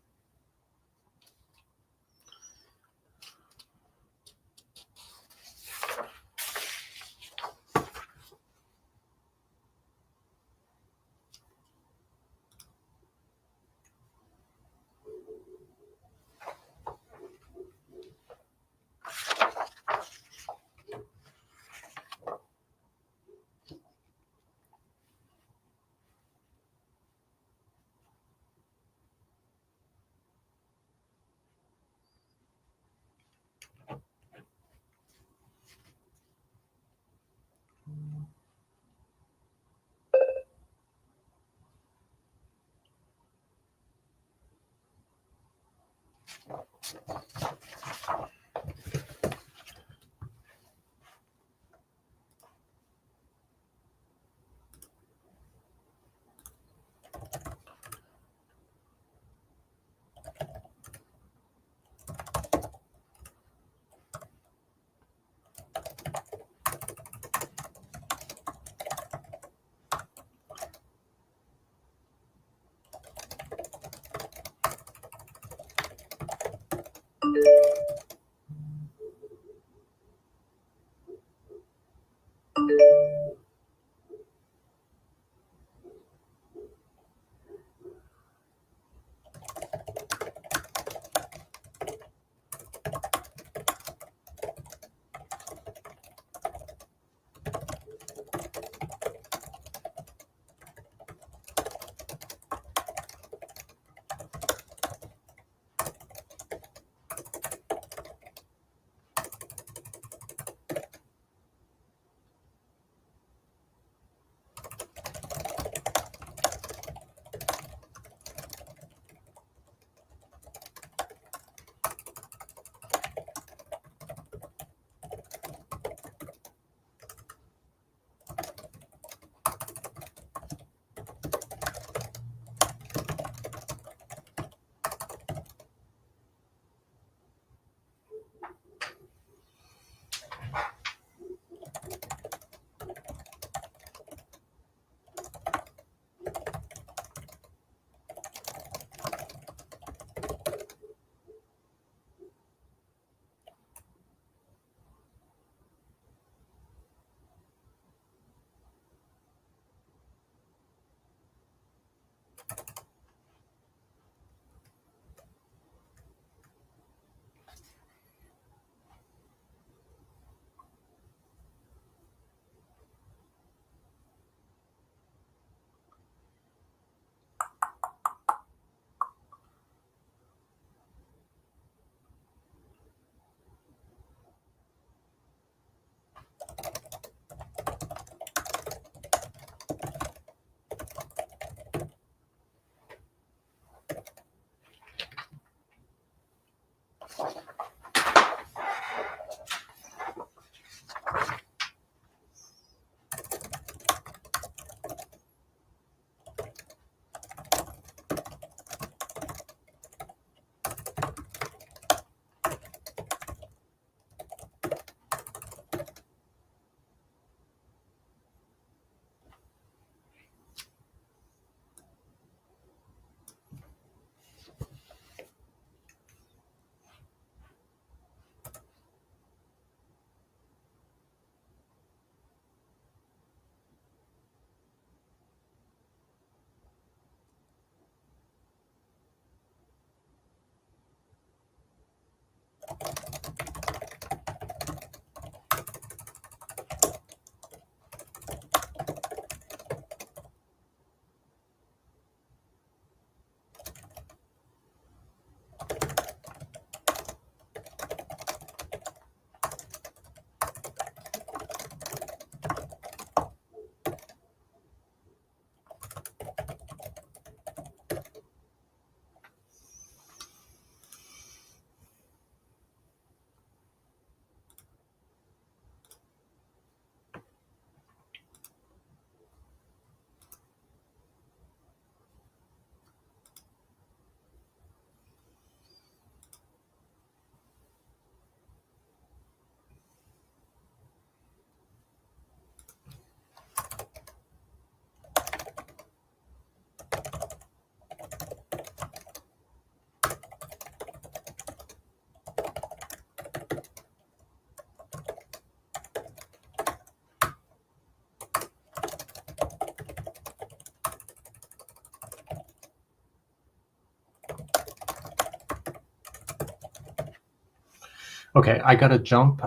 Okay, I got to jump.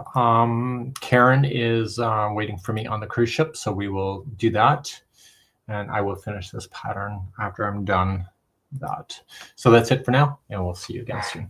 Karen is waiting for me on the cruise ship, so we will do that. And I will finish this pattern after I'm done that. So that's it for now, and we'll see you again soon.